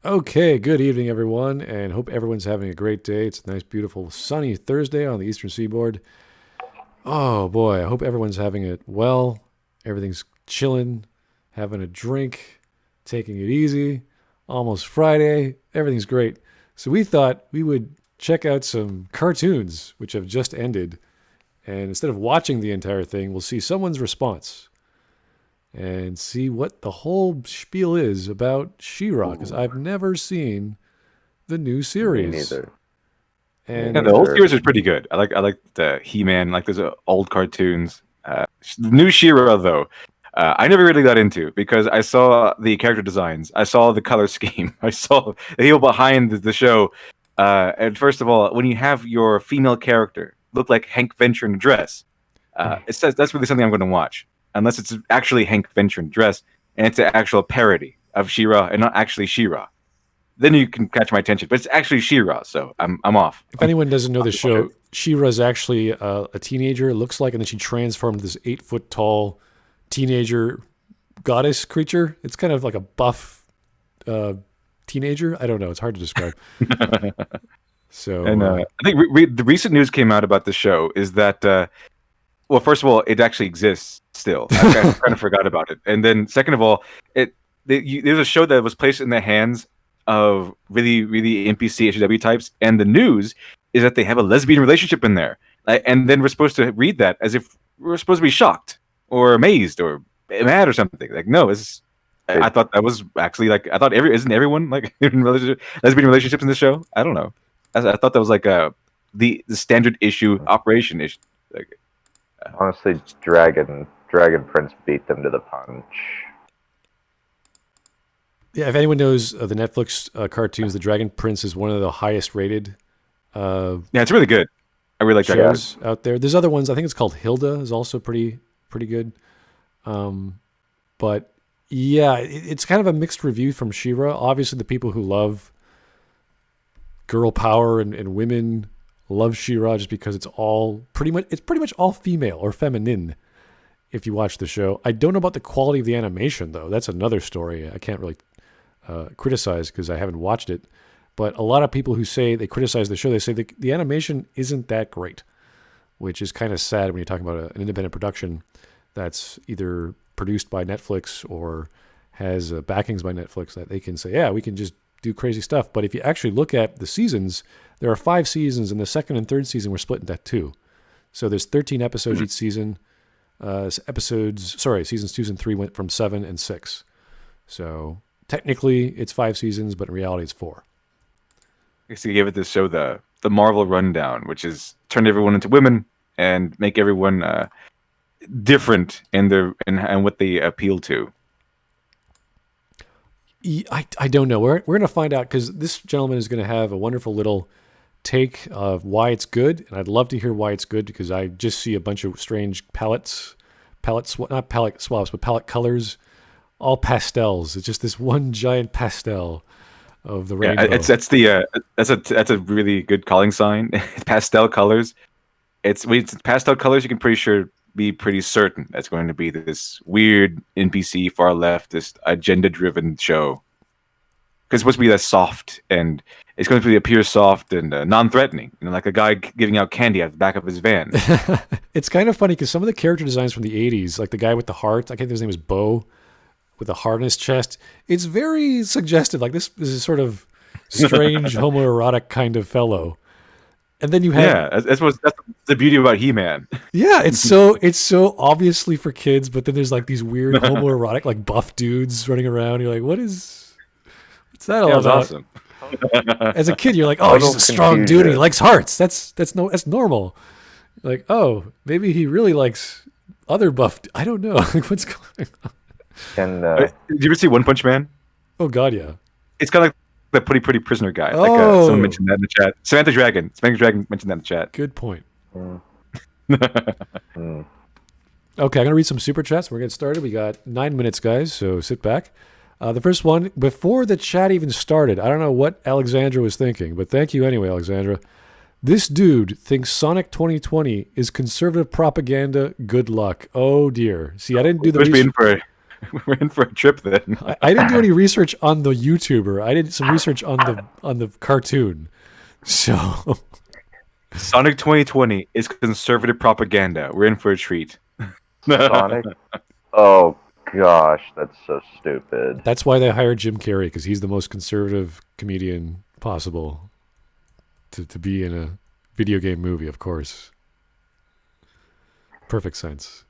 Okay, good evening, everyone, and hope everyone's having a great day. It's a nice, beautiful, sunny Thursday on the Eastern Seaboard. Oh boy, I hope everyone's having it well. Everything's chilling, having a drink, taking it easy. Almost Friday. Everything's great. So we thought we would check out some cartoons, which have just ended. And instead of watching the entire thing, we'll see someone's response and see what the whole spiel is about She-Ra, because I've never seen the new Me series. neither. And Yeah, the old series is pretty good. I like the He-Man, like those old cartoons. The new She-Ra though, I never really got into because I saw the character designs, I saw the color scheme, I saw the people behind the show. And first of all, when you have your female character look like Hank Venture in a dress, it says that's really something I'm going to watch, unless it's actually Hank Venture in a dress and it's an actual parody of She-Ra and not actually She-Ra. Then you can catch my attention, but it's actually She-Ra, so I'm off. if anyone doesn't know the show, She-Ra's actually a teenager, it looks like, and then she transformed into this 8-foot tall teenager goddess creature. It's kind of like a buff teenager. I don't know. It's hard to describe. So, And I think the recent news came out about the show is that, well, first of all, it actually exists still. I kind of forgot about it. And then, second of all, there's a show that was placed in the hands of really, really NPC HW types, and the news is that they have a lesbian relationship in there. And then we're supposed to read that as if we're supposed to be shocked or amazed or mad or something. Like, no, I thought that was actually like, I thought isn't everyone like in lesbian relationships in the show? I don't know. I thought that was like the standard issue operation issue. Like, Honestly, Dragon Prince beat them to the punch. yeah, if anyone knows the Netflix cartoons, the Dragon Prince is one of the highest rated yeah, it's really good. I really like that. shows out there. There's other ones. I think it's called Hilda is also pretty good. But yeah, it's kind of a mixed review from She-Ra. Obviously, the people who love girl power and women love She-Ra just because it's pretty much all female or feminine. If you watch the show, I don't know about the quality of the animation though. That's another story. I can't really criticize because I haven't watched it. But a lot of people who say they criticize the show, they say the animation isn't that great, which is kind of sad when you're talking about an independent production that's either produced by Netflix or has backings by Netflix that they can say, yeah, we can just do crazy stuff. But if you actually look at the seasons, there are 5 seasons, and the second and third season were split into 2. So there's 13 episodes each season. Seasons 2 and 3 went from 7 and 6. So technically it's 5 seasons, but in reality it's 4. I guess they gave it this show the Marvel rundown, which is turn everyone into women and make everyone different in what they appeal to. I don't know. We're going to find out because this gentleman is going to have a wonderful little take of why it's good, and I'd love to hear why it's good because I just see a bunch of strange not palette swaps, but palette colors, all pastels. It's just this one giant pastel of the rainbow. Yeah, that's a really good calling sign. Pastel colors. When it's pastel colors, you can be pretty certain that's going to be this weird NPC far leftist agenda-driven show. Because it's supposed to be that soft, and it's going to appear soft and non-threatening, like a guy giving out candy out the back of his van. It's kind of funny because some of the character designs from the 80s, like the guy with the heart, I think his name is Bo, with a heart on his chest, it's very suggestive. Like this is a sort of strange homoerotic kind of fellow. And then you have that's the beauty about He-Man. Yeah, it's so obviously for kids, but then there's like these weird homoerotic like buff dudes running around. You're like, what's that all about? Awesome. As a kid, you're like, oh, he's a strong dude and he likes hearts. That's normal. You're like, oh, maybe he really likes other buff. I don't know. Like, what's going on? Did you ever see One Punch Man? Oh God, yeah. It's kind of like the pretty prisoner guy. Oh. Like someone mentioned that in the chat. Samantha Dragon mentioned that in the chat. Good point. Okay, I'm gonna read some super chats. We're getting started. We got 9 minutes, guys. So sit back. The first one, before the chat even started, I don't know what Alexandra was thinking, but thank you anyway, Alexandra. This dude thinks Sonic 2020 is conservative propaganda. Good luck. Oh dear. See, I didn't do the research. We're in for a trip then. I didn't do any research on the YouTuber. I did some research on the cartoon. So Sonic 2020 is conservative propaganda. We're in for a treat. Sonic? Oh, gosh, that's so stupid. that's why they hired Jim Carrey, because he's the most conservative comedian possible to be in a video game movie, of course. Perfect sense.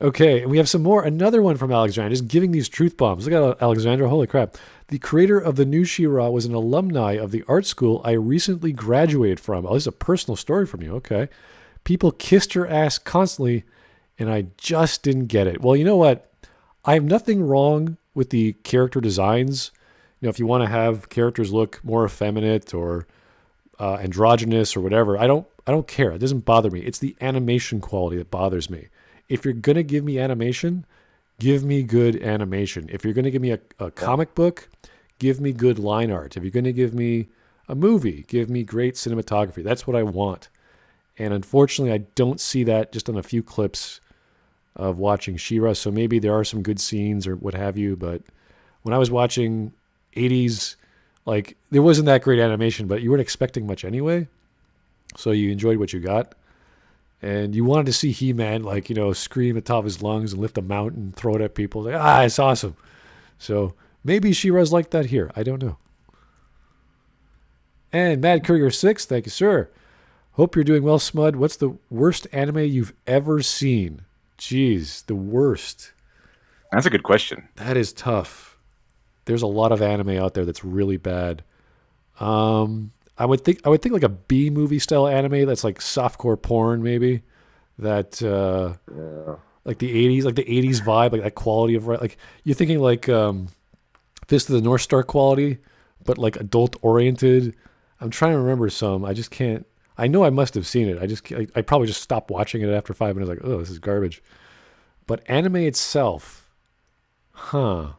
Okay, and we have some more. Another one from Alexandra, just giving these truth bombs. Look at Alexandra, holy crap. The creator of the new She-Ra was an alumni of the art school I recently graduated from. Oh, this is a personal story from you, okay. People kissed her ass constantly, and I just didn't get it. Well, you know what? I have nothing wrong with the character designs. You know, if you want to have characters look more effeminate or androgynous or whatever, I don't care. It doesn't bother me. It's the animation quality that bothers me. If you're going to give me animation, give me good animation. If you're going to give me a comic book, give me good line art. If you're going to give me a movie, give me great cinematography. That's what I want. And unfortunately, I don't see that just on a few clips of watching She-Ra. So maybe there are some good scenes or what have you. But when I was watching 80s, like, there wasn't that great animation, but you weren't expecting much anyway. So you enjoyed what you got. And you wanted to see He-Man, like, you know, scream at the top of his lungs and lift a mountain, throw it at people. Like, it's awesome. So maybe She-Ra's like that here. I don't know. And Mad Courier 6, thank you, sir. Hope you're doing well, Smud. What's the worst anime you've ever seen? Jeez, the worst. That's a good question. That is tough. There's a lot of anime out there that's really bad. I would think like a B movie style anime that's like softcore porn, maybe. That like the 80s, like the 80s vibe, like that quality of, like, you're thinking like Fist of the North Star quality, but like adult oriented. I'm trying to remember some. I just can't. I know I must have seen it. I probably just stopped watching it after 5 minutes. Like, oh, this is garbage. But anime itself, I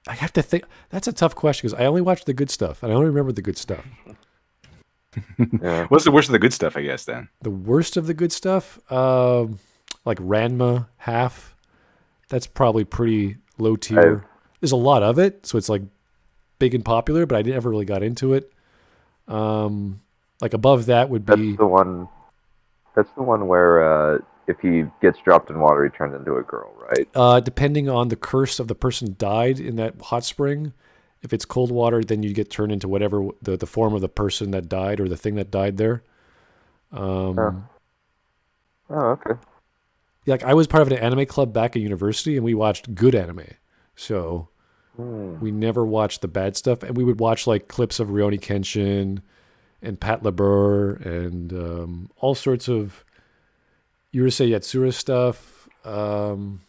have to think. That's a tough question because I only watch the good stuff, and I only remember the good stuff. Yeah. What's the worst of the good stuff, I guess, then? The worst of the good stuff? Like Ranma, half. That's probably pretty low tier. There's a lot of it, so it's like big and popular, but I never really got into it. Like above that would be... That's the one where if he gets dropped in water, he turns into a girl, right? Depending on the curse of the person died in that hot spring. If it's cold water, then you get turned into whatever the form of the person that died or the thing that died there. Oh, okay. Like, I was part of an anime club back at university, and we watched good anime. So we never watched the bad stuff. And we would watch like clips of Rurouni Kenshin and Pat LeBur and all sorts of Urusei Yatsura stuff. You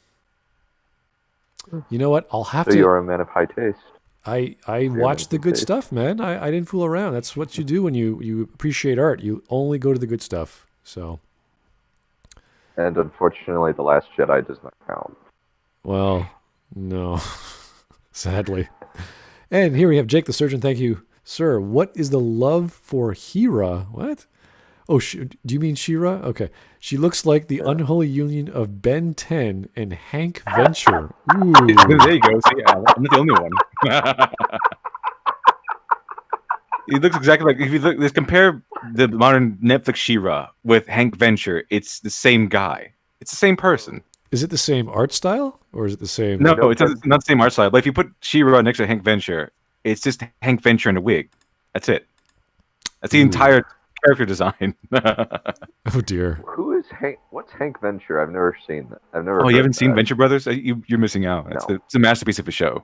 know what? I'll have to... So you're a man of high taste. I watch the good stuff, man. I didn't fool around. That's what you do when you appreciate art. You only go to the good stuff. So... And unfortunately, The Last Jedi does not count. Well, no. Sadly. And here we have Jake the Surgeon. Thank you, sir. What is the love for Hera? What? Oh, do you mean She-Ra? Okay. She looks like the unholy union of Ben 10 and Hank Venture. Ooh. There you go. See, I'm not the only one. He looks exactly like... If you look, let's compare the modern Netflix She-Ra with Hank Venture. It's the same guy. It's the same person. Is it the same art style? Or is it the same... No, it's not the same art style. But if you put She-Ra next to Hank Venture, it's just Hank Venture in a wig. That's it. That's the entire character design. Oh, dear. Who is Hank? What's Hank Venture? I've never seen that. I've never. Oh, you haven't seen Venture Brothers? You're missing out. No. It's a masterpiece of a show.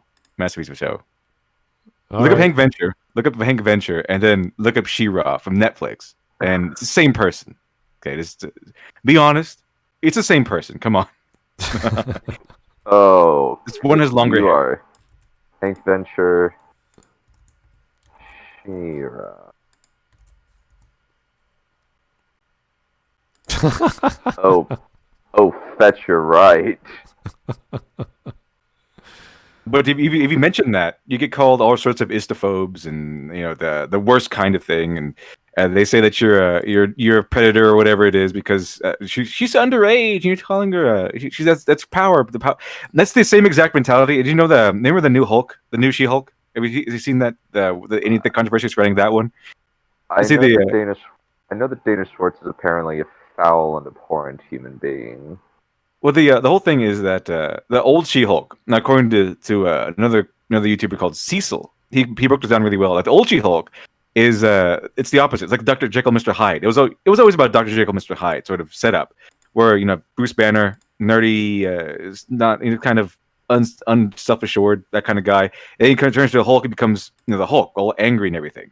All Look right. up Hank Venture. Look up Hank Venture, and then look up She-Ra from Netflix, and it's the same person. Okay, be honest. It's the same person. Come on. Oh, This one has longer you hair. are Hank Venture. She-Ra. Oh, fetch your right. But if you mention that, you get called all sorts of istophobes and the worst kind of thing. They say that you're a predator or whatever it is because she's underage. And you're telling her that's power. That's the same exact mentality. Did you know remember the new Hulk, the new She-Hulk? Have you seen that? The controversy surrounding that one? I know that Dana Schwartz is apparently a foul and abhorrent human being. Well, the whole thing is that the old She-Hulk, now according to another YouTuber called Cecil, he broke this down really well. Like the old She-Hulk is it's the opposite. It's like Dr. Jekyll, Mr. Hyde. It was always about Dr. Jekyll, Mr. Hyde sort of setup, where Bruce Banner, nerdy, is not kind of unself-assured, that kind of guy. And he kind of turns to a Hulk and becomes the Hulk, all angry and everything.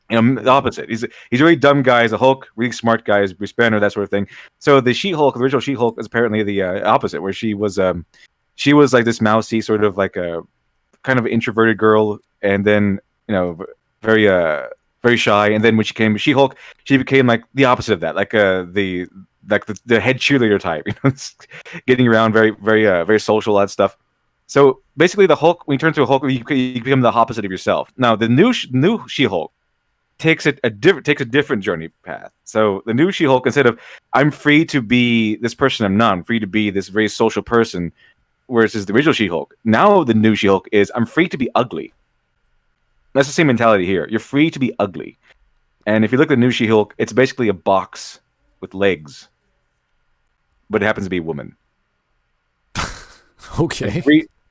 The opposite. He's a really dumb guy as a Hulk, really smart guy as Bruce Banner, that sort of thing. So the She-Hulk, the original She-Hulk, is apparently the opposite, where she was like this mousy, sort of like a kind of introverted girl, and then very very shy. And then when she became She-Hulk, she became like the opposite of that, like the head cheerleader type, getting around, very very very social, that stuff. So basically, the Hulk, when you turn to a Hulk, you become the opposite of yourself. Now the new She-Hulk takes a different journey path. So the new She-Hulk, instead of I'm free to be this person I'm not, I'm free to be this very social person, whereas the original She-Hulk, now the new She-Hulk is I'm free to be ugly. That's the same mentality here. You're free to be ugly. And if you look at the new She-Hulk, it's basically a box with legs, but it happens to be a woman. Okay.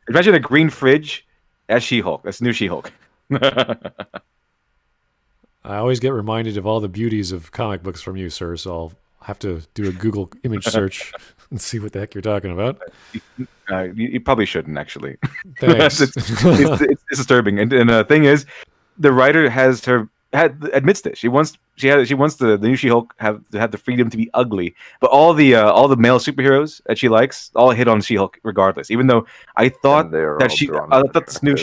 Imagine a green fridge as She-Hulk. That's new She-Hulk. I always get reminded of all the beauties of comic books from you, sir, so I'll have to do a Google image search and see what the heck you're talking about. You probably shouldn't, actually. Thanks. it's disturbing. And the thing is, the writer admits this. She wants the new She-Hulk have the freedom to be ugly, but all the male superheroes that she likes all hit on She-Hulk regardless. Even though I thought the new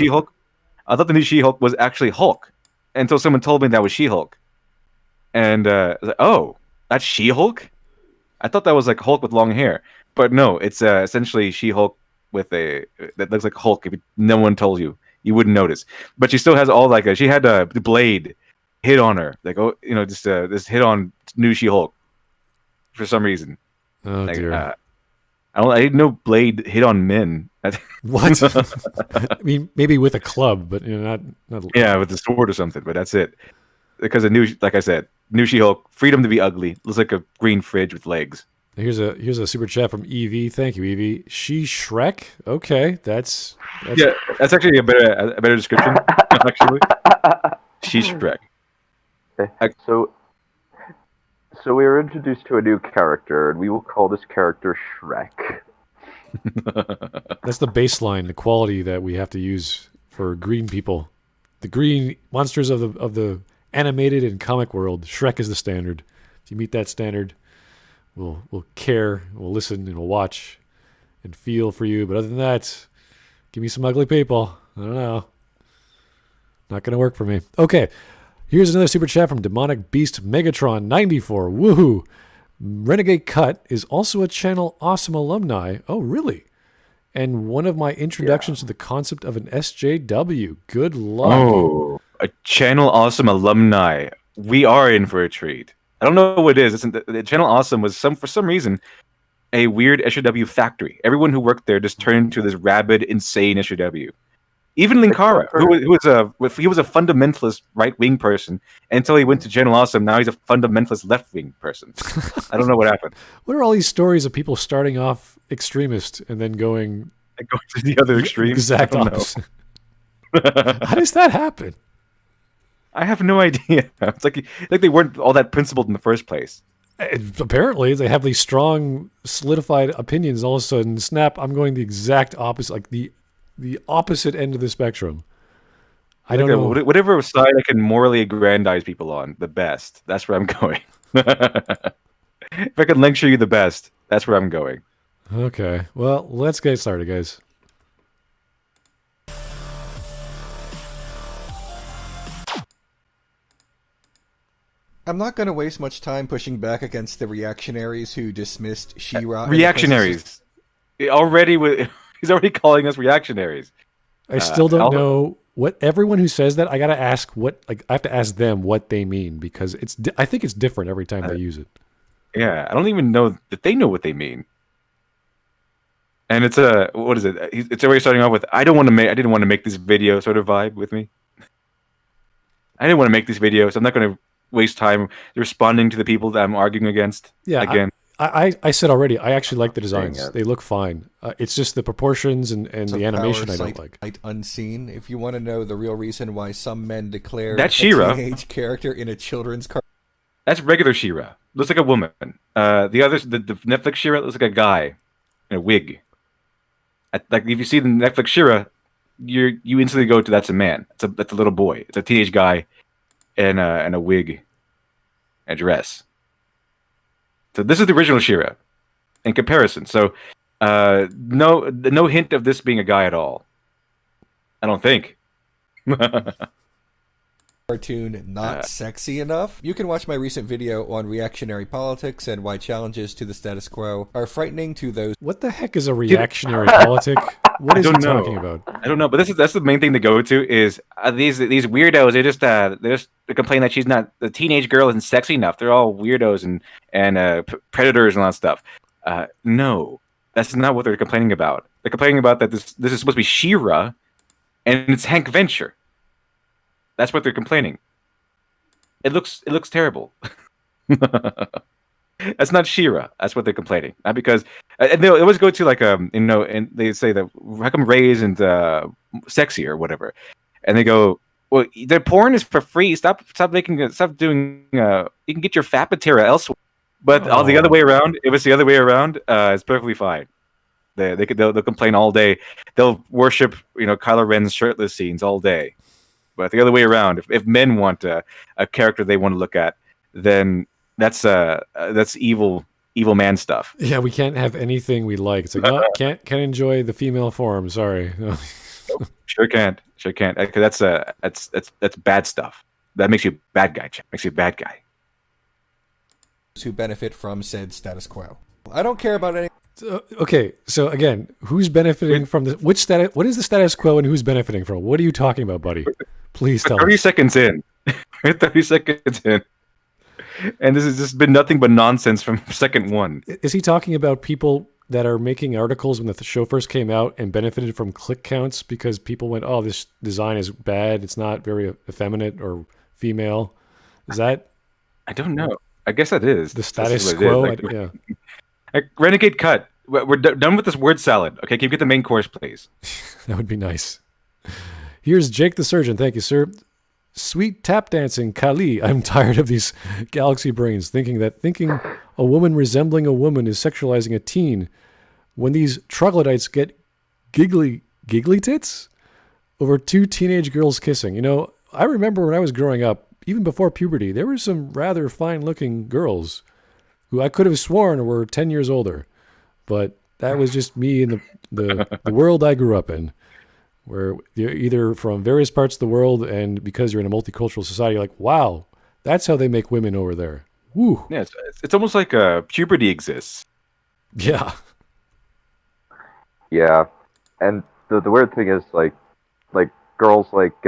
She-Hulk was actually Hulk, until someone told me that was She-Hulk, and I was like, oh, that's She-Hulk. I thought that was like Hulk with long hair, but no, it's essentially She-Hulk that looks like Hulk. If no one told you, you wouldn't notice. But she still has all she had the Blade hit on her, just this hit on new She-Hulk for some reason. Oh dear. I didn't know Blade hit on men. What? I mean, maybe with a club, but not. Yeah, with the sword or something. But that's it. Because like I said, new She-Hulk, freedom to be ugly, looks like a green fridge with legs. Here's a super chat from Evie. Thank you, Evie. She Shrek. Okay, that's actually a better description. Actually, she Shrek. So we are introduced to a new character, and we will call this character Shrek. That's the baseline, the quality that we have to use for green people. The green monsters of the animated and comic world. Shrek is the standard. If you meet that standard, we'll care, we'll listen, and we'll watch and feel for you. But other than that, give me some ugly people. I don't know. Not going to work for me. Okay. Here's another super chat from Demonic Beast Megatron 94. Woohoo! Renegade Cut is also a Channel Awesome alumni. Oh, really? And one of my introductions to the concept of an SJW. Good luck. Oh, a Channel Awesome alumni. We are in for a treat. I don't know what it is. The Channel Awesome was for some reason a weird SJW factory. Everyone who worked there just turned into this rabid, insane SJW. Even Linkara, he was a fundamentalist right-wing person until he went to Channel Awesome. Now he's a fundamentalist left-wing person. I don't know what happened. What are all these stories of people starting off extremist and then going to the other extreme? Exact opposite. How does that happen? I have no idea. It's like they weren't all that principled in the first place. Apparently, they have these strong, solidified opinions. All of a sudden, snap! I'm going the exact opposite, like the opposite end of the spectrum. I don't know. Whatever side I can morally aggrandize people on, the best. That's where I'm going. If I can lecture you the best, that's where I'm going. Okay. Well, let's get started, guys. I'm not going to waste much time pushing back against the reactionaries who dismissed She-Ra. Reactionaries. He's already calling us reactionaries. I still don't know what everyone who says that, I gotta ask I have to ask them what they mean, because I think it's different every time they use it. Yeah, I don't even know that they know what they mean. And it's what is it? It's already starting off with I didn't want to make this video sort of vibe with me. I didn't want to make this video, so I'm not going to waste time responding to the people that I'm arguing against. Yeah, again. I said already, I actually like the designs. They look fine. It's just the proportions and the animation I don't like. Sight unseen. If you want to know the real reason why some men declare that's a She-Ra. teenage character in a children's cartoon. That's regular She-Ra. Looks like a woman. The others, the Netflix She-Ra looks like a guy in a wig. Like if you see the Netflix She-Ra, you instantly go to that's a man. That's a little boy. It's a teenage guy in a wig and dress. So this is the original She-Ra in comparison. So no hint of this being a guy at all. I don't think. Cartoon not sexy enough? You can watch my recent video on reactionary politics and why challenges to the status quo are frightening to those. What the heck is a reactionary politic? What is he talking about? I don't know, but that's the main thing to go to is these weirdos. They complain that she's not the teenage girl isn't sexy enough. They're all weirdos and predators and all that stuff. No, that's not what they're complaining about. They're complaining about that this is supposed to be She-Ra, and it's Hank Venture. That's what they're complaining. It looks terrible. That's not She-Ra. That's what they're complaining. Not because and they always go to like and they say that how come Ray isn't sexy or whatever, and they go, well, the porn is for free. Stop doing. You can get your fat material elsewhere. But the other way around, if it's the other way around, it's perfectly fine. They'll complain all day. They'll worship Kylo Ren's shirtless scenes all day. But the other way around, if men want a character they want to look at, then that's evil man stuff. Yeah, we can't have anything we like. It's like, no, can't enjoy the female form. Sorry. Sure can't. Because that's bad stuff. That makes you a bad guy. Makes you a bad guy. Who benefit from said status quo. I don't care about any. Okay, so again, who's benefiting from the which status? What is the status quo, and who's benefiting from? What are you talking about, buddy? Please tell me. 30 seconds in. 30 seconds in. And this has just been nothing but nonsense from second one. Is he talking about people that are making articles when the show first came out and benefited from click counts because people went, oh, this design is bad. It's not very effeminate or female. Is that? I don't know. I guess that is. The status quo? Yeah. Renegade cut. We're done with this word salad. Okay, can you get the main course, please? That would be nice. Here's Jake the Surgeon. Thank you, sir. Sweet tap dancing, Kali. I'm tired of these galaxy brains thinking a woman resembling a woman is sexualizing a teen. When these troglodytes get giggly tits over two teenage girls kissing. I remember when I was growing up, even before puberty, there were some rather fine-looking girls who I could have sworn were 10 years older. But that was just me in the world I grew up in, where you're either from various parts of the world, and because you're in a multicultural society, you're like, wow, that's how they make women over there. Woo. Yeah, it's almost like puberty exists. Yeah. Yeah. And the weird thing is, like girls like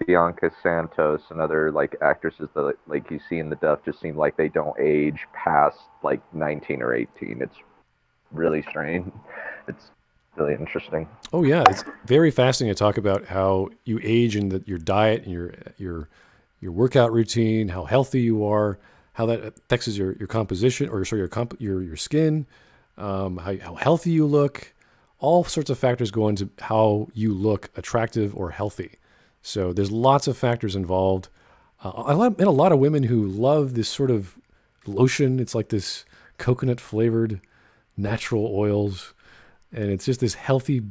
Bianca Santos and other actresses that you see in the Duff just seem like they don't age past 19 or 18. It's really strange. It's really interesting. Oh yeah, it's very fascinating to talk about how you age and your diet and your workout routine, how healthy you are, how that affects your composition or your skin, how healthy you look. All sorts of factors go into how you look attractive or healthy. So there's lots of factors involved. I met a lot of women who love this sort of lotion. It's like this coconut flavored natural oils, and it's just this healthy.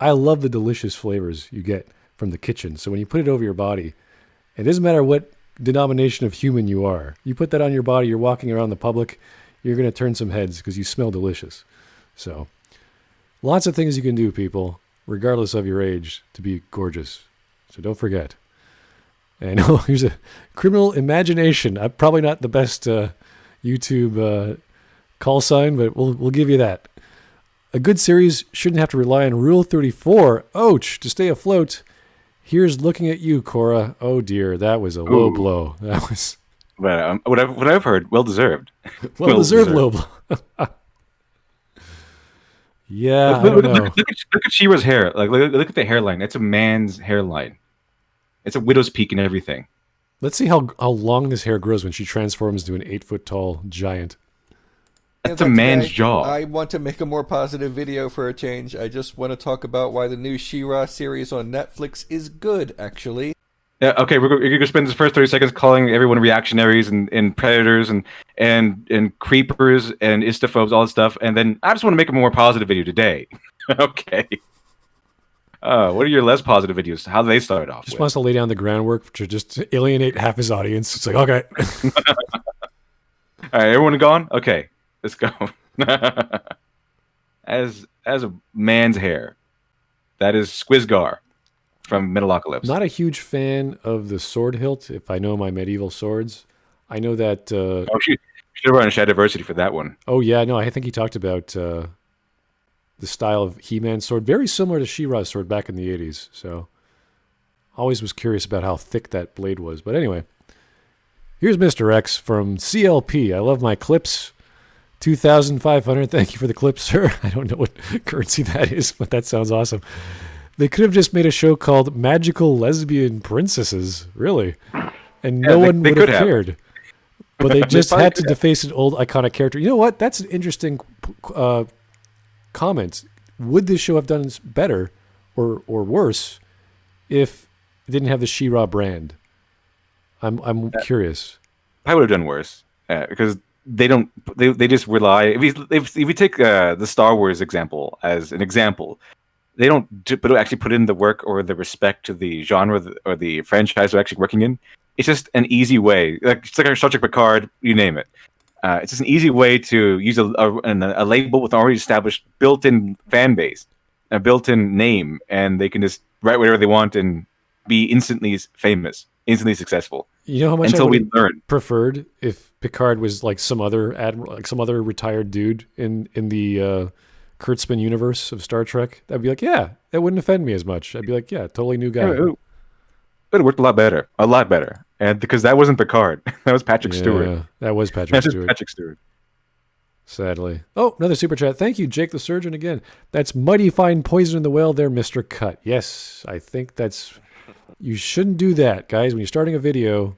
I love the delicious flavors you get from the kitchen. So when you put it over your body, it doesn't matter what denomination of human you are. You put that on your body. You're walking around the public. You're going to turn some heads because you smell delicious. So lots of things you can do, people, regardless of your age, to be gorgeous. So don't forget. And here's a criminal imagination. I'm probably not the best YouTube call sign, but we'll give you that. A good series shouldn't have to rely on Rule 34, ouch, to stay afloat. Here's looking at you, Cora. Oh dear, that was a low blow. That was But what I've heard, well deserved. well deserved low blow. Yeah, I don't know. Look at She-Ra's hair. Like look at the hairline. It's a man's hairline. It's a widow's peak and everything. Let's see how long this hair grows when she transforms into an 8-foot tall giant. That's a man's jaw. I want to make a more positive video for a change. I just want to talk about why the new She-Ra series on Netflix is good, actually. Yeah, okay, we're going to spend the first 30 seconds calling everyone reactionaries and predators and creepers and istophobes, all that stuff, and then I just want to make a more positive video today. Okay. What are your less positive videos? How do they start off? Just wants to lay down the groundwork to just alienate half his audience. It's like, okay. All right, everyone gone? Okay, let's go. As a man's hair, that is Squizgar from Metalocalypse. Not a huge fan of the sword hilt, if I know my medieval swords. I know that... should have run a Shadiversity for that one. Oh, yeah, no, I think he talked about the style of He-Man's sword, very similar to She-Ra's sword back in the 80s. So, always was curious about how thick that blade was. But anyway, here's Mr. X from CLP. I love my clips. 2,500. Thank you for the clips, sir. I don't know what currency that is, but that sounds awesome. They could have just made a show called Magical Lesbian Princesses, really. And no one would have cared. But they just had to deface an old iconic character. You know what? That's an interesting comment. Would this show have done better or worse if it didn't have the She-Ra brand? I'm curious. I would have done worse because they don't. They just rely. If we take the Star Wars example as an example, they don't actually put in the work or the respect to the genre or the franchise they're actually working in. It's just an easy way, like it's like Star Trek Picard, you name it. It's just an easy way to use a label with an already established built-in fan base, a built-in name, and they can just write whatever they want and be instantly famous, instantly successful. You know how much until I we learn. Preferred if Picard was like some other admiral, like some other retired dude in the Kurtzman universe of Star Trek. I'd be like, yeah, that wouldn't offend me as much. I'd be like, yeah, totally new guy. It worked a lot better, and because that wasn't Picard, that was Patrick Stewart. That was Patrick Stewart. Patrick Stewart. Sadly. Oh, another super chat. Thank you, Jake the Surgeon again. That's mighty fine poison in the well there, Mr. Cut. Yes, I think that's... You shouldn't do that, guys. When you're starting a video,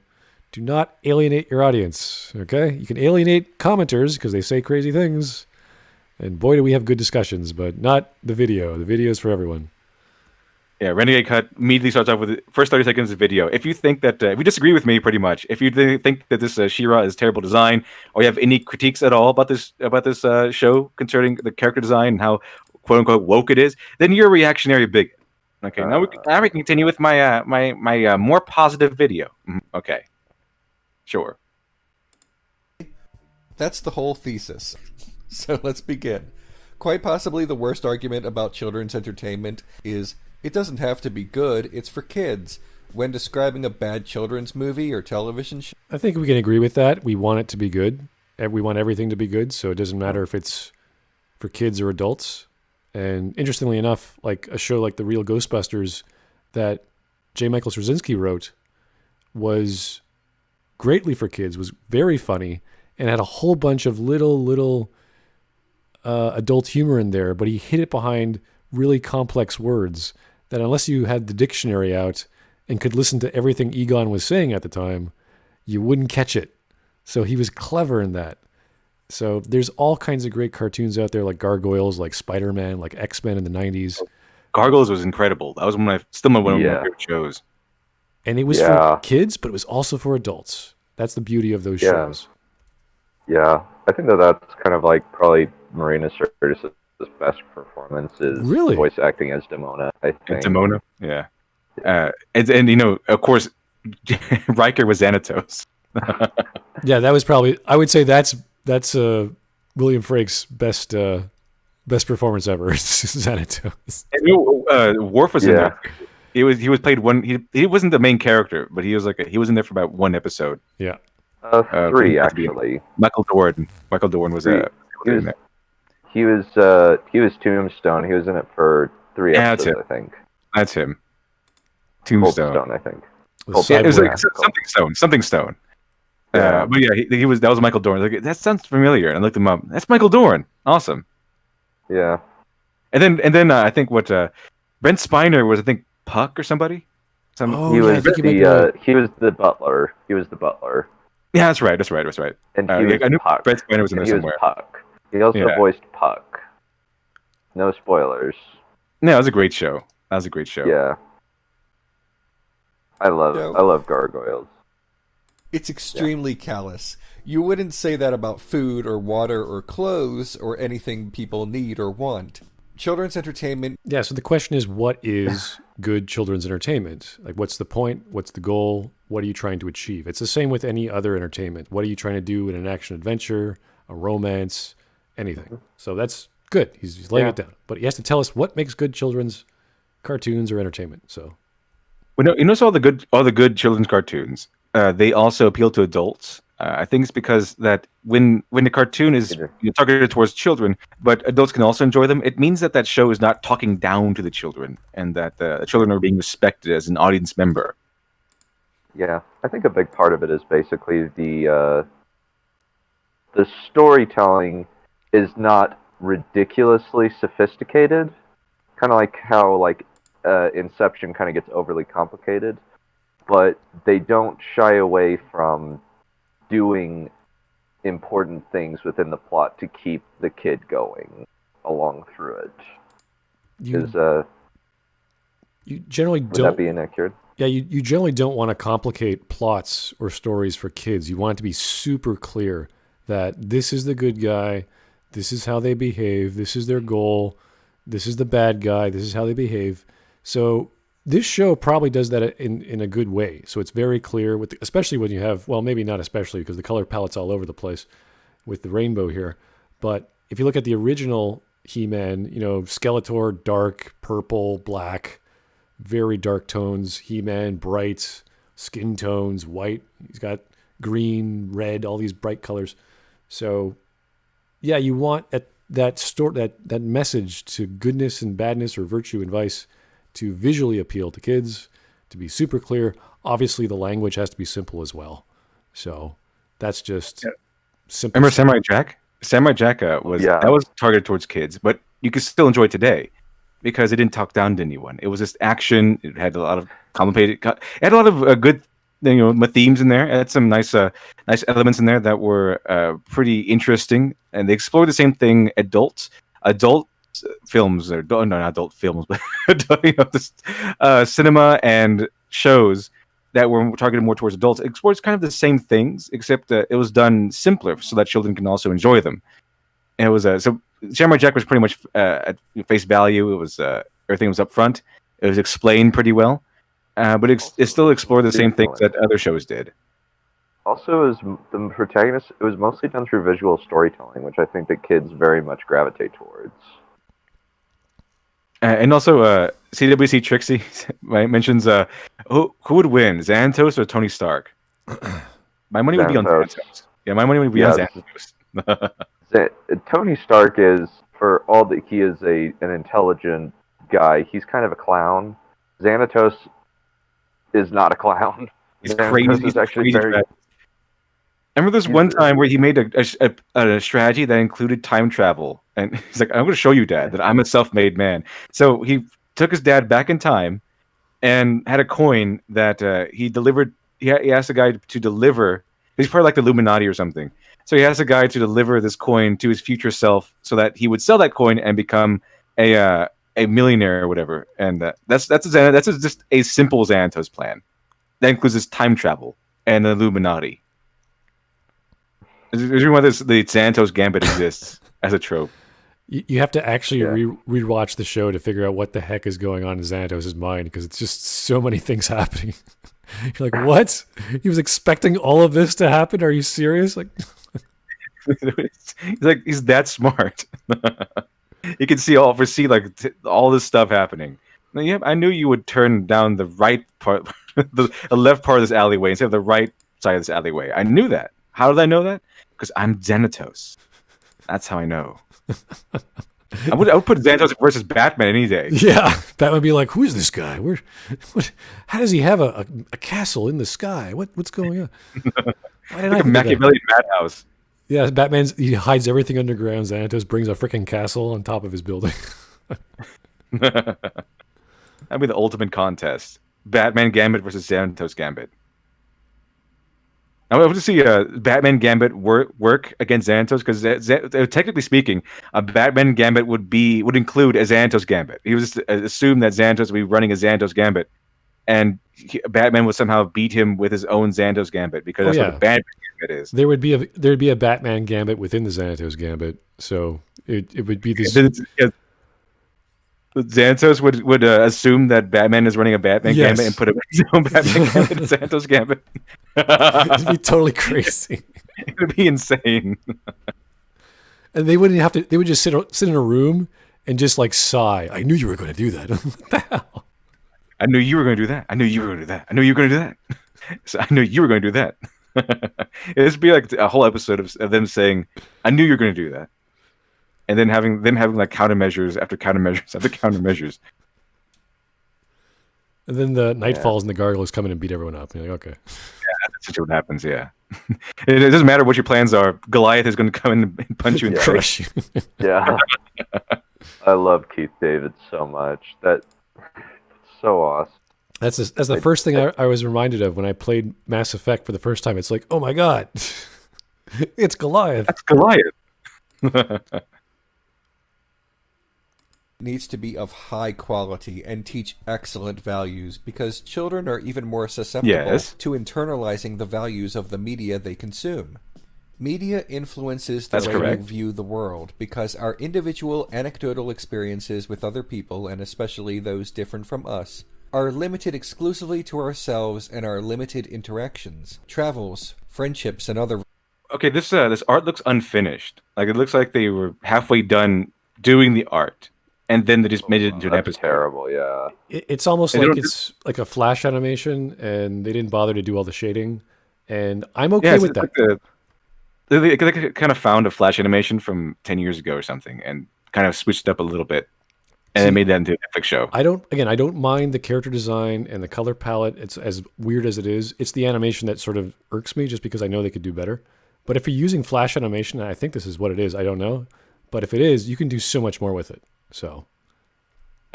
do not alienate your audience, okay? You can alienate commenters because they say crazy things. And boy, do we have good discussions, but not the video. The video is for everyone. Yeah, Renegade Cut immediately starts off with the first 30 seconds of video. If you think that, if you disagree with me pretty much, if you think that this She-Ra is terrible design, or you have any critiques at all about this show concerning the character design and how quote unquote woke it is, then you're a reactionary bigot. Okay, now we can continue with my my more positive video. Okay, sure. That's the whole thesis. So let's begin. Quite possibly the worst argument about children's entertainment is it doesn't have to be good, it's for kids. When describing a bad children's movie or television show, I think we can agree with that. We want it to be good. We want everything to be good, so it doesn't matter if it's for kids or adults. And interestingly enough, like a show like The Real Ghostbusters that J. Michael Straczynski wrote was greatly for kids, was very funny, and had a whole bunch of little adult humor in there, but he hid it behind really complex words that unless you had the dictionary out and could listen to everything Egon was saying at the time, you wouldn't catch it. So he was clever in that. So there's all kinds of great cartoons out there, like Gargoyles, like Spider-Man, like X-Men in the 90s. Gargoyles was incredible. That was one of my favorite shows. And it was for kids, but it was also for adults. That's the beauty of those shows. Yeah, I think that's kind of like probably Marina Sirtis' best performance is voice acting as Demona, I think. Demona, yeah. And you know, of course, Riker was Xanatos. Yeah, that was probably, I would say that's William Frake's best performance ever. Xanatos. And Worf was in there. He was played one. He wasn't the main character, but he was in there for about one episode. Yeah. 3 actually. Michael Dorn. Michael Dorn was in there. He was Tombstone. He was in it for 3 episodes, I think. That's him. Tombstone. Cold Stone, I think. The Cold Yeah, it was cyborg. like something stone. Yeah. But yeah, that was Michael Dorn. Like, that sounds familiar. And I looked him up. That's Michael Dorn. Awesome. Yeah. And then I think what Brent Spiner was, I think Puck or somebody. Oh, He yeah, I was think you might be right. he was the butler. He was the butler. Yeah, that's right. And Yeah, he was I knew Puck. Brent Spiner was in And there he somewhere. was Puck. He also Yeah. voiced Puck. No spoilers. No, it was a great show. Yeah. I love gargoyles. It's extremely callous. You wouldn't say that about food or water or clothes or anything people need or want. Children's entertainment. Yeah, so the question is, what is good children's entertainment? Like, what's the point? What's the goal? What are you trying to achieve? It's the same with any other entertainment. What are you trying to do in an action adventure, a romance, anything? So that's good. He's laying it down. But he has to tell us what makes good children's cartoons or entertainment. So, Well, no, you notice all the good children's cartoons. They also appeal to adults. I think it's because that when the cartoon is targeted towards children, but adults can also enjoy them, it means that show is not talking down to the children, and that the children are being respected as an audience member. Yeah, I think a big part of it is basically the storytelling is not ridiculously sophisticated, kind of like how Inception kind of gets overly complicated, but they don't shy away from doing important things within the plot to keep the kid going along through it. you generally Would don't. that be inaccurate? Yeah, you generally don't want to complicate plots or stories for kids. You want it to be super clear that this is the good guy, this is how they behave, this is their goal, this is the bad guy, this is how they behave. So this show probably does that in a good way. So it's very clear, especially when you have, well, maybe not especially because the color palette's all over the place with the rainbow here. But if you look at the original He-Man, Skeletor, dark, purple, black, very dark tones. He-Man, bright, skin tones, white. He's got green, red, all these bright colors. So, yeah, you want that message to goodness and badness or virtue and vice to visually appeal to kids, to be super clear. Obviously, the language has to be simple as well. So that's just simple. Remember Samurai Jack? Samurai Jack was targeted towards kids, but you could still enjoy it today because it didn't talk down to anyone. It was just action. It had a lot of complicated. It had a lot of good, themes in there. It had some nice elements in there that were pretty interesting, and they explored the same thing. Adult films, or no, not adult films, but cinema and shows that were targeted more towards adults. It explores kind of the same things, except it was done simpler so that children can also enjoy them. And it was so Samurai Jack was pretty much at face value. It was everything was up front. It was explained pretty well, but it still explored the same things that other shows did. Also, as the protagonist, it was mostly done through visual storytelling, which I think that kids very much gravitate towards. And also, CWC Trixie mentions who would win, Xanatos or Tony Stark? My money would be on Xanatos. Yeah, my money would be on Xanatos. Tony Stark is, for all that he is an intelligent guy, he's kind of a clown. Xanatos is not a clown. He's Xanatos crazy. Is actually very. I remember this one time where he made a strategy that included time travel. And he's like, I'm going to show you, Dad, that I'm a self-made man. So he took his dad back in time and had a coin that he delivered. He asked a guy to deliver. He's probably like the Illuminati or something. So he asked a guy to deliver this coin to his future self so that he would sell that coin and become a millionaire or whatever. And that's just a simple Xanatos plan. That includes this time travel and the Illuminati. There's a reason why the Xanatos Gambit exists as a trope. You have to actually rewatch the show to figure out what the heck is going on in Xanatos' mind, because it's just so many things happening. You're like, what? He was expecting all of this to happen? Are you serious? Like, he's that smart. He can foresee all this stuff happening. Yeah, I knew you would turn down the right part, the left part of this alleyway instead of the right side of this alleyway. I knew that. How did I know that? Because I'm Xanatos. That's how I know. I would put Xanatos versus Batman any day. Yeah, that would be like, who is this guy? How does he have a castle in the sky? What's going on? Why didn't I Like a think of that? Machiavellian madhouse. Yeah, he hides everything underground. Xanatos brings a freaking castle on top of his building. That'd be the ultimate contest: Batman Gambit versus Xanatos Gambit. I would love to see Batman Gambit work against Xanatos because technically speaking, a Batman Gambit would include a Xanatos Gambit. He was assumed that Xanatos would be running a Xanatos Gambit, and Batman would somehow beat him with his own Xanatos Gambit because that's what a Batman Gambit is. There'd be a Batman Gambit within the Xanatos Gambit, so it would be this. Xanatos would assume that Batman is running a Batman Gambit and put his own Batman Gambit in Xanatos Gambit. It'd be totally crazy. It would be insane. And they wouldn't have to. They would just sit in a room and just like sigh. I knew you were going to do that. What the hell? I knew you were going to do that. I knew you were going to do that. I knew you were going to do that. So I knew you were going to do that. It'd be like a whole episode of them saying, "I knew you were going to do that," and then having like countermeasures after countermeasures after countermeasures. And then the Night Falls and the Gargoyles come in and beat everyone up. And you're like, okay. Yeah, that's what happens. Yeah, it doesn't matter what your plans are. Goliath is going to come in and punch you in the face. Crush you. Yeah. I love Keith David so much. That's so awesome. That's the first thing I was reminded of when I played Mass Effect for the first time. It's like, oh my god, it's Goliath. That's Goliath. Needs to be of high quality and teach excellent values because children are even more susceptible to internalizing the values of the media they consume. Media influences the way we view the world because our individual anecdotal experiences with other people, and especially those different from us, are limited exclusively to ourselves and our limited interactions, travels, friendships, and other... Okay, this art looks unfinished. Like, it looks like they were halfway done doing the art. And then they just made it into an episode. Terrible, yeah. It's almost like it's like a flash animation, and they didn't bother to do all the shading. And I'm okay with that. Like they kind of found a flash animation from 10 years ago or something, and kind of switched it up a little bit, and then made that into a Netflix show. I don't mind the character design and the color palette. It's as weird as it is. It's the animation that sort of irks me, just because I know they could do better. But if you're using flash animation, and I think this is what it is, I don't know. But if it is, you can do so much more with it. So,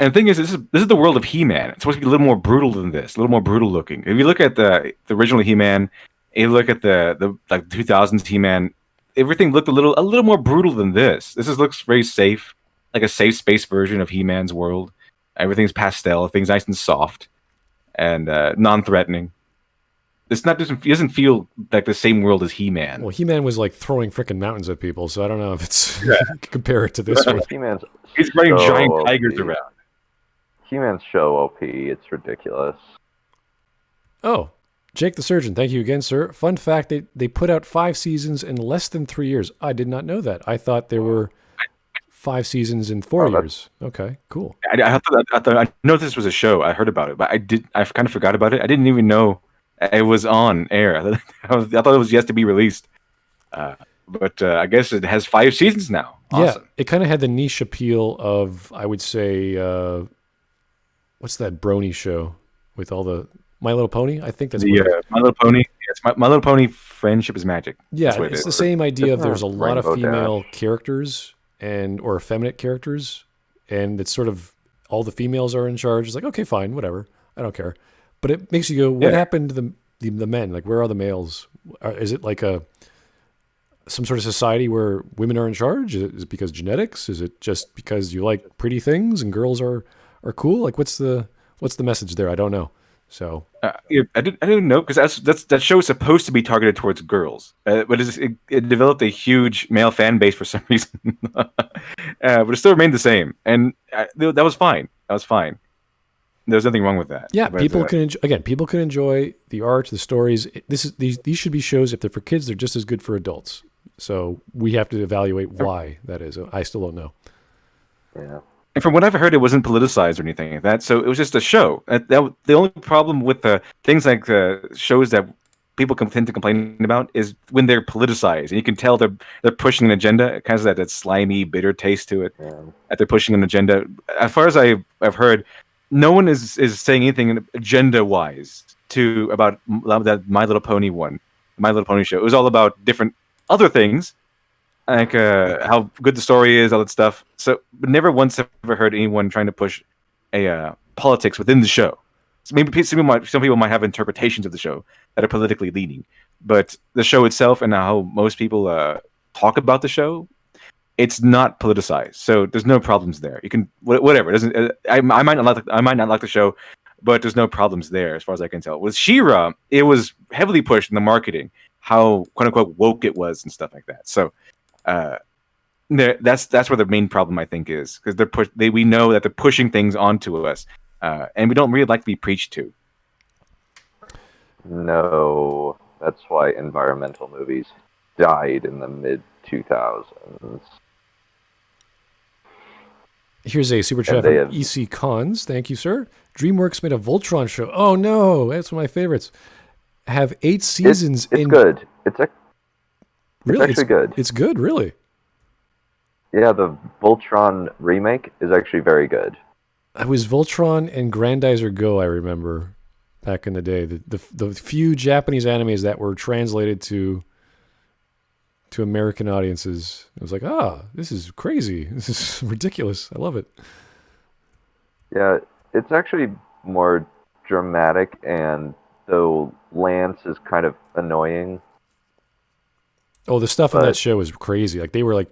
and the thing is, this is the world of He-Man. It's supposed to be a little more brutal than this, a little more brutal looking. If you look at the original He-Man, you look at the like 2000s He-Man, everything looked a little more brutal than this. Looks very safe, like a safe space version of He-Man's world. Everything's pastel, everything's nice and soft, and non-threatening. It doesn't feel like the same world as He-Man. Well, He-Man was like throwing freaking mountains at people, so I don't know if it's compare it to this one. He's running giant tigers around. He-Man's show OP. It's ridiculous. Oh, Jake the Surgeon, thank you again, sir. Fun fact, they put out 5 seasons in less than 3 years. I did not know that. I thought there were 5 seasons in 4 years. Okay, cool. I know this was a show. I heard about it, but I kind of forgot about it. I didn't even know it was on air. I thought it was yet to be released. But I guess it has 5 seasons now. Awesome. Yeah, it kind of had the niche appeal of, I would say, what's that brony show with all the My Little Pony? I think that's My Little Pony. Yes, My Little Pony Friendship is Magic. Yeah, it's the same idea of there's a lot of female characters or effeminate characters, and it's sort of all the females are in charge. It's like, okay, fine, whatever. I don't care. But it makes you go, what happened to the men? Like, where are the males? Is it like some sort of society where women are in charge? Is it because genetics? Is it just because you like pretty things and girls are cool? Like, what's the message there? I don't know. So I didn't know, because that show is supposed to be targeted towards girls, but it developed a huge male fan base for some reason. But it still remained the same, and that was fine. There's nothing wrong with that. Yeah, but, people can enjoy the art, the stories. These should be shows. If they're for kids, they're just as good for adults. So we have to evaluate why that is. I still don't know. Yeah. And from what I've heard, it wasn't politicized or anything like that. So it was just a show. The only problem with things like shows that people tend to complain about is when they're politicized, and you can tell they're pushing an agenda. It kind of has that slimy, bitter taste to it. Yeah. That they're pushing an agenda. As far as I've heard, no one is saying anything agenda wise about that My Little Pony My Little Pony show. It was all about different other things, like how good the story is, all that stuff. So, but never once have I heard anyone trying to push a politics within the show. So maybe some people might have interpretations of the show that are politically leaning, but the show itself and how most people talk about the show, it's not politicized. So there's no problems there. You can whatever. It doesn't. I might not like the show, but there's no problems there as far as I can tell. With She-Ra, it was heavily pushed in the marketing, how quote unquote woke it was and stuff like that. So that's where the main problem I think is, because we know that they're pushing things onto us, and we don't really like to be preached to. No, that's why environmental movies died in the mid-2000s. Here's a super chat from EC Cons. Thank you, sir. DreamWorks made a Voltron show. Oh no, that's one of my favorites. Have 8 seasons. It's good. It's really actually good. It's good, really. Yeah, the Voltron remake is actually very good. It was Voltron and Grandizer Go, I remember, back in the day. The few Japanese animes that were translated to American audiences. It was like, this is crazy. This is ridiculous. I love it. Yeah, it's actually more dramatic, and though Lance is kind of annoying. Oh, the stuff in that show was crazy. Like, they were like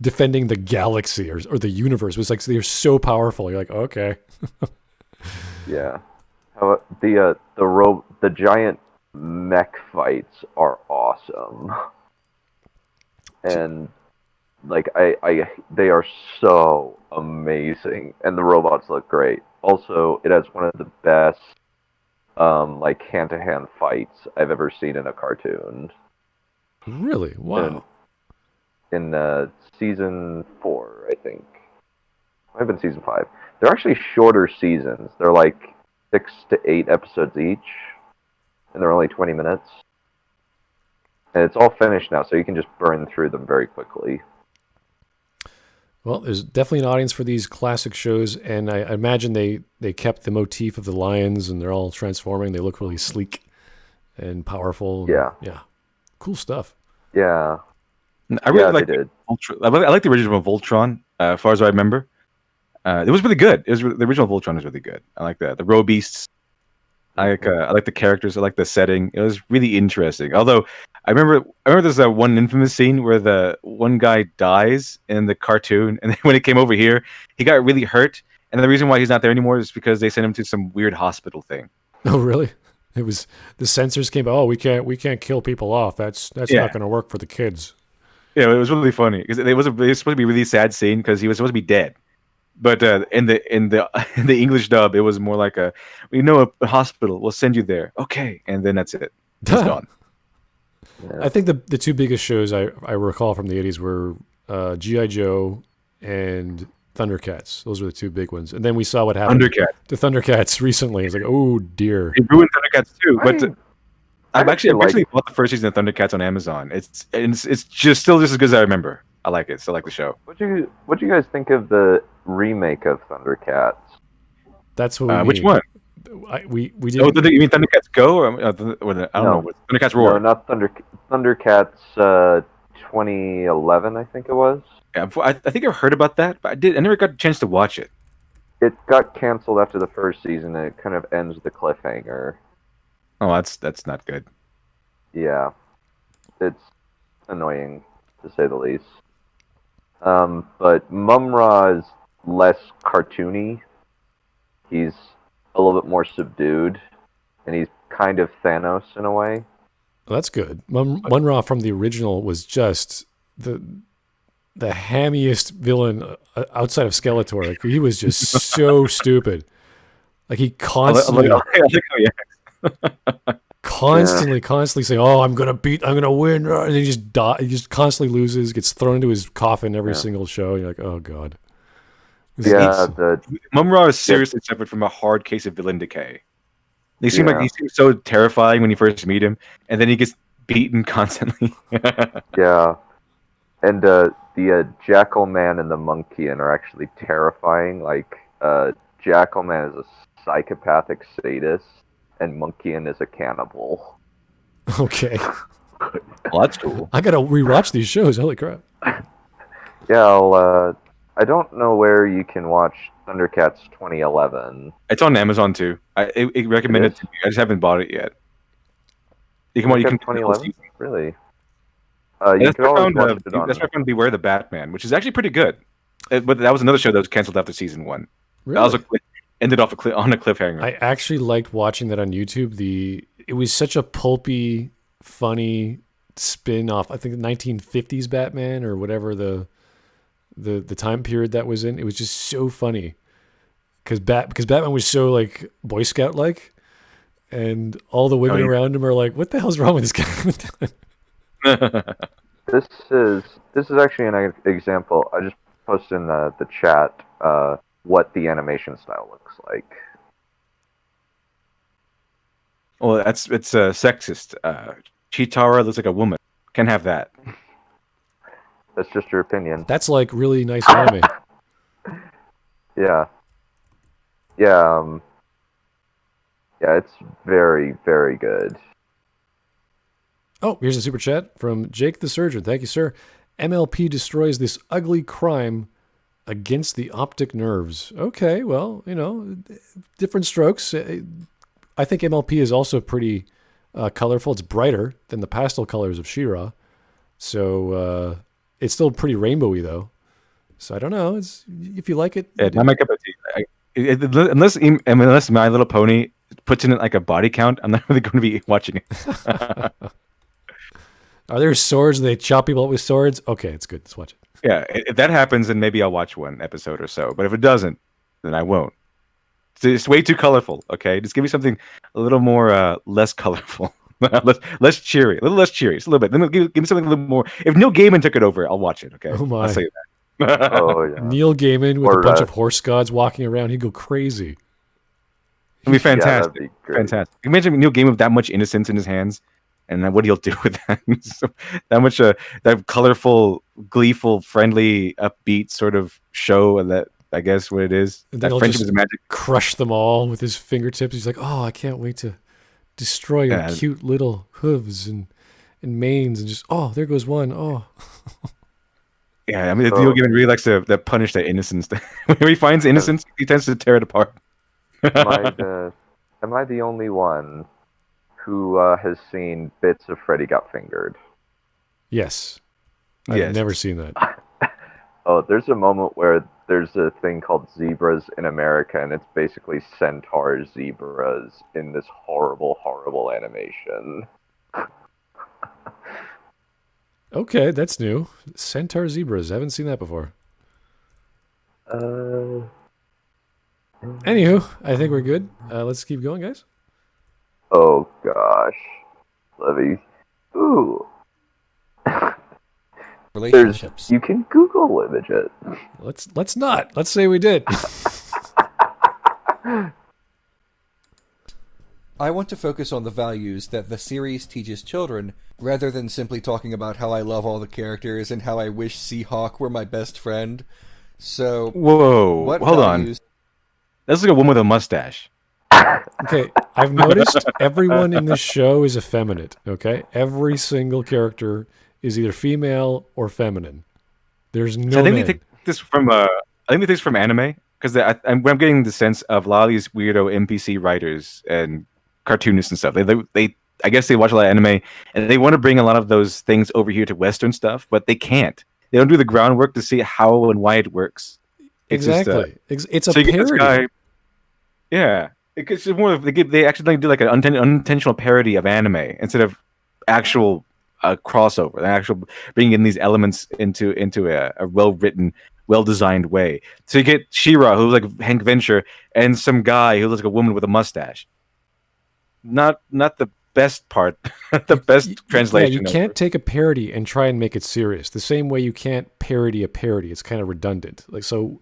defending the galaxy or the universe. It was like, they're so powerful. You're like, okay. Yeah. How the giant mech fights are awesome. And like they are so amazing, and the robots look great. Also, it has one of the best like hand-to-hand fights I've ever seen in a cartoon. Really? Wow. In season 4, I think. Might have been season 5. They're actually shorter seasons. They're like 6 to 8 episodes each, and they're only 20 minutes. And it's all finished now, so you can just burn through them very quickly. Well, there's definitely an audience for these classic shows, and I imagine they kept the motif of the lions, and they're all transforming. They look really sleek and powerful. Yeah. Yeah. Cool stuff. Yeah. I really like I like the original Voltron, as far as I remember. It was really good. The original Voltron is really good. I like that. The Row Beasts. I like the characters. I like the setting. It was really interesting. Although I remember there's that one infamous scene where the one guy dies in the cartoon, and then when it came over here, he got really hurt. And the reason why he's not there anymore is because they sent him to some weird hospital thing. Oh, really? It was the censors came. Oh, we can't kill people off. That's not going to work for the kids. Yeah, it was really funny because it was supposed to be a really sad scene because he was supposed to be dead. But in the English dub, it was more like a hospital. We'll send you there. Okay, and then that's it. It's gone. Yeah. I think the two biggest shows I recall from the 80s were G.I. Joe and Thundercats. Those were the two big ones. And then we saw what happened to Thundercats recently. It's like, oh dear. They ruined Thundercats too. But I've actually bought the first season of Thundercats on Amazon. It's just still just as good as I remember. I like it. Still like the show. What do you guys think of the remake of Thundercats? That's what we mean. Which one? We did. Oh, you mean Thundercats Go? Or I don't know. Thundercats Roar. No, not Thundercats 2011, I think it was. Yeah, I think I've heard about that, but I never got a chance to watch it. It got canceled after the first season, and it kind of ends the cliffhanger. Oh, that's not good. Yeah, it's annoying to say the least. But Mum-Ra is less cartoony. He's a little bit more subdued, and he's kind of Thanos in a way. Well, that's good. Monroe from the original was just the hammiest villain outside of Skeletor. Like, he was just so stupid. Like, he constantly saying, "Oh, I'm gonna win," and he just he just constantly loses, gets thrown into his coffin every single show. You're like, oh god. Mum-Ra is seriously suffered from a hard case of villain decay. They seem like he seems so terrifying when you first meet him, and then he gets beaten constantly. Yeah. And the Jackalman and the Monkeyan are actually terrifying. Like, Jackalman is a psychopathic sadist, and Monkeyan is a cannibal. Okay. Well, that's cool. I gotta rewatch these shows. Holy crap. Yeah, I don't know where you can watch Thundercats 2011. It's on Amazon too. It recommended to me. I just haven't bought it yet. You can. Thundercats 2011? Really? You That's can always watch it why I found Beware the Batman, which is actually pretty good. But that was another show that was canceled after season 1. Really? That was ended off on a cliffhanger. I actually liked watching that on YouTube. It was such a pulpy, funny spin off. I think the 1950s Batman or whatever the time period that was in. It was just so funny because Batman was so like Boy Scout like, and all the women around him are like, "What the hell's wrong with this guy?" This is actually an example. I just posted in the chat what the animation style looks like. Well, it's sexist. Chitara looks like a woman. Can't have that. That's just your opinion. That's like really nice anime. Yeah. Yeah, it's very, very good. Oh, here's a super chat from Jake the Surgeon. Thank you, sir. MLP destroys this ugly crime against the optic nerves. Okay, well, different strokes. I think MLP is also pretty colorful. It's brighter than the pastel colors of She-Ra. So it's still pretty rainbowy, though. So I don't know. If you like it. Not my cup of tea. Unless My Little Pony puts in like a body count, I'm not really going to be watching it. Are there swords and they chop people up with swords? Okay, it's good. Let's watch it. Yeah, if that happens, then maybe I'll watch one episode or so. But if it doesn't, then I won't. It's way too colorful. Okay, just give me something a little more less colorful, less cheery, a little less cheery, just a little bit. Then give me something a little more. If Neil Gaiman took it over, I'll watch it. Okay, oh my. I'll say that. Oh yeah. Neil Gaiman with a bunch of horse gods walking around, he'd go crazy. It'd be fantastic. Yeah, that'd be great. Fantastic. Imagine Neil Gaiman with that much innocence in his hands. And then what he'll do with that? That much, that colorful, gleeful, friendly, upbeat sort of show, and that I guess what it is. And that then friendship is magic. Crush them all with his fingertips. He's like, "Oh, I can't wait to destroy your cute little hooves and manes." And just, oh, there goes one. Oh. Yeah, I mean, Neil Gaiman really likes to punish that innocence. When he finds innocence, he tends to tear it apart. Am I the only one who has seen bits of Freddy Got Fingered? Yes. I've never seen that. Oh, there's a moment where there's a thing called zebras in America, and it's basically centaur zebras in this horrible, horrible animation. Okay, that's new. Centaur zebras. I haven't seen that before. Anywho, I think we're good. Let's keep going, guys. Oh gosh, Levy. Ooh. Relationships. You can Google image it. Let's not. Let's say we did. I want to focus on the values that the series teaches children, rather than simply talking about how I love all the characters and how I wish Seahawk were my best friend. So, whoa, hold on. That's like a woman with a mustache. Okay, I've noticed everyone in this show is effeminate, okay? Every single character is either female or feminine. There's no So I think men. they take this from anime, because I'm getting the sense of a lot of these weirdo NPC writers and cartoonists and stuff. They I guess they watch a lot of anime and they want to bring a lot of those things over here to Western stuff, but they can't. They don't do the groundwork to see how and why it works. It's Exactly. It's a so you get this parody. guy, yeah. It's more of they accidentally do like an unintentional parody of anime instead of actual crossover, an actual bringing in these elements into a well-written, well-designed way. So you get She-Ra, who's like Hank Venture, and some guy who looks like a woman with a mustache. Not the best part, the best translation. Yeah, you can't take a parody and try and make it serious. The same way you can't parody a parody. It's kind of redundant. Like, so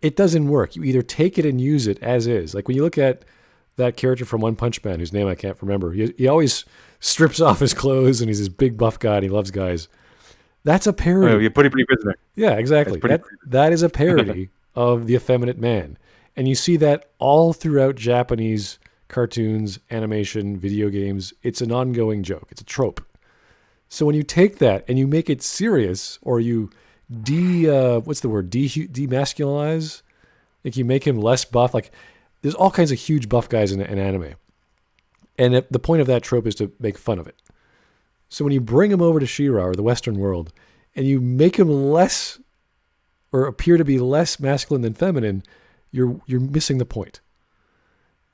it doesn't work. You either take it and use it as is. Like when you look at that character from One Punch Man, whose name I can't remember. He always strips off his clothes, and he's this big buff guy, and he loves guys. That's a parody. Oh, you're pretty prisoner. Yeah, exactly. That is a parody of the effeminate man. And you see that all throughout Japanese cartoons, animation, video games. It's an ongoing joke. It's a trope. So when you take that and you make it serious, or you demasculinize, like you make him less buff, like there's all kinds of huge buff guys in anime. And the point of that trope is to make fun of it. So when you bring him over to She-Ra or the Western world, and you make him less, or appear to be less masculine than feminine, you're missing the point.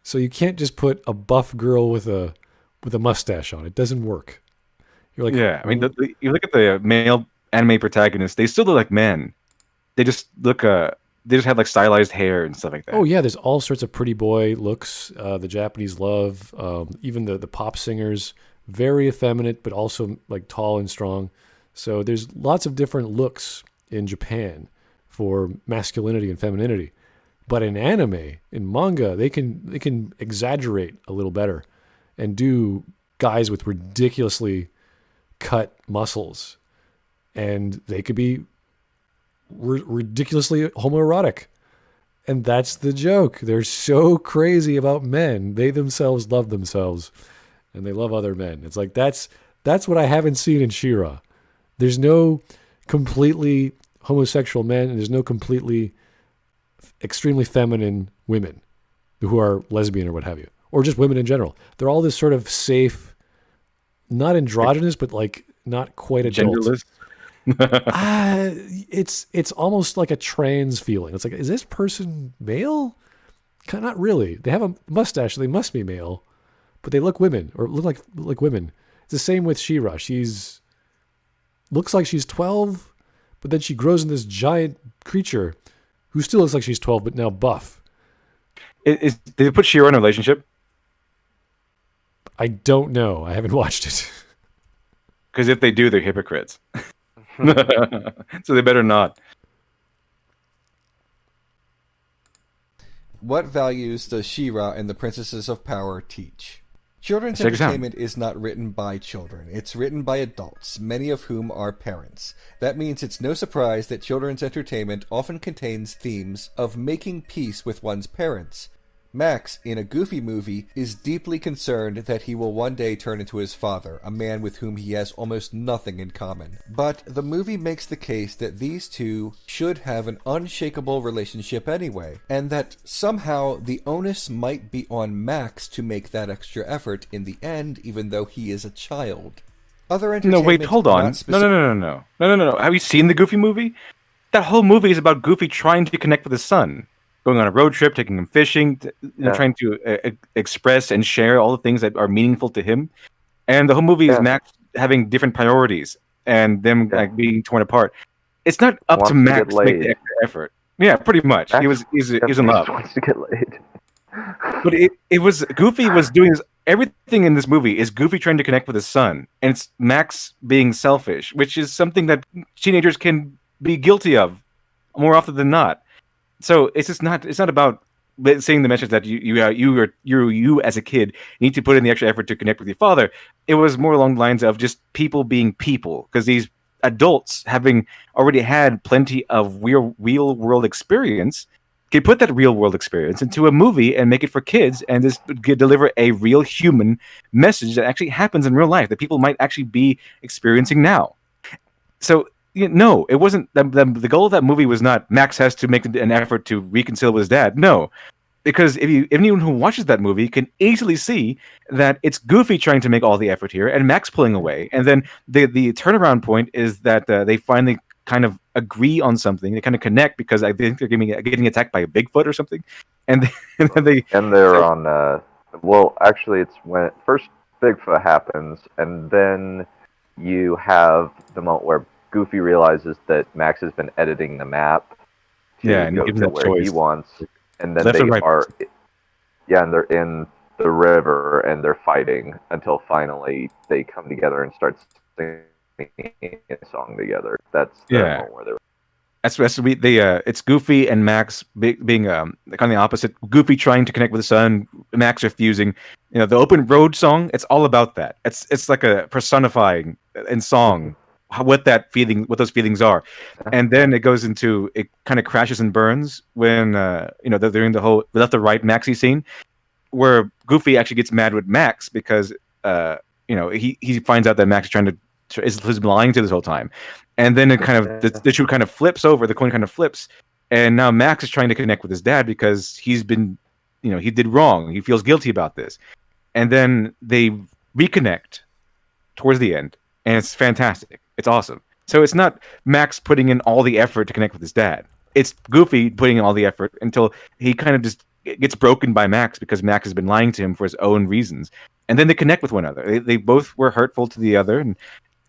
So you can't just put a buff girl with a mustache on. It doesn't work. You're like, yeah. I mean, you look at the male anime protagonists; they still look like men. They just look they just have like stylized hair and stuff like that. Oh yeah, there's all sorts of pretty boy looks. The Japanese love, even the pop singers. Very effeminate, but also like tall and strong. So there's lots of different looks in Japan for masculinity and femininity. But in anime, in manga, they can exaggerate a little better and do guys with ridiculously cut muscles, and they could be ridiculously homoerotic. And that's the joke. They're so crazy about men. They themselves love themselves. And they love other men. It's like that's what I haven't seen in She-Ra. There's no completely homosexual men, and there's no completely extremely feminine women who are lesbian or what have you, or just women in general. They're all this sort of safe, not androgynous, but like not quite adult. Genderless. It's almost like a trans feeling. It's like, is this person male? Not really. They have a mustache, so they must be male. But they look women, or look like women. It's the same with She-Ra. Looks like she's 12, but then she grows in this giant creature who still looks like she's 12, but now buff. Did they put She-Ra in a relationship? I don't know. I haven't watched it. Because if they do, they're hypocrites. So they better not. What values does She-Ra and the Princesses of Power teach? Children's entertainment is not written by children. It's written by adults, many of whom are parents. That means it's no surprise that children's entertainment often contains themes of making peace with one's parents. Max, in a Goofy movie, is deeply concerned that he will one day turn into his father, a man with whom he has almost nothing in common. But the movie makes the case that these two should have an unshakable relationship anyway, and that somehow the onus might be on Max to make that extra effort in the end, even though he is a child. Other entertainment... No, wait, hold on. No. Have you seen the Goofy movie? That whole movie is about Goofy trying to connect with his son. Going on a road trip, taking him fishing, trying to express and share all the things that are meaningful to him. And the whole movie is Max having different priorities and them like being torn apart. It's not up to Max to make the extra effort. Yeah, pretty much. Max He's in love. Wants to get laid. But it was Goofy was doing this. Everything in this movie is Goofy trying to connect with his son, and it's Max being selfish, which is something that teenagers can be guilty of more often than not. So it's just not. It's not about saying the message that you as a kid need to put in the extra effort to connect with your father. It was more along the lines of just people being people, because these adults, having already had plenty of real world experience, can put that real world experience into a movie and make it for kids, and just deliver a real human message that actually happens in real life that people might actually be experiencing now. So. No, it wasn't. The goal of that movie was not Max has to make an effort to reconcile with his dad. No, because anyone who watches that movie can easily see that it's Goofy trying to make all the effort here and Max pulling away. And then the turnaround point is that they finally kind of agree on something. They kind of connect because I think they're getting attacked by a Bigfoot or something. And they're on. Well, actually, it's when first Bigfoot happens, and then you have the moment where Goofy realizes that Max has been editing the map to and go to where he wants, and then Left they and right. and they're in the river and they're fighting until finally they come together and start singing a song together. That's the moment where they're. It's Goofy and Max being like on the opposite. Goofy trying to connect with his son, Max refusing. The open road song. It's all about that. It's like a personifying in song what those feelings are, and then it goes into it kind of crashes and burns when they're doing the whole left to right Maxi scene where Goofy actually gets mad with Max because he finds out that Max is is lying to this whole time. And then it kind of the shoe kind of flips over, the coin kind of flips, and now Max is trying to connect with his dad because he's been, he did wrong. He feels guilty about this, and then they reconnect towards the end, and it's fantastic. It's awesome. So it's not Max putting in all the effort to connect with his dad. It's Goofy putting in all the effort until he kind of just gets broken by Max because Max has been lying to him for his own reasons, and then they connect with one another. They both were hurtful to the other, and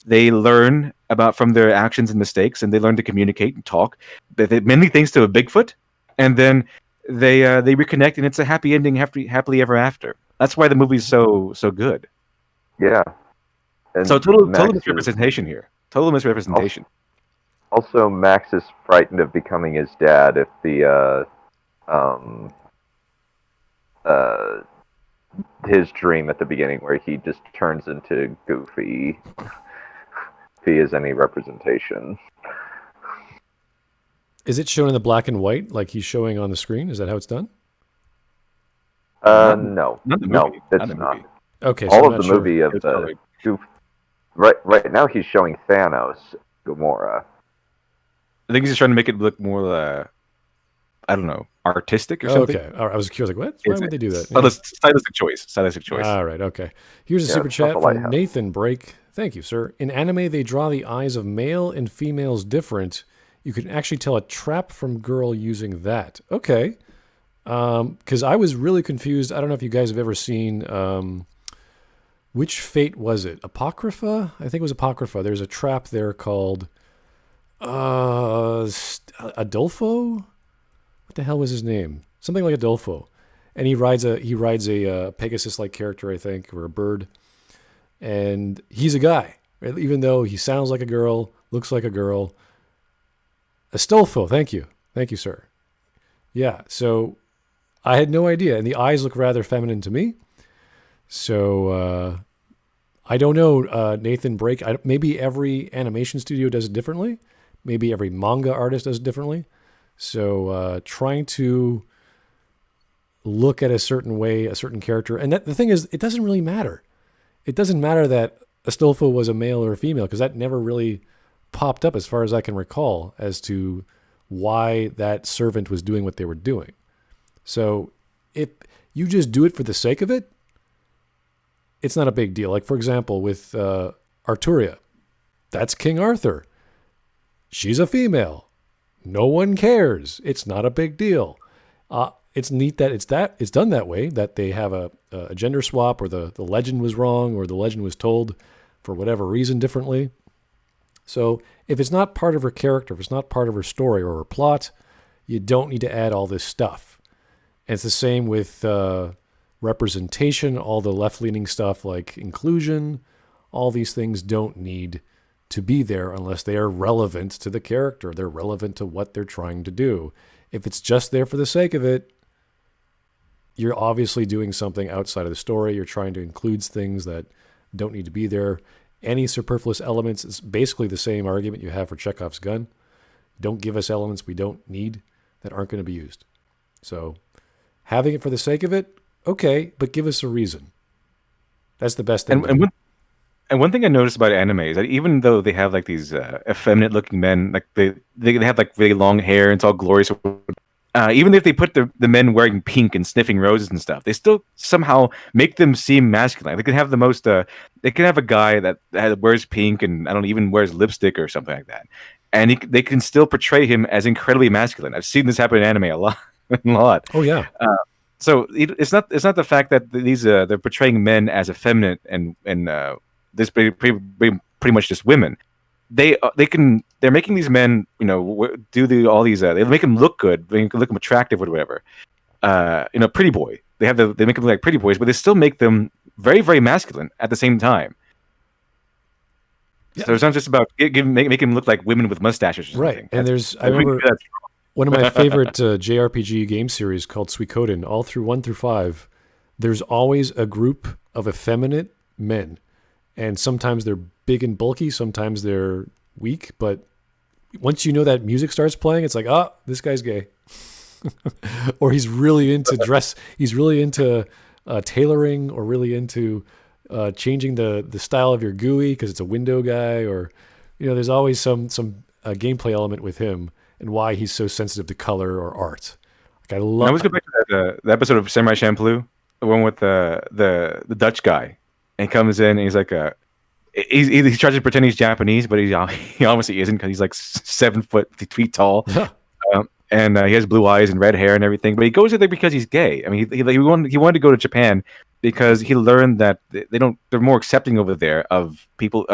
they learn from their actions and mistakes, and they learn to communicate and talk. Mainly thanks to a Bigfoot, and then they reconnect, and it's a happy ending, happily ever after. That's why the movie's so good. Yeah. And so total misrepresentation here. Total misrepresentation. Also, Max is frightened of becoming his dad if his dream at the beginning where he just turns into Goofy. He is any representation. Is it shown in the black and white like he's showing on the screen? Is that how it's done? No, it's not. Okay, all of the movie of the Goof. Right now, he's showing Thanos, Gamora. I think he's just trying to make it look more, I don't know, artistic or something. Okay, all right. I was curious, like, what? Why would they do that? Stylistic choice. All right, okay. Here's a super chat from Nathan Break. Thank you, sir. In anime, they draw the eyes of male and females different. You can actually tell a trap from girl using that. Okay. Because I was really confused. I don't know if you guys have ever seen, which Fate was it? Apocrypha? I think it was Apocrypha. There's a trap there called Adolfo? What the hell was his name? Something like Adolfo. And he rides a Pegasus-like character, I think, or a bird. And he's a guy, even though he sounds like a girl, looks like a girl. Astolfo, thank you, sir. Yeah, so I had no idea, and the eyes look rather feminine to me. So I don't know, Nathan Break. Maybe every animation studio does it differently. Maybe every manga artist does it differently. So trying to look at a certain way, a certain character, and the thing is, it doesn't really matter. It doesn't matter that Astolfo was a male or a female because that never really popped up as far as I can recall as to why that servant was doing what they were doing. So if you just do it for the sake of it, it's not a big deal. Like, for example, with Arturia, that's King Arthur. She's a female. No one cares. It's not a big deal. It's neat that it's done that way, that they have a gender swap, or the legend was wrong, or the legend was told for whatever reason differently. So if it's not part of her character, if it's not part of her story or her plot, you don't need to add all this stuff. And it's the same with representation, all the left-leaning stuff like inclusion. All these things don't need to be there unless they are relevant to the character. They're relevant to what they're trying to do. If it's just there for the sake of it, you're obviously doing something outside of the story. You're trying to include things that don't need to be there. Any superfluous elements is basically the same argument you have for Chekhov's gun. Don't give us elements we don't need that aren't going to be used. So having it for the sake of it, okay, but give us a reason. That's the best thing. And one thing I noticed about anime is that even though they have like these effeminate-looking men, like they have like really long hair and it's all glorious. Even if they put the men wearing pink and sniffing roses and stuff, they still somehow make them seem masculine. They can have they can have a guy that wears pink and even wears lipstick or something like that, and they can still portray him as incredibly masculine. I've seen this happen in anime a lot. Oh yeah. So it's not the fact that they're portraying men as effeminate and this pretty much just women. They're making these men, they make them look good, they make them attractive or whatever. Pretty boy. They make them look like pretty boys, but they still make them very, very masculine at the same time. So it's not just about make him look like women with mustaches or something. Right. And I remember one of my favorite JRPG game series called Suikoden, all through 1 through 5, there's always a group of effeminate men. And sometimes they're big and bulky, sometimes they're weak, but once you know that music starts playing, it's like, oh, this guy's gay. Or he's really into he's really into tailoring, or really into changing the style of your GUI because it's a window guy, or there's always some gameplay element with him and why he's so sensitive to color or art. Like I love. I always go back to the episode of Samurai Champloo, the one with the Dutch guy, and he comes in and he's like he tries to pretend he's Japanese, but he obviously isn't because he's like 7 feet tall. And he has blue eyes and red hair and everything, but he goes there because he's gay. I mean, he wanted to go to Japan because he learned that they're more accepting over there of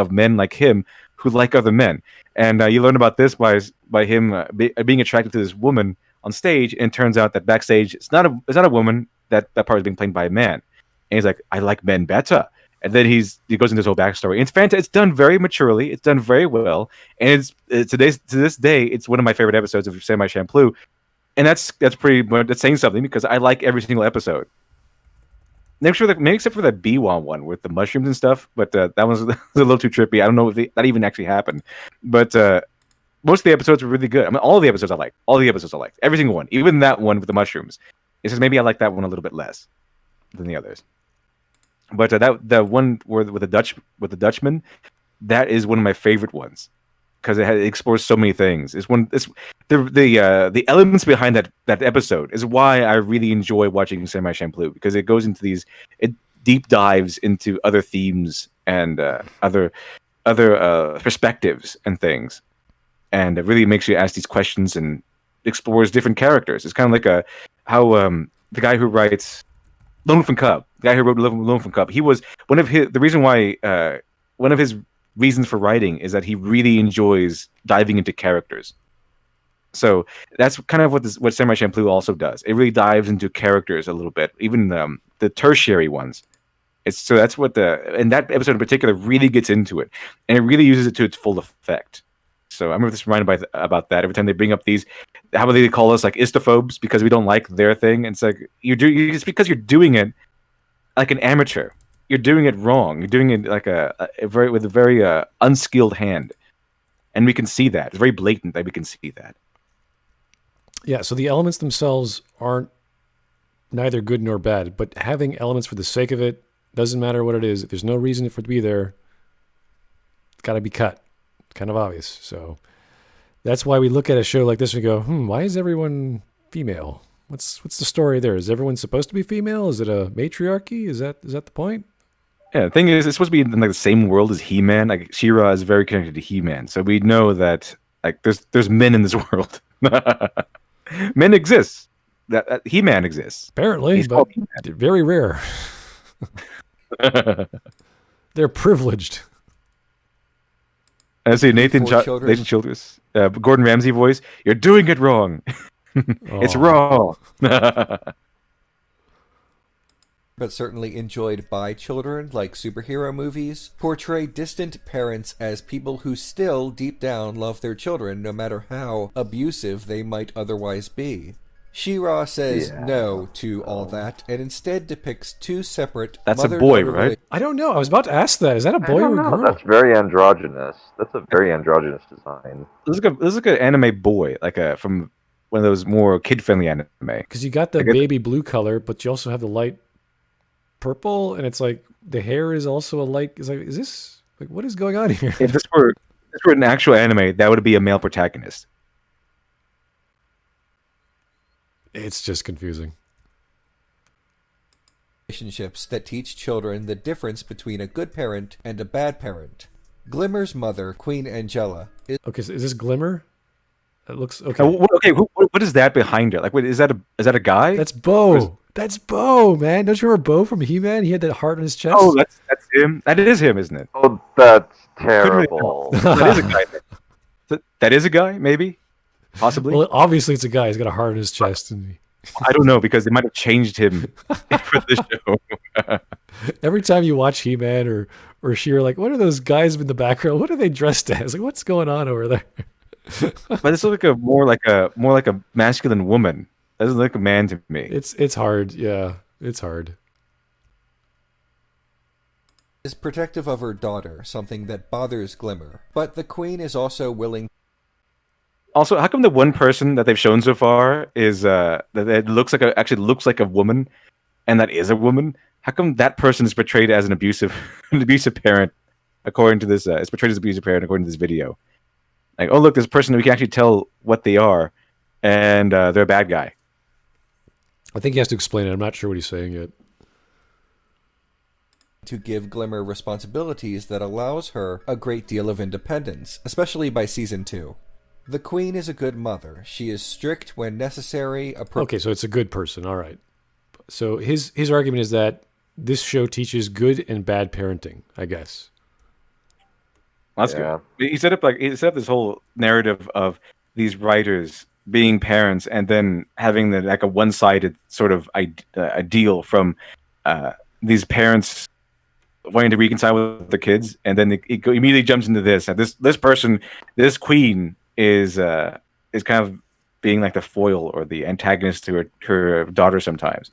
men like him who like other men. And you learn about this by him being attracted to this woman on stage, and it turns out that backstage it's not a woman, that part is being played by a man. And he's like, I like men better. And then he goes into this whole backstory. And it's fantastic. It's done very maturely. It's done very well. And to this day, it's one of my favorite episodes of Samurai Champloo. And that's pretty much that's saying something, because I like every single episode. Maybe except for that Biwa one with the mushrooms and stuff. But that was a little too trippy. I don't know if that even actually happened. But most of the episodes were really good. I mean, all of the episodes I liked. Every single one. Even that one with the mushrooms. It's just maybe I like that one a little bit less than the others. But the one with the Dutchman, that is one of my favorite ones, because it explores so many things. The elements behind that episode is why I really enjoy watching Samurai Champloo, because it goes into it deep dives into other themes and other perspectives and things, and it really makes you ask these questions and explores different characters. It's kind of like how the guy who writes Lone Wolf and Cub, the guy who wrote Lone Wolf and Cub, he was one of his reasons for writing is that he really enjoys diving into characters. So that's kind of what Samurai Champloo also does. It really dives into characters a little bit, even the tertiary ones. That's what and that episode in particular really gets into it, and it really uses it to its full effect. So I remember this reminded about that every time they bring up these, how they call us like istophobes because we don't like their thing. And it's like it's because you're doing it like an amateur. You're doing it wrong. You're doing it like with a very unskilled hand, and we can see that. It's very blatant that we can see that. Yeah. So the elements themselves aren't neither good nor bad, but having elements for the sake of it doesn't matter what it is. If there's no reason for it to be there, it's got to be cut. Kind of obvious. So that's why we look at a show like this and go, why is everyone female? What's the story there? Is everyone supposed to be female? Is it a matriarchy? Is that the point? Yeah, the thing is, it's supposed to be in like the same world as He-Man. Like She-Ra is very connected to He-Man, so we know that like there's men in this world. Men exist. That He-Man exists. Apparently, but they're very rare. They're privileged. I see Nathan Childress, Gordon Ramsay voice. You're doing it wrong. It's wrong. But certainly enjoyed by children, like superhero movies, portray distant parents as people who still, deep down, love their children, no matter how abusive they might otherwise be. She-Ra says no to all that, and instead depicts two separate... That's a boy, right? I don't know. I was about to ask that. Is that a boy or a girl? That's very androgynous. That's a very androgynous design. This is like an anime boy, like from one of those more kid-friendly anime. Because you got the baby blue color, but you also have the light purple, and it's like the hair is also a light... Is this... Like, what is going on here? If this were an actual anime, that would be a male protagonist. It's just confusing. Relationships that teach children the difference between a good parent and a bad parent. Glimmer's mother, Queen Angela, is... Okay, so is this Glimmer? It looks... Okay. Okay, what is that behind it? Like, wait, is that a guy? That's Bo. That's Bo, man. Don't you remember Bo from He-Man? He had that heart on his chest. Oh, that's him. That is him, isn't it? Oh, that's terrible. That is a guy. That is a guy, maybe? Possibly. Well, obviously it's a guy. He's got a heart in his chest. And I don't know, because they might have changed him for the show. Every time you watch He-Man or She-Ra, like, what are those guys in the background? What are they dressed as? Like, what's going on over there? But this looks like more like a masculine woman. Doesn't look like a man to me. It's hard. Yeah, it's hard. Is protective of her daughter, something that bothers Glimmer. But the Queen is also willing. Also, how come the one person that they've shown so far is that it actually looks like a woman, and that is a woman? How come that person is portrayed as an abusive parent? According to this, it's portrayed as an abusive parent according to this video. Like, oh look, this person, we can actually tell what they are, and they're a bad guy. I think he has to explain it. I'm not sure what he's saying yet. To give Glimmer responsibilities that allows her a great deal of independence, especially by season 2. The Queen is a good mother. She is strict when necessary. Okay, so it's a good person. All right. So his argument is that this show teaches good and bad parenting, I guess. Well, that's good. He set up this whole narrative of these writers being parents and then having a one-sided sort of ideal from these parents wanting to reconcile with their kids, and then it immediately jumps into this. And this person, this queen, is kind of being like the foil or the antagonist to her daughter sometimes.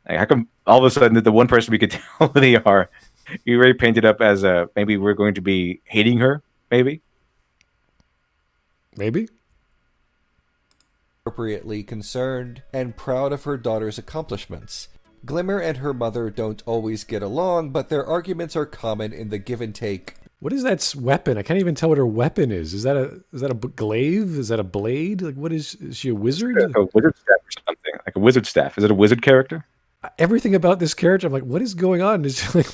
Like, how come all of a sudden the one person we could tell who they are, you already painted up as maybe we're going to be hating her, maybe? Maybe? Appropriately concerned and proud of her daughter's accomplishments. Glimmer and her mother don't always get along, but their arguments are common in the give and take. What is that weapon? I can't even tell what her weapon is. Is that a glaive? Is that a blade? Like, what is she a wizard? Like a wizard staff or something. Like a wizard staff. Is it a wizard character? Everything about this character, I'm like, what is going on? Is she, like,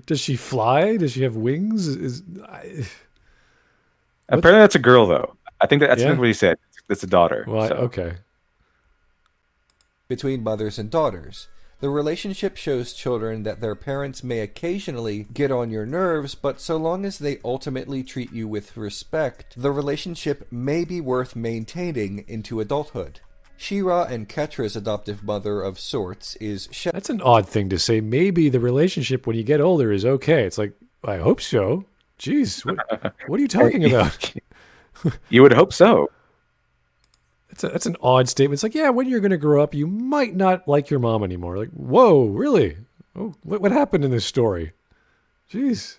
does she fly? Does she have wings? Apparently that's a girl, though. I think that's what he said. It's a daughter. Well, so. Okay. Between mothers and daughters. The relationship shows children that their parents may occasionally get on your nerves, but so long as they ultimately treat you with respect, the relationship may be worth maintaining into adulthood. She-Ra and Ketra's adoptive mother of sorts is That's an odd thing to say. Maybe the relationship when you get older is okay. It's like, I hope so. Jeez, what are you talking about? You would hope so. That's an odd statement. It's like, yeah, when you're going to grow up, you might not like your mom anymore. Like, whoa, really? Oh, what happened in this story? Jeez.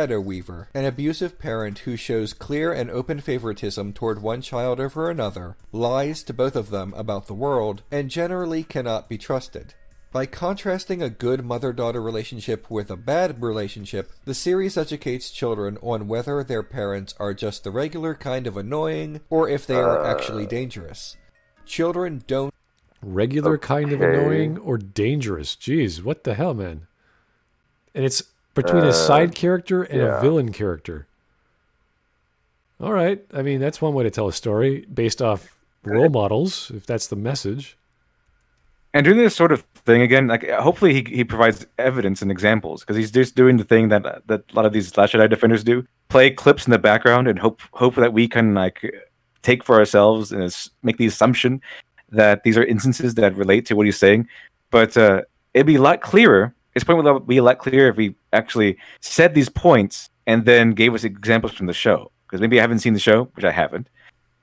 Weaver, an abusive parent who shows clear and open favoritism toward one child over another, lies to both of them about the world, and generally cannot be trusted. By contrasting a good mother-daughter relationship with a bad relationship, the series educates children on whether their parents are just the regular kind of annoying, or if they are actually dangerous. Children don't... Regular kind of annoying or dangerous? Jeez, what the hell, man? And it's between a side character and a villain character. All right. I mean, that's one way to tell a story based off role models, if that's the message. And doing this sort of thing again, like hopefully he provides evidence and examples, because he's just doing the thing that a lot of these Last Jedi defenders do: play clips in the background and hope that we can like take for ourselves and make the assumption that these are instances that relate to what he's saying. But it'd be a lot clearer. His point would be a lot clearer if he actually said these points and then gave us examples from the show. Because maybe I haven't seen the show, which I haven't,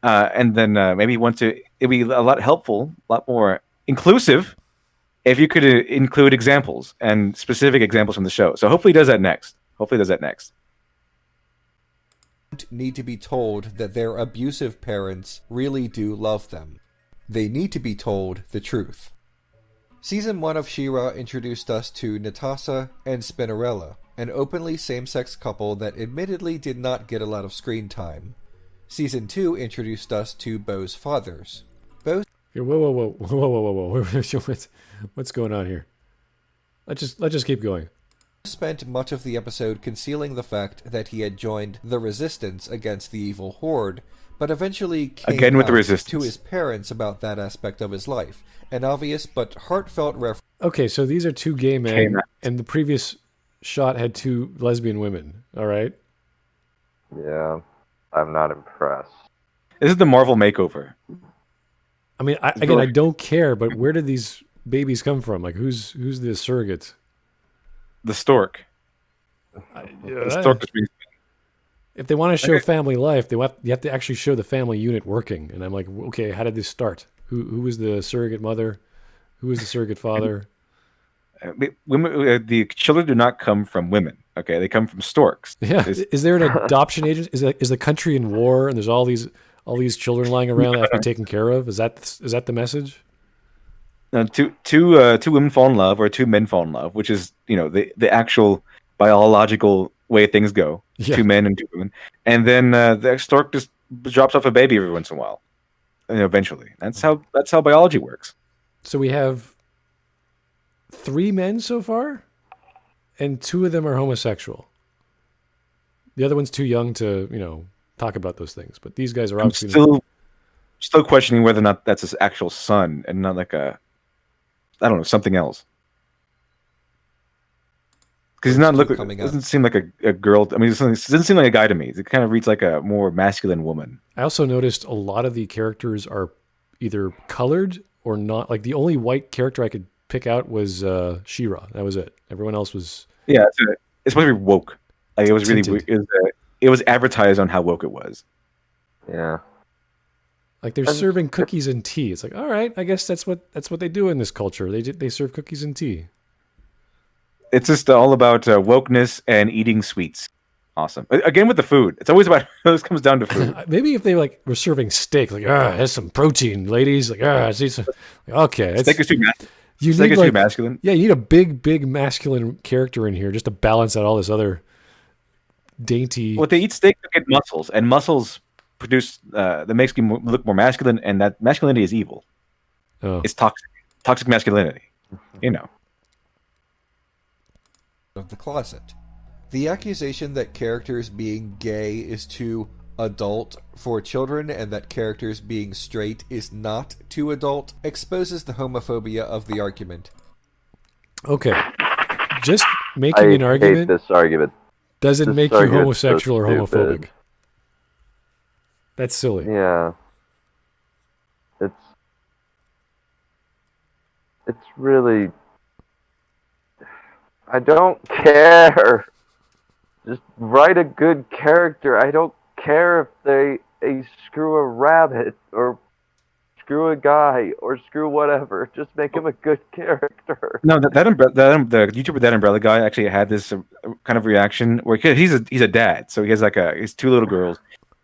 and then maybe it'd be a lot helpful, a lot more inclusive if you could include examples and specific examples from the show. So hopefully he does that next. Need to be told that their abusive parents really do love them. They need to be told the truth. Season 1 of She-Ra introduced us to Natasha and Spinnerella, an openly same-sex couple that admittedly did not get a lot of screen time. Season 2 introduced us to Bo's fathers. Whoa. What's going on here? Let's just keep going. Spent much of the episode concealing the fact that he had joined the resistance against the evil horde, but eventually came with the out resistance to his parents about that aspect of his life. An obvious but heartfelt reference. Okay, so these are two gay men, and the previous shot had two lesbian women. All right. Yeah, I'm not impressed. This is the Marvel makeover. I mean, I don't care, but where did these babies come from? Like, who's the surrogate? the stork. The stork just brings. If they want to show family life, you have to actually show the family unit working. And I'm like, okay, how did this start? Who was the surrogate mother? Who was the surrogate father? Women, the children do not come from women. Okay, they come from storks. Yeah. Is there an adoption agent? Is the country in war and there's all these children lying around that have to be taken care of? Is that the message? Two women fall in love, or two men fall in love, which is the actual biological way things go. Yeah. 2 men and 2 women, and then the stork just drops off a baby every once in a while. Eventually, that's how biology works. So we have 3 men so far, and 2 of them are homosexual. The other one's too young to talk about those things. But these guys are I'm obviously still questioning whether or not that's his actual son and not like something else. Because he's not doesn't seem like a girl. I mean, it doesn't seem like a guy to me. It kind of reads like a more masculine woman. I also noticed a lot of the characters are either colored or not. Like the only white character I could pick out was She-Ra. That was it. Everyone else was it's supposed to be woke. Like it was tinted. it was advertised on how woke it was. Yeah. Like they're serving cookies and tea. It's like, all right, I guess that's what they do in this culture. They serve cookies and tea. It's just all about wokeness and eating sweets. Awesome. Again with the food. It's always about this comes down to food. Maybe if they were serving steak, like there's some protein, ladies. Like see some. Okay, Steak is too masculine. Steak is too masculine. Yeah, you need a big masculine character in here just to balance out all this other dainty. Well, they eat steak to get muscles, and muscles produce that makes you look more masculine, and that masculinity is evil. Oh. It's toxic masculinity. Of the closet. The accusation that characters being gay is too adult for children and that characters being straight is not too adult exposes the homophobia of the argument. Okay. Just making an argument. I hate this argument. Doesn't make you homosexual or homophobic. That's silly. Yeah. It's really... I don't care. Just write a good character. I don't care if they screw a rabbit or screw a guy or screw whatever. Just make him a good character. No, the YouTuber That Umbrella Guy actually had this kind of reaction where he's a dad, so he has his 2 little girls,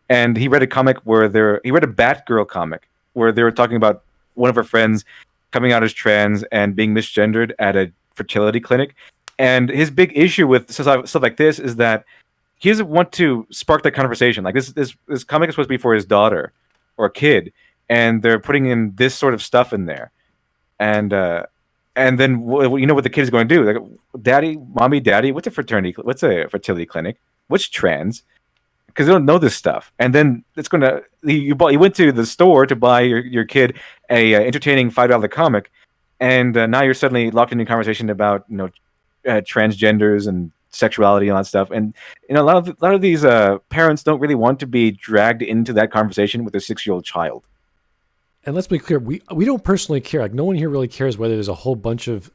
and he read a comic he read a Batgirl comic where they were talking about one of her friends coming out as trans and being misgendered at a fertility clinic. And his big issue with stuff like this is that he doesn't want to spark that conversation. Like this comic is supposed to be for his daughter or kid, and they're putting in this sort of stuff in there. And then what the kid is going to do? Like, mommy, daddy, what's a fertility clinic? What's trans? Because they don't know this stuff. And then it's going to you went to the store to buy your kid a entertaining $5 comic, and now you're suddenly locked into a conversation about transgenders and sexuality and all that stuff. And a lot of these parents don't really want to be dragged into that conversation with their 6-year-old child. And let's be clear, we don't personally care. Like no one here really cares whether there's a whole bunch of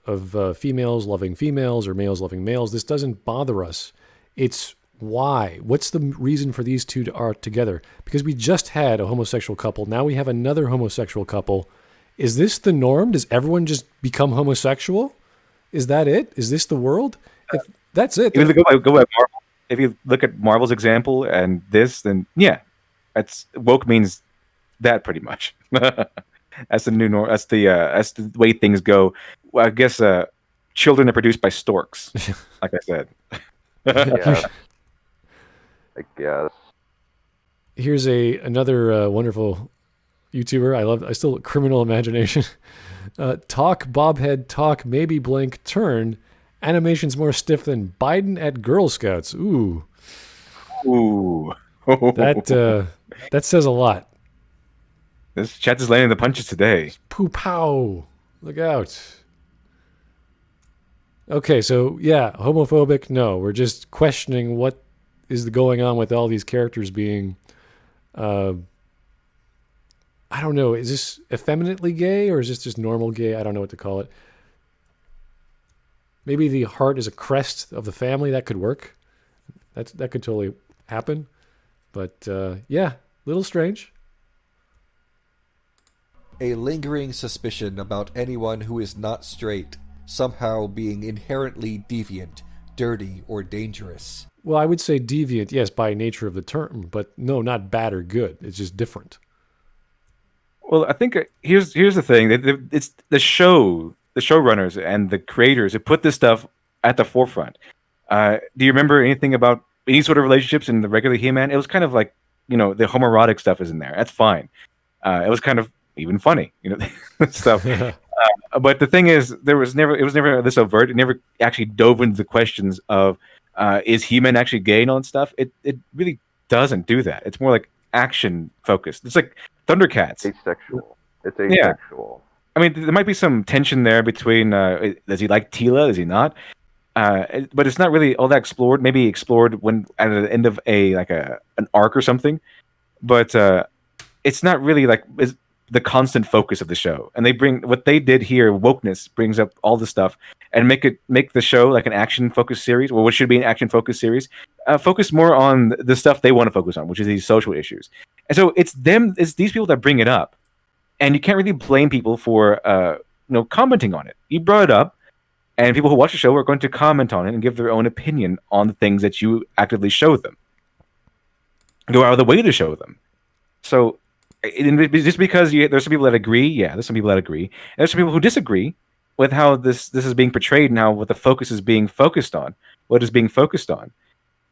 females loving females or males loving males. This doesn't bother us. It's why. What's the reason for these two are together? Because we just had a homosexual couple. Now we have another homosexual couple. Is this the norm? Does everyone just become homosexual? Is that it? Is this the world? If that's it. If you go by Marvel, if you look at Marvel's example and this, then yeah, that's woke means that pretty much. That's the new norm. That's the way things go. Well, I guess children are produced by storks, like I said. Yeah. I guess. Here's another wonderful YouTuber. I still criminal imagination. Talk Bobhead talk maybe blank turn. Animation's more stiff than Biden at Girl Scouts. Ooh. That says a lot. This chat is landing the punches today. Poo pow. Look out. Okay, so yeah, homophobic, no. We're just questioning what is going on with all these characters being I don't know. Is this effeminately gay or is this just normal gay? I don't know what to call it. Maybe the heart is a crest of the family. That could work. That could totally happen. But yeah, little strange. A lingering suspicion about anyone who is not straight somehow being inherently deviant, dirty, or dangerous. Well, I would say deviant, yes, by nature of the term, but no, not bad or good. It's just different. Well, I think here's the thing. It's the showrunners and the creators who put this stuff at the forefront. Do you remember anything about any sort of relationships in the regular He-Man? It was kind of like, the homoerotic stuff is in there. That's fine. It was kind of even funny, stuff. But the thing is, it was never this overt. It never actually dove into the questions of is He-Man actually gay and all that stuff. It really doesn't do that. It's more like action focused. It's like Thundercats. Asexual. It's asexual. I mean, there might be some tension there between does he like Tila? Does he not? But it's not really all that explored. Maybe explored when at the end of an arc or something. But it's not really like the constant focus of the show. And they bring what they did here. Wokeness brings up all the stuff and make the show like an action focused series, or what should be an action focused series. Focus more on the stuff they want to focus on, which is these social issues. And so it's these people that bring it up, and you can't really blame people for commenting on it. You brought it up, and people who watch the show are going to comment on it and give their own opinion on the things that you actively show them. Go out of the way to show them. So just because there's some people that agree, there's some people that agree, and there's some people who disagree with how this is being portrayed and how what the focus is being focused on, what is being focused on.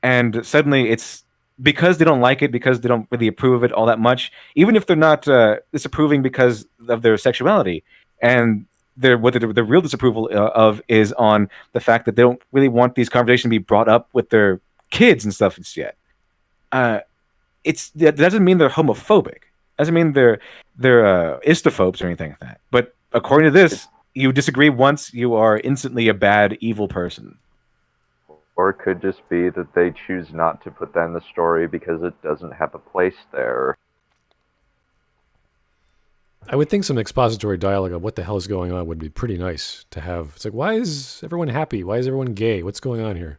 And suddenly it's because they don't like it, because they don't really approve of it all that much, even if they're not disapproving because of their sexuality, and what the real disapproval of is on the fact that they don't really want these conversations to be brought up with their kids and stuff just yet. That doesn't mean they're homophobic. Doesn't mean they're istophobes or anything like that. But according to this, you disagree once, you are instantly a bad, evil person. Or it could just be that they choose not to put that in the story because it doesn't have a place there. I would think some expository dialogue of what the hell is going on would be pretty nice to have. It's like, why is everyone happy? Why is everyone gay? What's going on here?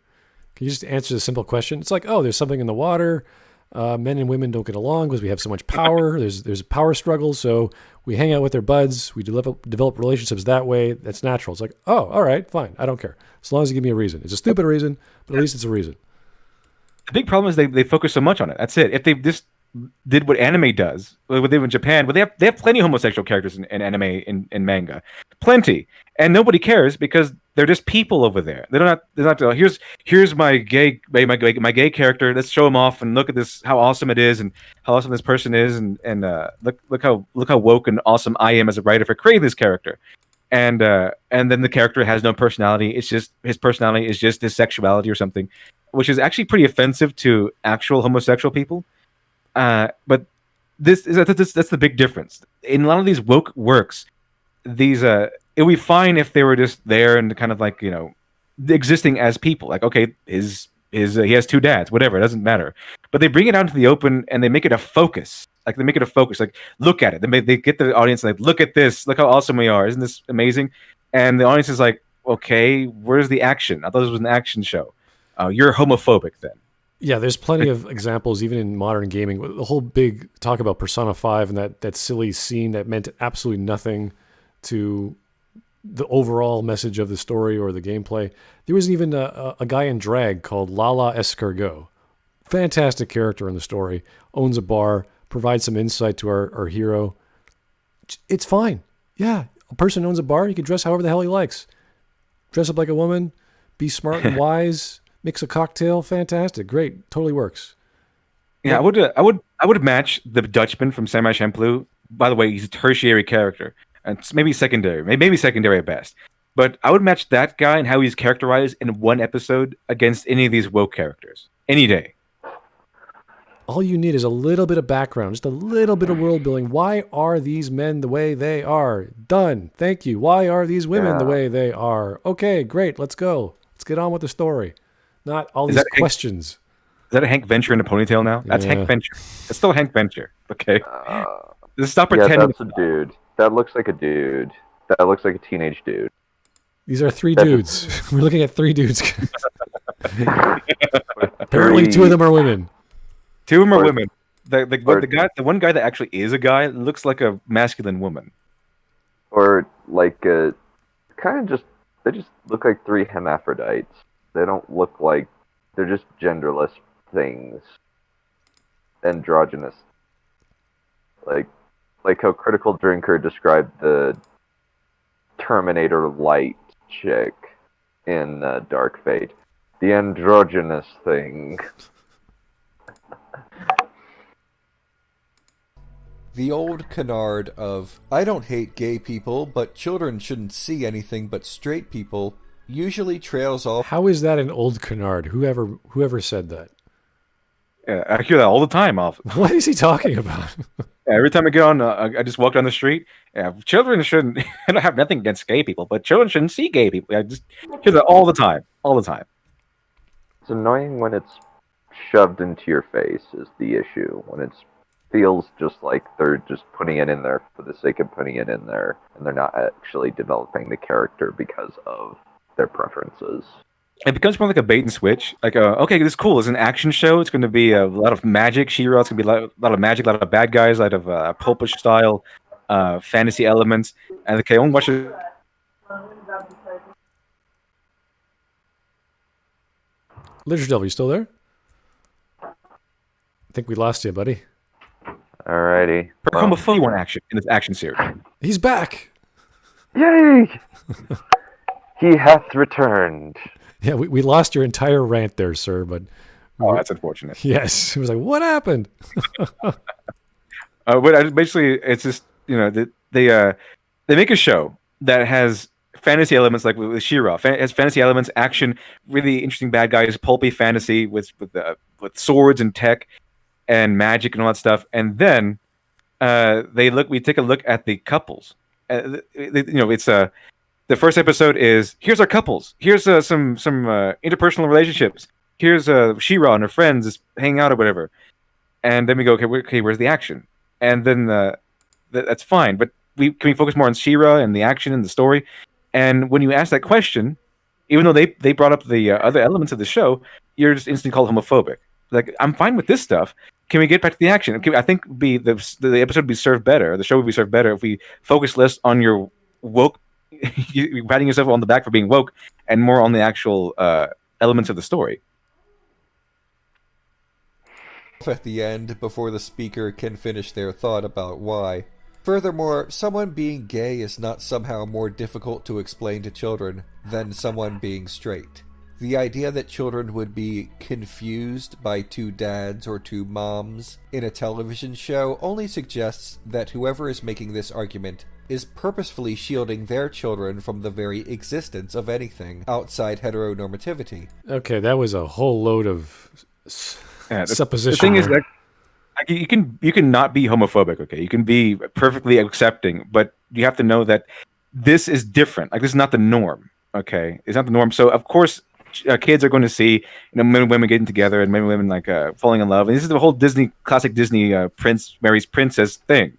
Can you just answer the simple question? It's like, oh, there's something in the water. Men and women don't get along because we have so much power. There's a power struggle, so we hang out with our buds. We develop relationships that way. That's natural. It's like, oh, all right, fine. I don't care. As long as you give me a reason. It's a stupid reason, but at least it's a reason. The big problem is they focus so much on it. That's it. If they just did what anime does, what they do in Japan, but they have plenty of homosexual characters in anime in manga, plenty, and nobody cares because they're just people over there. They're not. Here's my gay character. Let's show him off and look at this, how awesome it is, and how awesome this person is, and look how woke and awesome I am as a writer for creating this character. And then the character has no personality. It's just his personality is just his sexuality or something, which is actually pretty offensive to actual homosexual people. But that's the big difference. In a lot of these woke works, it would be fine if they were just there and kind of like, existing as people. Like, okay, he has two dads, whatever, it doesn't matter. But they bring it out into the open and they make it a focus. Like, look at it. They get the audience like, look at this, look how awesome we are. Isn't this amazing? And the audience is like, okay, where's the action? I thought this was an action show. You're homophobic then. Yeah, there's plenty of examples, even in modern gaming. The whole big talk about Persona 5 and that silly scene that meant absolutely nothing to the overall message of the story or the gameplay. There was even a guy in drag called Lala Escargot. Fantastic character in the story. Owns a bar, provides some insight to our hero. It's fine. Yeah, a person owns a bar. He can dress however the hell he likes. Dress up like a woman, be smart and wise, mix a cocktail. Fantastic. Great. Totally works. Yeah, I would match the Dutchman from Samurai Champloo. By the way, he's a tertiary character. And maybe secondary at best. But I would match that guy and how he's characterized in one episode against any of these woke characters. Any day. All you need is a little bit of background, just a little bit of world building. Why are these men the way they are? Done. Thank you. Why are these women the way they are? Okay, great. Let's go. Let's get on with the story. Not all these questions. Is that a Hank Venture in a ponytail now? That's Hank Venture. It's still Hank Venture. Okay. Just stop pretending. Yeah, that's a dude. That looks like a dude. That looks like a teenage dude. These are three dudes. We're looking at three dudes. Apparently, two of them are women. Two of them are Or- women. The one guy that actually is a guy looks like a masculine woman. Or like kind of just they just look like three hermaphrodites. They don't look like they're just genderless things. Androgynous. Like how Critical Drinker described the Terminator Light chick in Dark Fate. The androgynous thing. The old canard of, I don't hate gay people, but children shouldn't see anything but straight people, usually trails off. How is that an old canard? Whoever said that? Yeah, I hear that all the time. What is he talking about? Every time I get on, I just walk down the street. Yeah, children shouldn't. I don't have nothing against gay people, but children shouldn't see gay people. I just hear that all the time. All the time. It's annoying when it's shoved into your face is the issue. When it feels just like they're just putting it in there for the sake of putting it in there, and they're not actually developing the character because of their preferences. It becomes more like a bait and switch. Like, okay, this is cool. It's an action show. It's going to be a lot of magic. She-Ra. It's going to be a lot of magic, a lot of bad guys, a lot of pulpish style, fantasy elements. And okay, I only watch it. LiteratureDevil, you still there? I think we lost you, buddy. Alrighty. For homophobia one action in this action series. He's back. Yay! He hath returned. Yeah, we lost your entire rant there, sir. But That's unfortunate. yes, it was like, what happened? But basically, it's just they make a show that has fantasy elements like with She-Ra. It has fantasy elements, action, really interesting bad guys, pulpy fantasy with swords and tech and magic and all that stuff. And then we take a look at the couples. It's the first episode is here's our couples. Here's some interpersonal relationships. Here's She-Ra and her friends just hanging out or whatever. And then we go, okay, where's the action? And then that's fine. But can we focus more on She-Ra and the action and the story? And when you ask that question, even though they brought up the other elements of the show, you're just instantly called homophobic. Like, I'm fine with this stuff. Can we get back to the action? I think the episode would be served better. The show would be served better if we focus less on your woke, you patting yourself on the back for being woke, and more on the actual elements of the story. At the end, before the speaker can finish their thought about why. Furthermore, someone being gay is not somehow more difficult to explain to children than someone being straight. The idea that children would be confused by two dads or two moms in a television show only suggests that whoever is making this argument is purposefully shielding their children from the very existence of anything outside heteronormativity. Okay, that was a whole load of supposition. The thing is that you can not be homophobic, okay? You can be perfectly accepting, but you have to know that this is different. Like, this is not the norm, okay? It's not the norm. So, of course, kids are going to see men and women getting together and men and women like falling in love. And this is the whole classic Disney prince marries princess thing.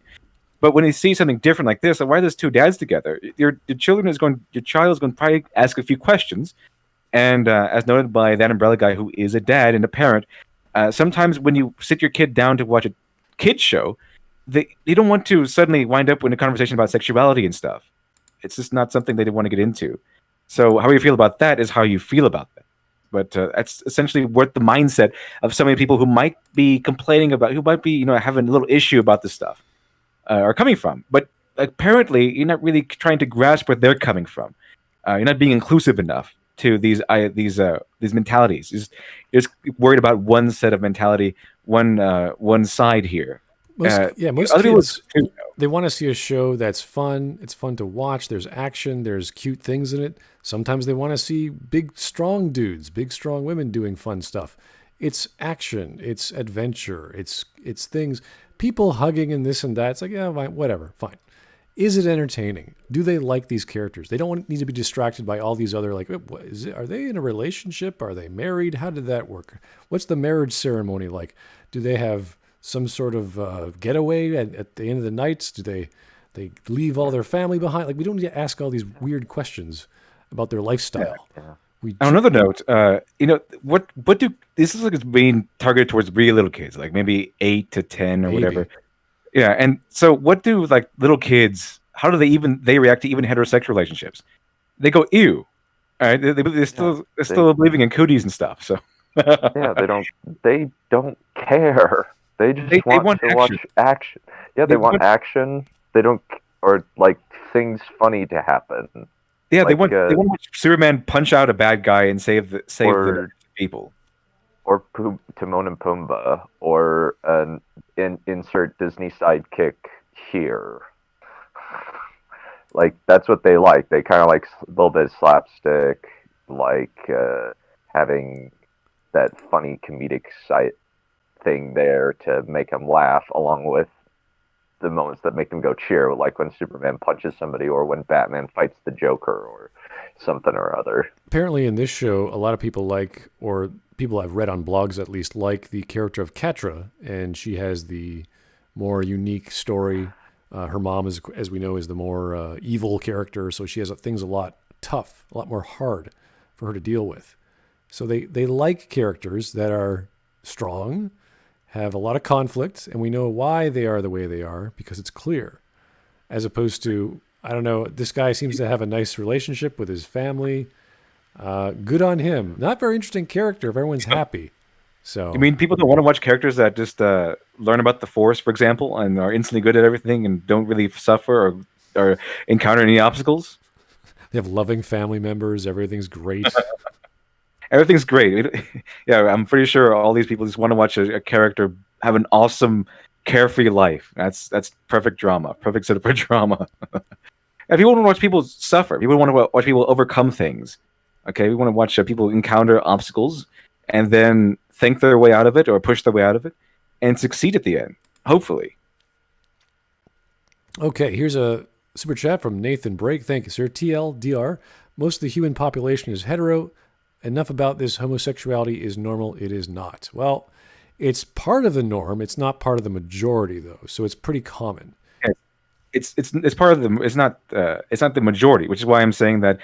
But when you see something different like this, like, why are those two dads together? Your child is going to probably ask a few questions. And as noted by that umbrella guy who is a dad and a parent, sometimes when you sit your kid down to watch a kid's show, you don't want to suddenly wind up in a conversation about sexuality and stuff. It's just not something they want to get into. So how you feel about that is how you feel about that. But that's essentially what the mindset of so many people who might be complaining about, who might be having a little issue about this stuff, are coming from. But apparently, you're not really trying to grasp where they're coming from. You're not being inclusive enough to these mentalities. You're just worried about one set of mentality, one side here. Most kids, they want to see a show that's fun. It's fun to watch. There's action. There's cute things in it. Sometimes they want to see big, strong dudes, big, strong women doing fun stuff. It's action. It's adventure. It's things. People hugging and this and that. It's like, yeah, whatever, fine. Is it entertaining? Do they like these characters? They don't need to be distracted by all these other, like, are they in a relationship? Are they married? How did that work? What's the marriage ceremony like? Do they have some sort of getaway at the end of the night? Do they leave all their family behind? Like, we don't need to ask all these weird questions. about their lifestyle. Yeah. On another note, what do this is like it's being targeted towards really little kids, like maybe 8 to 10 or Maybe. whatever. Yeah, and so what do like little kids? How do they react to even heterosexual relationships? They go ew. All right, they're still believing in cooties and stuff. So Yeah, they don't care. They just They want want to watch action. Yeah, they want action. They don't, or like things funny to happen. yeah, they Like, want to watch Superman punch out a bad guy and save the people. or Timon and Pumbaa, or insert Disney sidekick here. Like, that's what they like. They kind of like a little bit of slapstick, like having that funny comedic side thing there to make them laugh, along with the moments that make them go cheer, like when Superman punches somebody or when Batman fights the Joker or something or other. Apparently in this show, a lot of people like, or people I've read on blogs at least, like the character of Catra, and she has the more unique story. Her mom, is, as we know, is the more evil character, so she has things a lot tough, a lot more hard for her to deal with. So they like characters that are strong, have a lot of conflict, and we know why they are the way they are because it's clear. As opposed to, I don't know, this guy seems to have a nice relationship with his family. Good on him. Not very interesting character if everyone's happy. So You mean people don't want to watch characters that just learn about the Force, for example, and are instantly good at everything and don't really suffer or encounter any obstacles? they have loving family members. Everything's great. Everything's great. Yeah, I'm pretty sure all these people just want to watch a character have an awesome, carefree life. That's perfect drama, perfect sort of drama. And people want to watch people suffer. People want to watch people overcome things. Okay, we want to watch people encounter obstacles and then think their way out of it or push their way out of it and succeed at the end, hopefully. Okay, here's a super chat from Nathan Brake. Thank you, sir. TLDR. Most of the human population is hetero. Enough about this. Homosexuality is normal. It is not. Well, it's part of the norm. It's not part of the majority, though. So it's pretty common. It's part of the. It's not the majority, which is why I'm saying that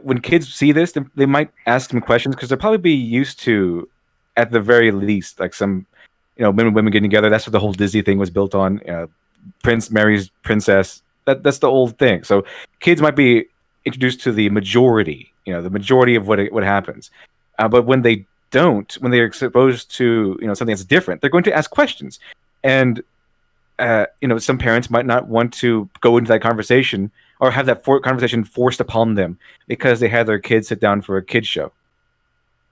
when kids see this, they might ask them questions because they'll probably be used to, at the very least, like some, men and women getting together. That's what the whole Disney thing was built on. Prince marries princess. That's the old thing. So kids might be introduced to the majority. The majority of what happens. But when they don't, when they're exposed to something that's different, they're going to ask questions, and some parents might not want to go into that conversation or have that conversation forced upon them because they had their kids sit down for a kids show.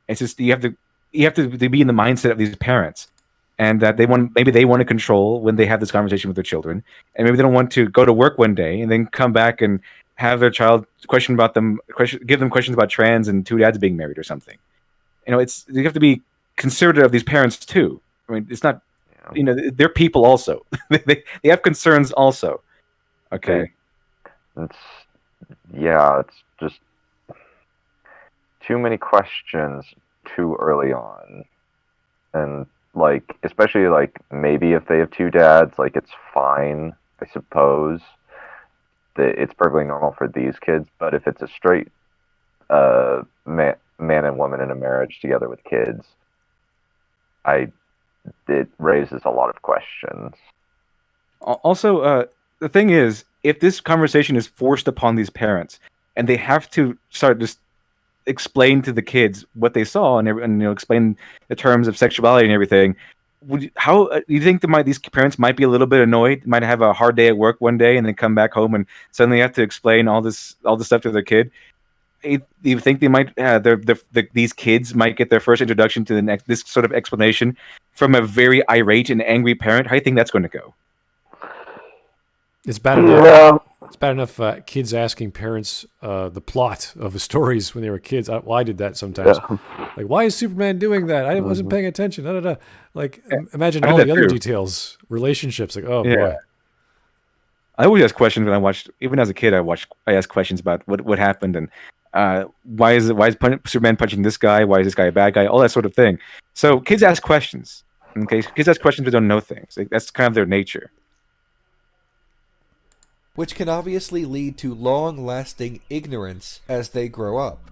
It's just you have to be in the mindset of these parents, and that maybe they want to control when they have this conversation with their children, and maybe they don't want to go to work one day and then come back and have their child give them questions about trans and two dads being married or something. You have to be considerate of these parents too. I mean, it's not. They're people also. they have concerns also. Okay. It's just too many questions too early on. And especially maybe if they have two dads, it's fine, I suppose. It's perfectly normal for these kids, but if it's a straight man and woman in a marriage together with kids, it raises a lot of questions. Also, the thing is, if this conversation is forced upon these parents and they have to start just explain to the kids what they saw and explain the terms of sexuality and everything, how do you think these parents might be a little bit annoyed, might have a hard day at work one day and then come back home and suddenly have to explain all this stuff to their kid? Do you think they might these kids might get their first introduction to this sort of explanation from a very irate and angry parent? How do you think that's going to go? It's bad enough. Yeah. It's bad enough kids asking parents the plot of the stories when they were kids. I did that sometimes. Yeah. Like, why is Superman doing that? I wasn't paying attention. Da, da, da. Like, imagine all the other details, relationships. Like, oh boy. I always ask questions when I watched. Even as a kid, I asked questions about what happened and why is Superman punching this guy? Why is this guy a bad guy? All that sort of thing. So kids ask questions. Okay, kids ask questions but don't know things. That's kind of their nature. which can obviously lead to long-lasting ignorance as they grow up.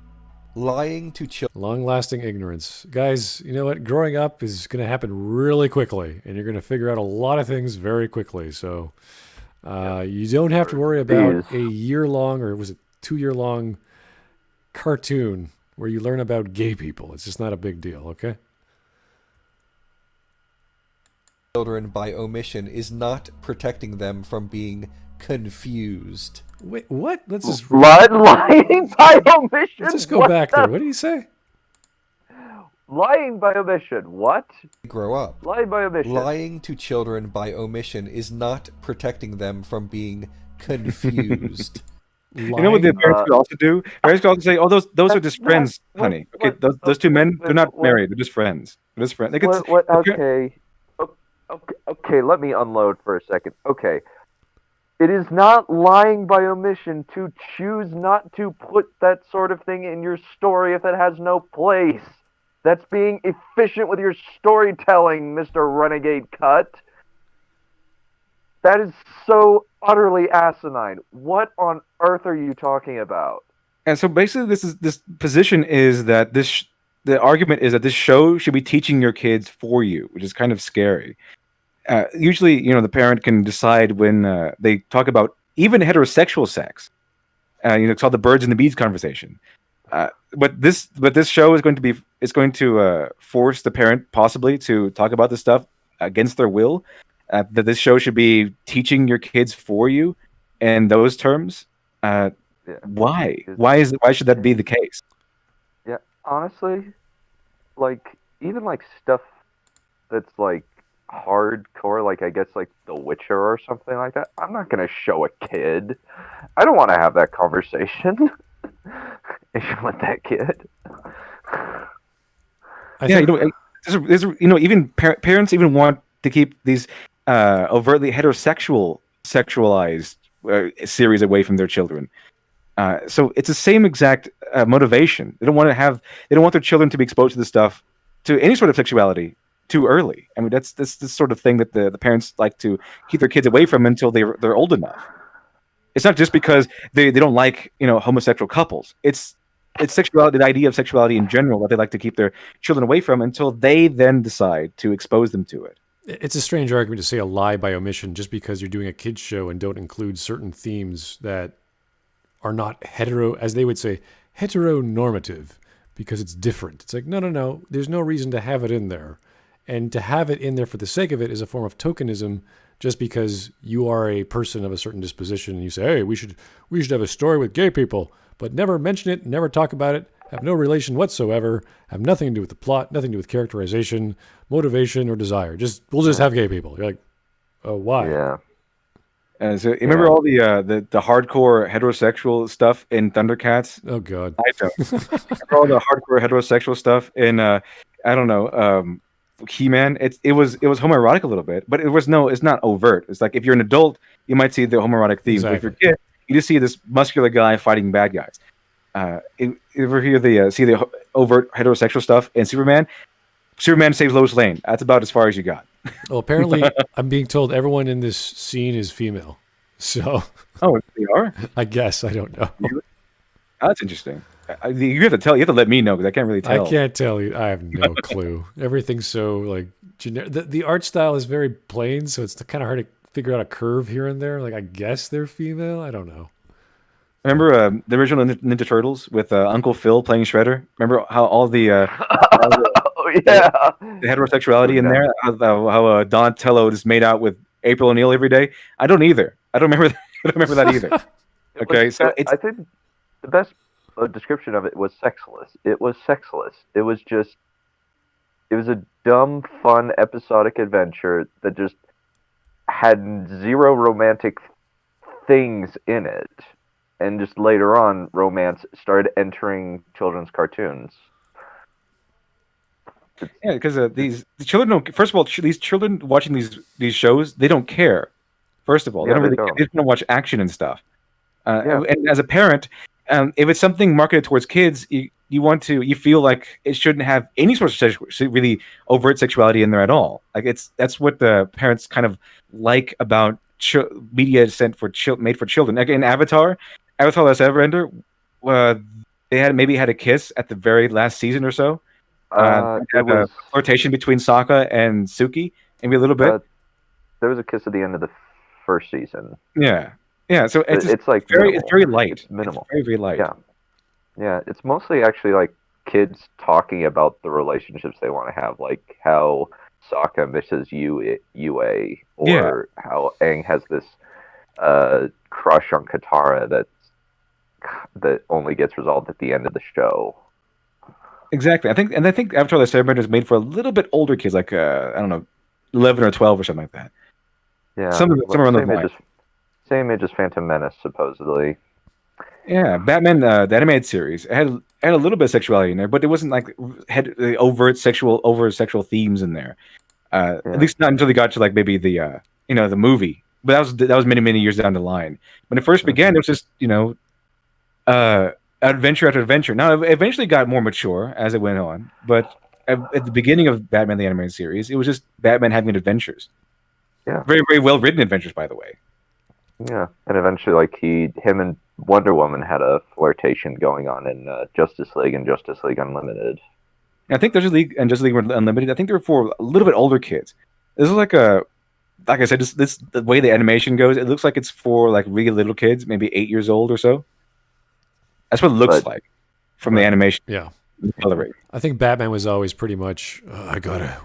Lying to children. Long-lasting ignorance. Guys, you know what? Growing up is going to happen really quickly, and you're going to figure out a lot of things very quickly. So you don't have to worry about a year-long, or was it 2-year-long cartoon where you learn about gay people. It's just not a big deal, okay? Children by omission is not protecting them from being confused. Wait, what? Let's just lying by omission. let's just go back there. What did he say? Lying by omission. What? Grow up. Lying by omission. Lying to children by omission is not protecting them from being confused. You know what the parents could also do? Parents could also say, "Oh, those are just friends, honey. Okay, those two men, they're not married. They're just friends. They're just friends." They could, Okay, let me unload for a second. Okay. It is not lying by omission to choose not to put that sort of thing in your story if it has no place. That's being efficient with your storytelling, Mr. Renegade Cut. That is so utterly asinine. What on earth are you talking about? And so basically, this position is that the argument is that this show should be teaching your kids for you, which is kind of scary. Usually, the parent can decide when they talk about even heterosexual sex. It's called the birds and the bees conversation. But this show is going to force the parent possibly to talk about this stuff against their will. That this show should be teaching your kids for you, in those terms. Why? Why should that be the case? Yeah, honestly, even stuff that's hardcore, I guess The Witcher or something like that. I'm not gonna show a kid. I don't want to have that conversation with that kid. Even parents even want to keep these overtly sexualized series away from their children. So it's the same exact motivation. They don't want their children to be exposed to this stuff, to any sort of sexuality, too early. I mean, that's the sort of thing that the parents like to keep their kids away from until they're old enough. It's not just because they don't like homosexual couples. It's sexuality, the idea of sexuality in general, that they like to keep their children away from until they then decide to expose them to it. It's a strange argument to say a lie by omission just because you're doing a kids show and don't include certain themes that are not as they would say, heteronormative, because it's different. It's no. There's no reason to have it in there. And to have it in there for the sake of it is a form of tokenism, just because you are a person of a certain disposition and you say, hey, we should have a story with gay people, but never mention it, never talk about it, have no relation whatsoever, have nothing to do with the plot, nothing to do with characterization, motivation, or desire. We'll just have gay people. You're like, oh, why? Yeah. And so, you remember all the hardcore heterosexual stuff in Thundercats? Oh God, I don't. Remember all the hardcore heterosexual stuff in He-Man? It was homoerotic a little bit, but it's not overt. It's like if you're an adult, you might see the homoerotic themes. Exactly. But if you're a kid, you just see this muscular guy fighting bad guys. You ever hear see the overt heterosexual stuff in Superman? Superman saves Lois Lane. That's about as far as you got. Well, apparently, I'm being told everyone in this scene is female. So, oh, they are? I guess. I don't know. That's interesting. You have to let me know, because I can't really tell. I can't tell you. I have no clue. Everything's so generic. The art style is very plain, so it's kind of hard to figure out a curve here and there. I guess they're female. I don't know. Remember the original Ninja Turtles with Uncle Phil playing Shredder? Remember how all the the heterosexuality in there? How Donatello is made out with April O'Neil every day? I don't either. I don't remember that either. Okay, so I think the best description of it was sexless. It was sexless. It was a dumb, fun, episodic adventure that just had zero romantic things in it. And just later on, romance started entering children's cartoons. Yeah, because the children don't. First of all, these children watching these shows, they don't care. First of all, they don't watch action and stuff. And as a parent, if it's something marketed towards kids, you feel like it shouldn't have any sort of really overt sexuality in there at all. That's what the parents kind of like about media sent for made for children. Like in Avatar, Avatar: Last Airbender, they had a kiss at the very last season or so. It had was a flirtation between Sokka and Suki, maybe a little bit. there was a kiss at the end of the first season. Yeah. So It's like it's very light. It's minimal. It's very light. Yeah. It's mostly actually like kids talking about the relationships they want to have, like how Sokka misses Yue, or how Aang has this crush on Katara that only gets resolved at the end of the show. Exactly. I think Avatar: The Airbender is made for a little bit older kids, like I don't know, 11 or 12 or something like that. Yeah, somewhere around those lines. Same age as Phantom Menace, supposedly. Yeah, Batman, the animated series, had a little bit of sexuality in there, but it wasn't like had overt sexual themes in there. At least not until they got to like maybe the the movie. But that was many years down the line. When it first began, it was just adventure after adventure. Now it eventually got more mature as it went on, but at the beginning of Batman the Animated Series, it was just Batman having adventures. Yeah, very very well written adventures, by the way. Yeah, and eventually, like him and Wonder Woman had a flirtation going on in Justice League and Justice League Unlimited. I think Justice League and Justice League Unlimited, I think they were for a little bit older kids. This is like I said, this the way the animation goes, it looks like it's for like really little kids, maybe 8 years old or so. That's what it looks like from the animation. Yeah. Color. I think Batman was always pretty much, I gotta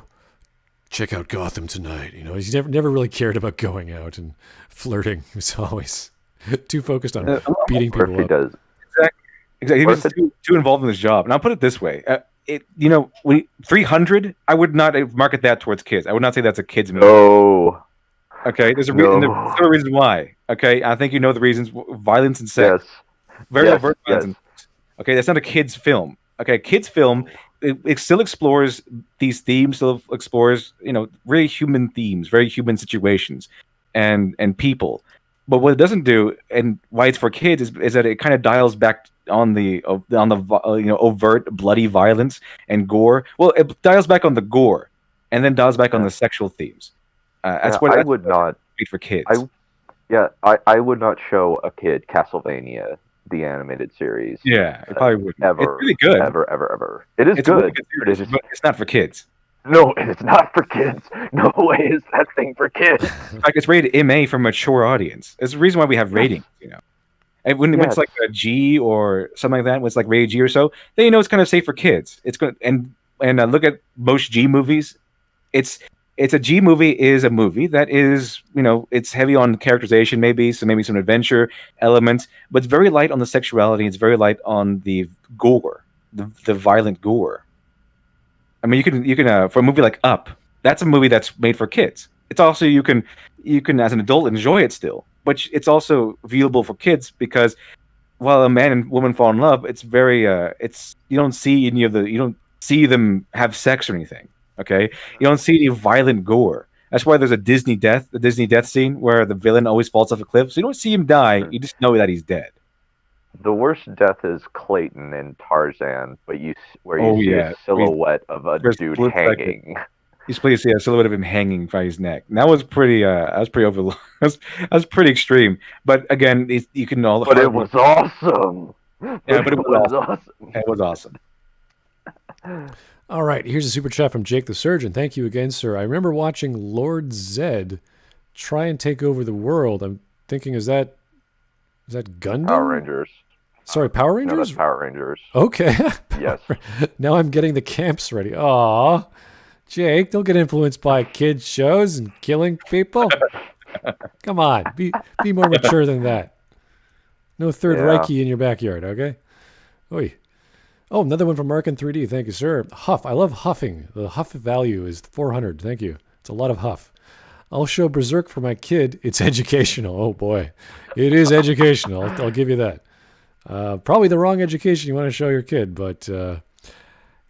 check out Gotham tonight. He's never really cared about going out and flirting. He was always too focused on beating people up. Does. Exactly. He was too involved in his job. And I'll put it this way. 300, I would not market that towards kids. I would not say that's a kid's movie. No. Okay, there's a reason. There's a reason why. Okay, I think you know the reasons. Violence and sex. Yes. Very overt violence. And sex. Okay, that's not a kid's film. Okay, a kid's film, it still explores these themes. Still explores, very human themes, very human situations, and people. But what it doesn't do, and why it's for kids, is that it kind of dials back on the overt bloody violence and gore. Well, it dials back on the gore, and then dials back on the sexual themes. That's what I would not be for kids. I would not show a kid Castlevania, the animated series. Yeah, it probably wouldn't. Ever. It's really good. Ever. It's good. Really good series, but it's not for kids. No, it's not for kids. No way is that thing for kids. In fact, it's rated MA for a mature audience. It's the reason why we have ratings, And when it's like a G or something like that, when it's like rated G or so, then it's kind of safe for kids. It's good. And look at most G movies. It's a G movie is a movie that is, it's heavy on characterization, maybe some adventure elements, but it's very light on the sexuality. It's very light on the gore, the violent gore. I mean, you can for a movie like Up, that's a movie that's made for kids. It's also you can as an adult enjoy it still, but it's also viewable for kids because while a man and woman fall in love, it's very you don't see them have sex or anything. Okay, you don't see any violent gore. That's why there's the Disney death scene where the villain always falls off a cliff. So you don't see him die; you just know that he's dead. The worst death is Clayton in Tarzan, but you see a silhouette of a dude hanging. You see a silhouette of him hanging by his neck. And that was pretty. That was pretty over. That was pretty extreme. But again, you can all. But it was awesome. Yeah, but it was awesome. It was awesome. All right, here's a super chat from Jake the Surgeon. Thank you again, sir. I remember watching Lord Zed try and take over the world. I'm thinking, is that Gundam? Power Rangers. Sorry, Power Rangers? No, that's Power Rangers. Okay. Yes. Now I'm getting the camps ready. Aw, Jake, don't get influenced by kids' shows and killing people. Come on, be more mature than that. No third Reiki in your backyard, okay? Oi. Oh, another one from Mark in 3D. Thank you, sir. Huff. I love huffing. The huff value is 400. Thank you. It's a lot of huff. I'll show Berserk for my kid. It's educational. Oh, boy. It is educational. I'll give you that. Probably the wrong education you want to show your kid, but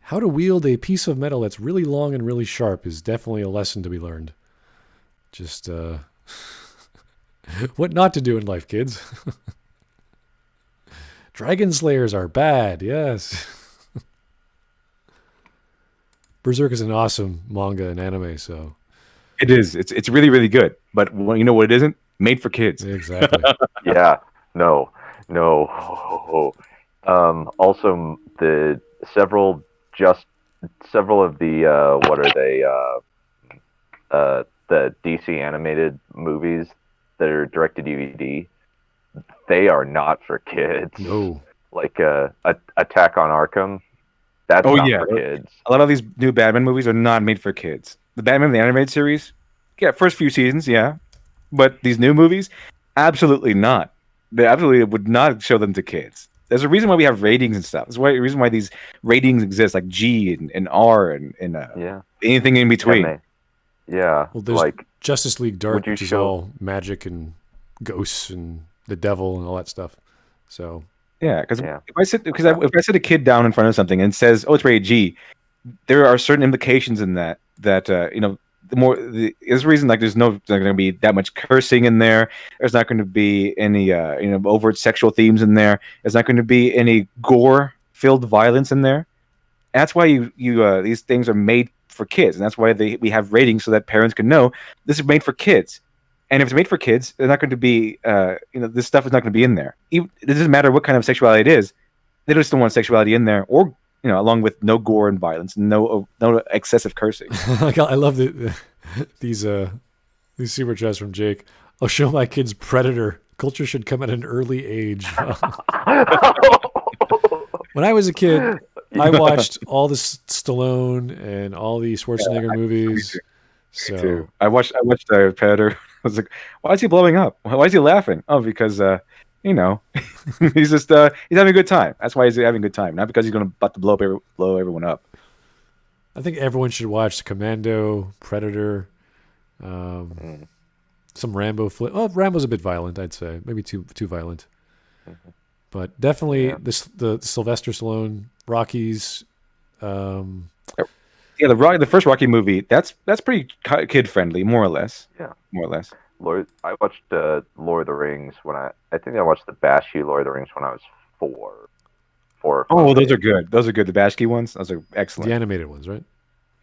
how to wield a piece of metal that's really long and really sharp is definitely a lesson to be learned. Just what not to do in life, kids. Dragon Slayers are bad, yes. Berserk is an awesome manga and anime, so... It is. It's really, really good. But you know what it isn't? made for kids. Exactly. Yeah, no, no. Also, several several of the what are they? The DC animated movies that are direct to DVD. They are not for kids. No. Like Attack on Arkham. That's Oh, not yeah. for kids. A lot of these new Batman movies are not made for kids. The Batman the animated series, yeah, first few seasons, yeah, but these new movies, absolutely not. They absolutely would not show them to kids. There's a reason why we have ratings and stuff. There's a reason why these ratings exist, like G and R and Yeah. anything in between. Yeah. Well, there's Like, Justice League Dark, would you which is show- all magic and ghosts and the devil and all that stuff. So Yeah, because Yeah. if I sit a kid down in front of something and it says, "Oh, it's rated G," there are certain implications in that there's a reason like there's not going to be that much cursing in there. There's not going to be any overt sexual themes in there. There's not going to be any gore filled violence in there. That's why these things are made for kids, and that's why we have ratings so that parents can know this is made for kids. And if it's made for kids, they're not going to be this stuff is not going to be in there. It doesn't matter what kind of sexuality it is. They just don't want sexuality in there, or along with no gore and violence, no excessive cursing. I love these super chats from Jake. I'll show my kids Predator. Culture should come at an early age. When I was a kid, I watched all the Stallone and all the Schwarzenegger movies. Me too. I watched Predator. I was like, why is he blowing up? Why is he laughing? Oh, because he's just he's having a good time. That's why he's having a good time, not because he's about to blow everyone up. I think everyone should watch Commando, Predator, some Rambo flick. Oh, Rambo's a bit violent, I'd say, maybe too violent. Mm-hmm. But definitely the Sylvester Stallone Rockies. Yeah, the first Rocky movie, that's pretty kid friendly, more or less. Yeah, more or less. I watched Lord of the Rings when I think I watched the Bashy Lord of the Rings when I was 4. Oh, those are good. Those are good. The Bashki ones, those are excellent. The animated ones, right?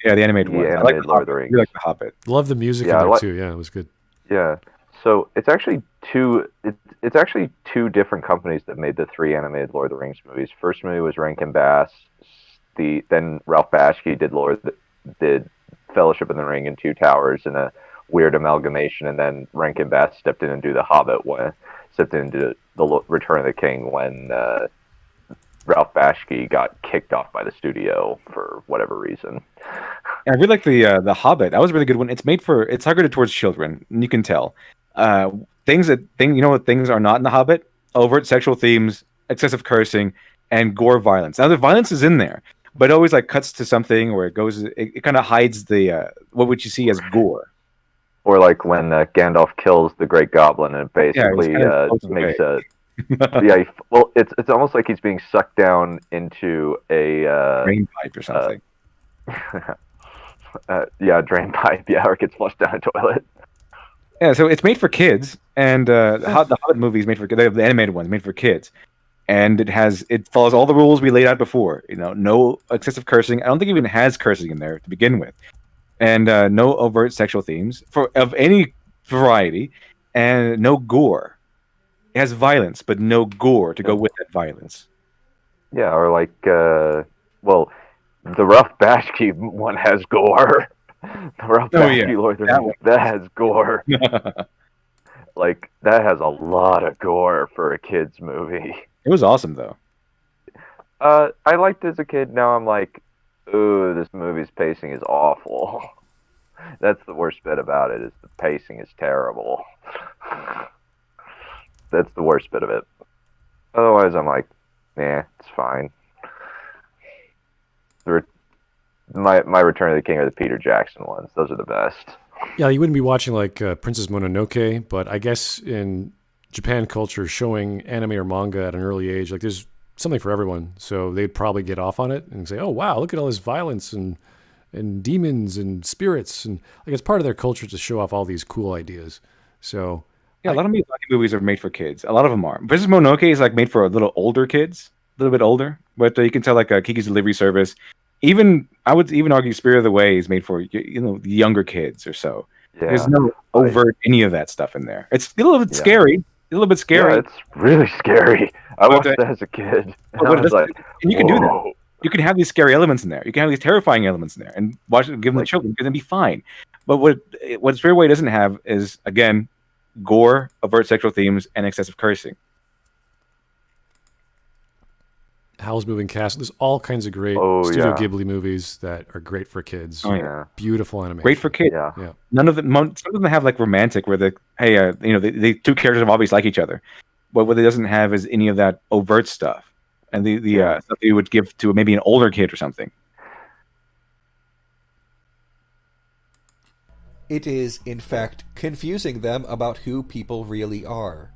Yeah, the animated ones. I like Lord of the Rings. You like the Hobbit. Love the music in there too. Yeah, it was good. Yeah. So it's actually it's actually two different companies that made the 3 animated Lord of the Rings movies. First movie was Rankin Bass. Then Ralph Bashki did Fellowship in the Ring and Two Towers in a weird amalgamation, and then Rankin Bass stepped in and do The Hobbit stepped into the Return of the King when Ralph Bashki got kicked off by the studio for whatever reason. I really like the Hobbit. That was a really good one. It's targeted towards children, and you can tell. Things are not in the Hobbit: overt sexual themes, excessive cursing, and gore violence. Now the violence is in there, but it always like cuts to something where it kind of hides the what would you see as gore. Or like when Gandalf kills the Great Goblin, and it basically makes a well, it's almost like he's being sucked down into a drain pipe or something. Drain pipe. Yeah, or it gets flushed down a toilet. Yeah, so it's made for kids, and the Hobbit movie is made for the animated one is made for kids, and it follows all the rules we laid out before. No excessive cursing. I don't think it even has cursing in there to begin with, and no overt sexual themes of any variety, and no gore. It has violence, but no gore to go with that violence. Yeah, or like, the Ralph Bashki one has gore. The Ralph Bashki Lord of the Rings, that has gore. Like, that has a lot of gore for a kid's movie. It was awesome, though. I liked it as a kid. Now I'm like, ooh, this movie's pacing is awful. That's the worst bit about it, is the pacing is terrible. That's the worst bit of it. Otherwise, I'm like, it's fine. My Return of the King are the Peter Jackson ones. Those are the best. Yeah, you wouldn't be watching like Princess Mononoke, but I guess in Japan culture, showing anime or manga at an early age, like there's something for everyone. So they'd probably get off on it and say, "Oh wow, look at all this violence and demons and spirits," and like it's part of their culture to show off all these cool ideas. So yeah, a lot of movies are made for kids. A lot of them are. Princess Mononoke is like made for a little older kids, a little bit older, but you can tell like Kiki's Delivery Service. I would even argue Spirit of the Way is made for the younger kids or so. Yeah. There's no overt any of that stuff in there. It's a little bit scary. A little bit scary. Yeah, it's really scary. I watched that as a kid. And I was like, and you can do that. whoa. You can have these scary elements in there. You can have these terrifying elements in there, and watch it, give them to children because it'd be fine. But what Spirit Away doesn't have is, again, gore, overt sexual themes, and excessive cursing. Howl's Moving Castle. There's all kinds of great Studio Ghibli movies that are great for kids. Oh, yeah. Beautiful animation. Great for kids. Yeah. None of them. Some of them have like romantic, where the the two characters have always like each other, but what it doesn't have is any of that overt stuff, and the stuff you would give to maybe an older kid or something. It is, in fact, confusing them about who people really are.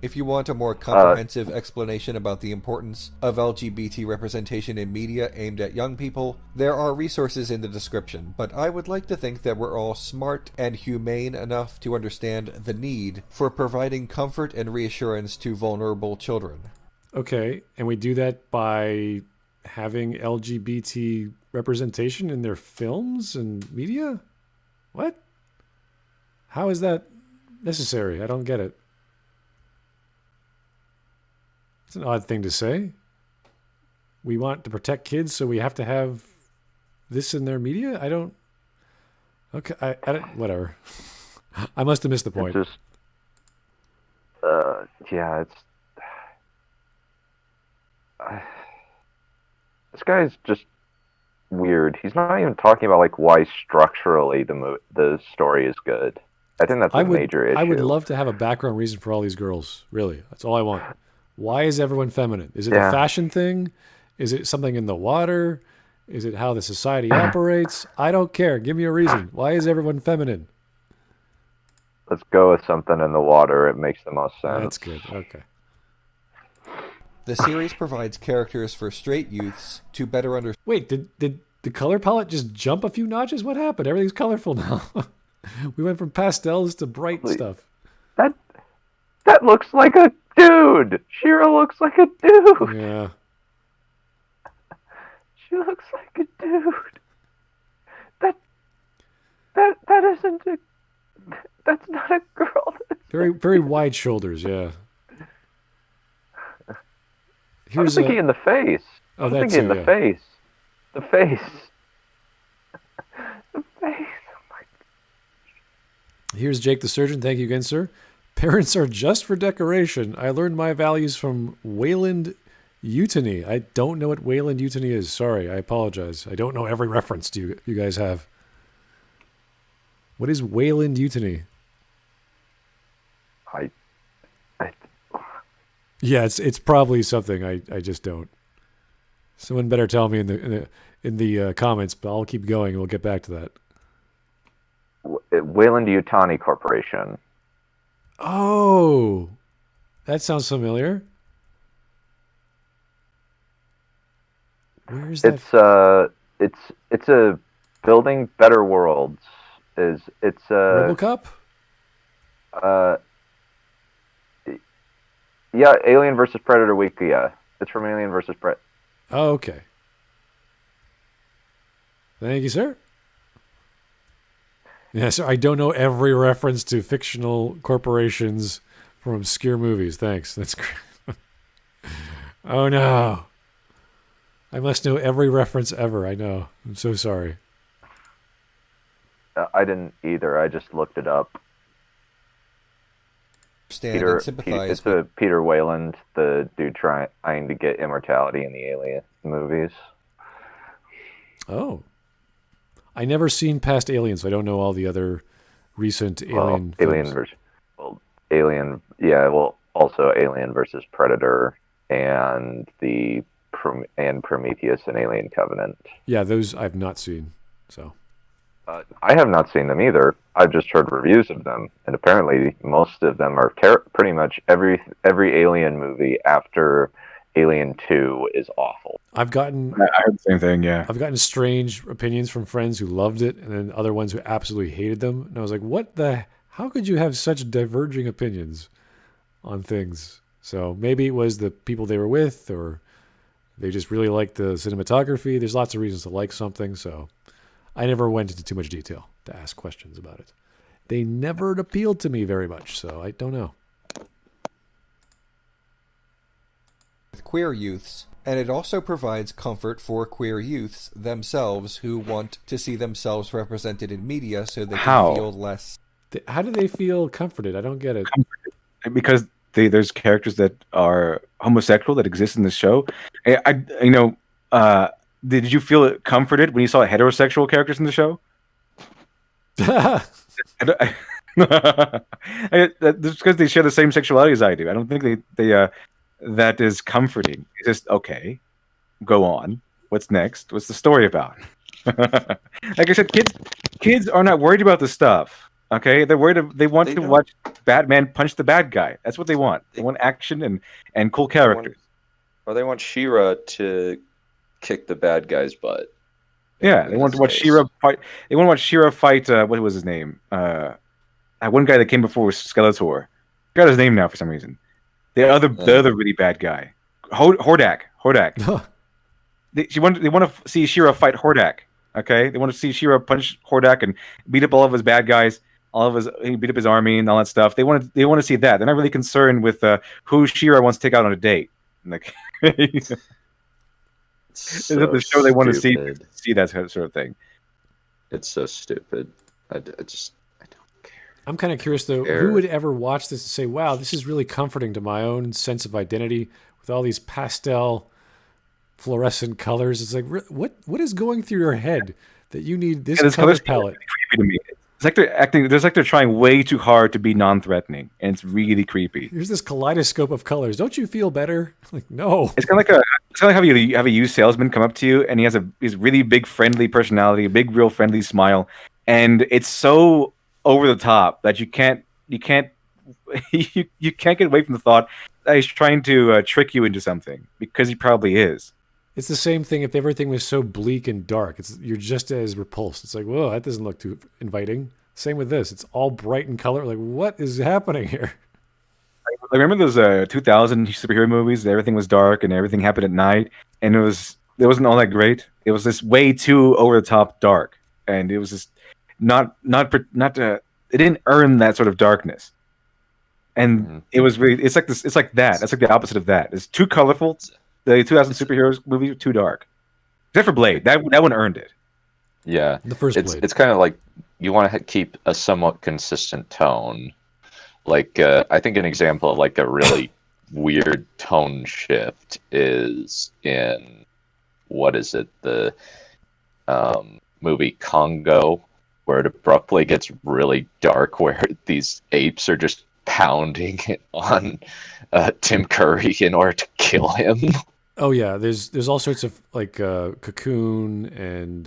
If you want a more comprehensive explanation about the importance of LGBT representation in media aimed at young people, there are resources in the description, but I would like to think that we're all smart and humane enough to understand the need for providing comfort and reassurance to vulnerable children. Okay, and we do that by having LGBT representation in their films and media? What? How is that necessary? I don't get it. It's an odd thing to say. We want to protect kids, so we have to have this in their media? I don't... Okay, I don't... Whatever. I must have missed the point. It's just... it's... This guy's just weird. He's not even talking about like why structurally the story is good. I think that's a major issue. I would love to have a background reason for all these girls. Really, that's all I want. Why is everyone feminine? Is it a fashion thing? Is it something in the water? Is it how the society operates? I don't care. Give me a reason. Why is everyone feminine? Let's go with something in the water. It makes the most sense. That's good. Okay. The series provides characters for straight youths to better understand. Wait, did the color palette just jump a few notches? What happened? Everything's colorful now. We went from pastels to bright stuff. That looks like a dude. Shira looks like a dude. Yeah. She looks like a dude. That isn't a. That's not a girl. Very very wide shoulders. Yeah. I was thinking in the face. Oh, I was thinking in the face. The face. The face. Here's Jake the Surgeon. Thank you again, sir. Parents are just for decoration. I learned my values from Wayland Utany. I don't know what Wayland Utany is. Sorry, I apologize. I don't know every reference you guys have. What is Wayland Utany? Yeah, it's probably something I just don't. Someone better tell me in the comments, but I'll keep going and we'll get back to that. Wayland Utani Corporation. Oh, that sounds familiar. Where is that? It's a Building Better Worlds. It's RoboCop? Yeah, Alien versus Predator Week. Yeah, it's from Alien versus Predator. Oh, okay. Thank you, sir. Yeah, sir. I don't know every reference to fictional corporations from obscure movies. Thanks. That's great. Oh no. I must know every reference ever. I know. I'm so sorry. I didn't either. I just looked it up. And sympathize. It's Peter Wayland, the dude trying to get immortality in the Alien movies. Oh. I never seen past Alien, so I don't know all the other recent Alien films. Also Alien versus Predator and Prometheus and Alien Covenant. Yeah, those I've not seen. So I have not seen them either. I've just heard reviews of them, and apparently most of them are pretty much every Alien movie after Alien 2 is awful. I heard the same thing, yeah. I've gotten strange opinions from friends who loved it and then other ones who absolutely hated them. And I was like, how could you have such diverging opinions on things? So maybe it was the people they were with, or they just really liked the cinematography. There's lots of reasons to like something, so I never went into too much detail to ask questions about it. they never appealed to me very much. So I don't know. With queer youths, and it also provides comfort for queer youths themselves who want to see themselves represented in media so they can feel less. How do they feel comforted? I don't get it. Because there's characters that are homosexual that exist in the show. Did you feel comforted when you saw heterosexual characters in the show? That's because they share the same sexuality as I do. I don't think they that is comforting. It's just, okay, go on. What's next? What's the story about? Like I said, kids are not worried about this stuff. Okay, they want to watch Batman punch the bad guy. That's what they want. They want action and cool characters. Or they want She-Ra to kick the bad guy's butt. Yeah, they want to watch She-Ra fight. They want to watch She-Ra fight. What was his name? One guy that came before was Skeletor. I forgot his name now for some reason. The other really bad guy, Hordak. They want to see She-Ra fight Hordak. Okay, they want to see She-Ra punch Hordak and beat up all of his bad guys. He beat up his army and all that stuff. They want to see that. They're not really concerned with who She-Ra wants to take out on a date. Like, it's the show they want to see that sort of thing. It's so stupid. I don't care. I'm kind of curious though. Who would ever watch this and say, "Wow, this is really comforting to my own sense of identity with all these pastel, fluorescent colors"? It's like, what is going through your head that you need this color palette? Creepy to me. It's like they're acting. There's like they're trying way too hard to be non-threatening, and it's really creepy. Here's this kaleidoscope of colors. Don't you feel better? Like, no. It's kind of like how you have a used salesman come up to you, and he has his really big, friendly personality, a big, real friendly smile, and it's so over the top that you can't get away from the thought that he's trying to trick you into something, because he probably is. It's the same thing if everything was so bleak and dark. You're just as repulsed. It's like, whoa, that doesn't look too inviting. Same with this. It's all bright in color. Like, what is happening here? I remember those 2000 superhero movies. Everything was dark and everything happened at night, and it wasn't all that great. It was just way too over the top dark, and it was just not it didn't earn that sort of darkness. And it was really it's like this. It's like that. That's like the opposite of that. It's too colorful. The 2000 superheroes movie too dark, except for Blade. That one earned it. Yeah, the first Blade. It's kind of like you want to keep a somewhat consistent tone. Like I think an example of like a really weird tone shift is in the movie Congo, where it abruptly gets really dark, where these apes are just pounding on Tim Curry in order to kill him. Oh yeah, there's all sorts of like Cocoon and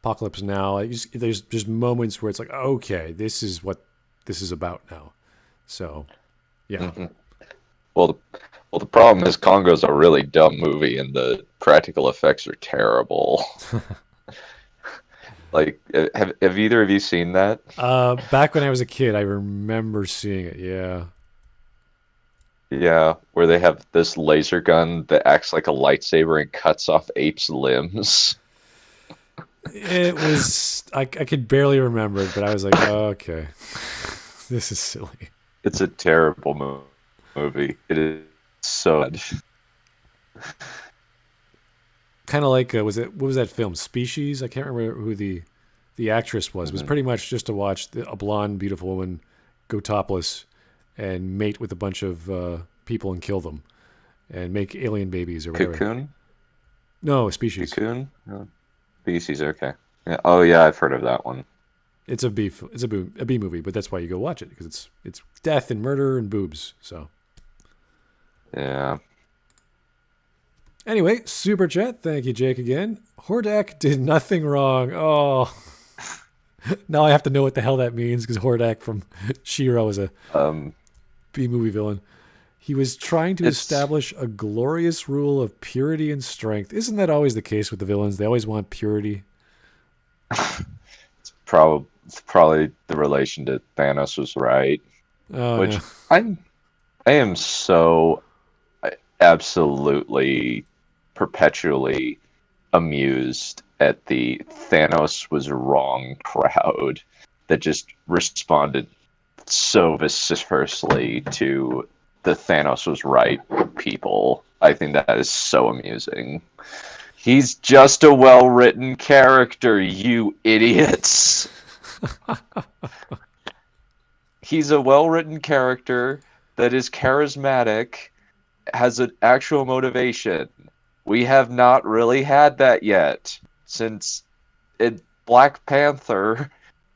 Apocalypse Now. There's just moments where it's like, okay, this is what this is about now. So, yeah. Mm-hmm. Well, the problem is Congo's a really dumb movie, and the practical effects are terrible. Like, have either of you seen that? Back when I was a kid, I remember seeing it. Yeah. Yeah, where they have this laser gun that acts like a lightsaber and cuts off apes' limbs. It was I could barely remember it, but I was like, oh, okay, this is silly. It's a terrible movie. It is so bad. Kind of like what was that film, Species? I can't remember who the actress was. It was pretty much just to watch a blonde, beautiful woman go topless and mate with a bunch of people and kill them and make alien babies or whatever. Cocoon? No, Species. Cocoon? No. Species, okay. Yeah. Oh yeah, I've heard of that one. It's a B movie, but that's why you go watch it, because it's death and murder and boobs. So yeah. Anyway, super chat. Thank you, Jake, again. Hordak did nothing wrong. Oh, now I have to know what the hell that means, because Hordak from She-Ra was a B movie villain. He was trying to establish a glorious rule of purity and strength. Isn't that always the case with the villains? They always want purity. It's probably the relation to Thanos was right. Oh, which no. I am so absolutely perpetually amused at the Thanos was wrong crowd that just responded so vociferously to the Thanos was right people. I think that is so amusing. He's just a well-written character, you idiots. He's a well-written character that is charismatic, has an actual motivation. We have not really had that yet. Since in Black Panther,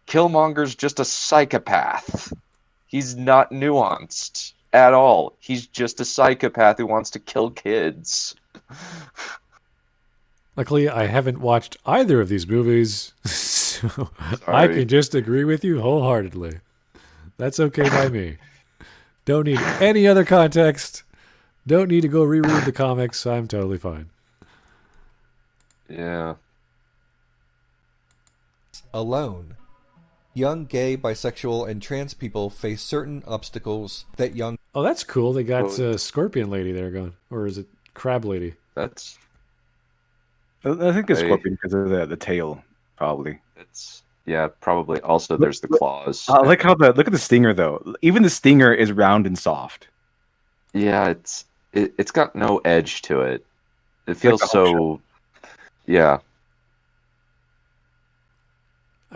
Killmonger's just a psychopath. He's not nuanced at all. He's just a psychopath who wants to kill kids. Luckily, I haven't watched either of these movies, so I Sorry. can just agree with you wholeheartedly. That's okay by me. Don't need any other context. Don't need to go reread the comics. I'm totally fine. Yeah. Alone. Young gay, bisexual, and trans people face certain obstacles that young... Oh, that's cool. They got Scorpion Lady there going. Or is it Crab Lady? That's I think it's Hey. Scorpion because of the tail, probably. probably. Also, there's the claws. I like how look at the stinger though. Even the stinger is round and soft. Yeah, it's got no edge to it. It feels like the so. whole Yeah.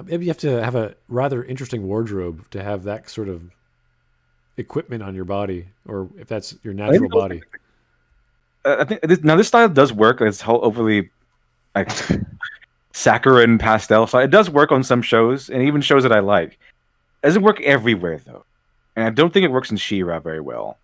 Maybe you have to have a rather interesting wardrobe to have that sort of equipment on your body, or if that's your natural body. I think this style does work. It's whole overly like saccharine pastel style. It does work on some shows and even shows that I like. It doesn't work everywhere though, and I don't think it works in She-Ra very well.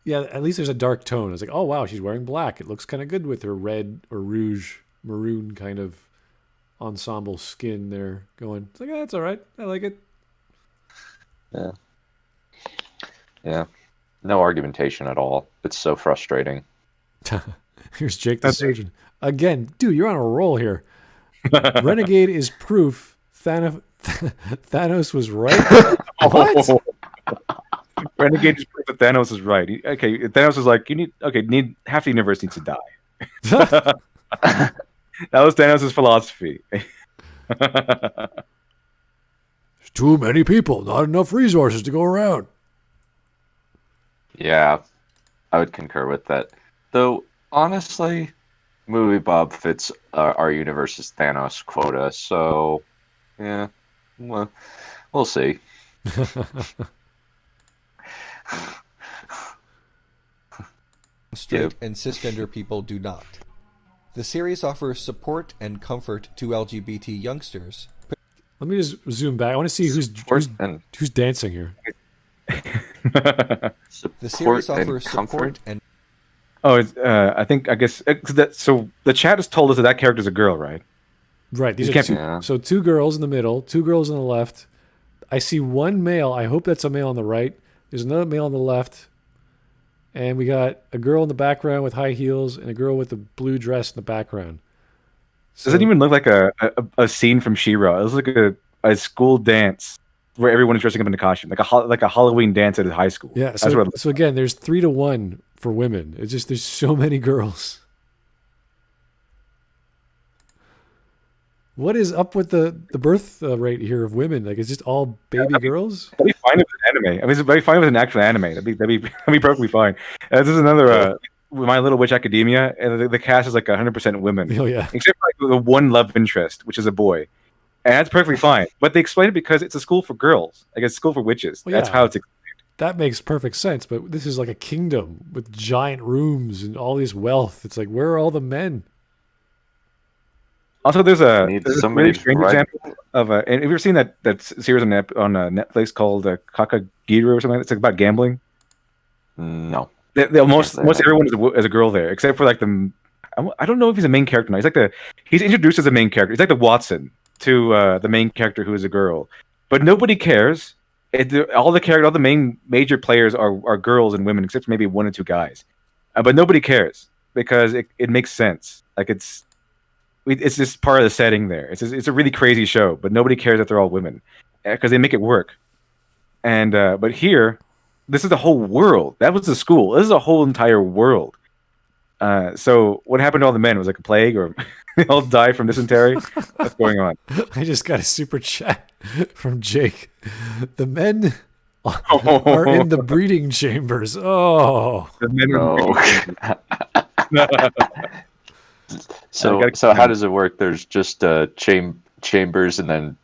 Yeah, at least there's a dark tone. It's like, oh wow, she's wearing black. It looks kind of good with her red or rouge, maroon kind of ensemble skin there going. It's like, that's all right. I like it. Yeah. No argumentation at all. It's so frustrating. Here's Jake the Surgeon. Again, dude, you're on a roll here. Renegade is proof Thanos was right. What? Renegade just proved that Thanos is right. Okay, Thanos is like, need half the universe needs to die. That was Thanos' philosophy. Too many people, not enough resources to go around. Yeah, I would concur with that. Though, honestly, Movie Bob fits our universe's Thanos quota, so, yeah, well, we'll see. straight and cisgender people do not. The series offers support and comfort to LGBT youngsters. Let me just zoom back. I want to see who's dancing here. The series Support and offers comfort. support and Oh, I guess so the chat has told us that character's a girl, right? Right. These You are can't two, Yeah. so two girls in the middle, two girls on the left. I see one male. I hope that's a male on the right. There's another male on the left. And we got a girl in the background with high heels and a girl with a blue dress in the background. Does it even look like a scene from She-Ra? It looks like a school dance where everyone is dressing up in a costume, like a Halloween dance at a high school. Yeah. That's what it So, looks so again, there's 3-1 for women. It's just there's so many girls. What is up with the birth rate here of women? Like, it's just all baby girls? That'd be fine if it's an anime. I mean, it's very fine with an actual anime. That'd be perfectly fine. This is another My Little Witch Academia, and the cast is like 100% women, Oh, yeah. except for like the one love interest, which is a boy, and that's perfectly fine. But they explain it because it's a school for girls, like it's a school for witches. Well, That's yeah. how it's. That makes perfect sense, but this is like a kingdom with giant rooms and all this wealth. It's like, where are all the men? Also, there's a Need really somebody strange right- example of and have you ever seen that series on Netflix called Kakagiru or something? It's like about gambling. No. Most everyone is a girl there, except for like I don't know if he's a main character now. He's introduced as a main character. He's like the Watson to the main character who is a girl, but nobody cares. All the main major players are girls and women, except for maybe one or two guys. But nobody cares because it makes sense. Like it's just part of the setting there. It's a really crazy show, but nobody cares that they're all women because they make it work. And but here, this is the whole world. That was the school. This is a whole entire world. So what happened to all the men? Was it like a plague, or they all died from dysentery? What's going on? I just got a super chat from Jake. The men are in the breeding chambers. Oh, The men No. were- So how does it work? There's just chambers, and then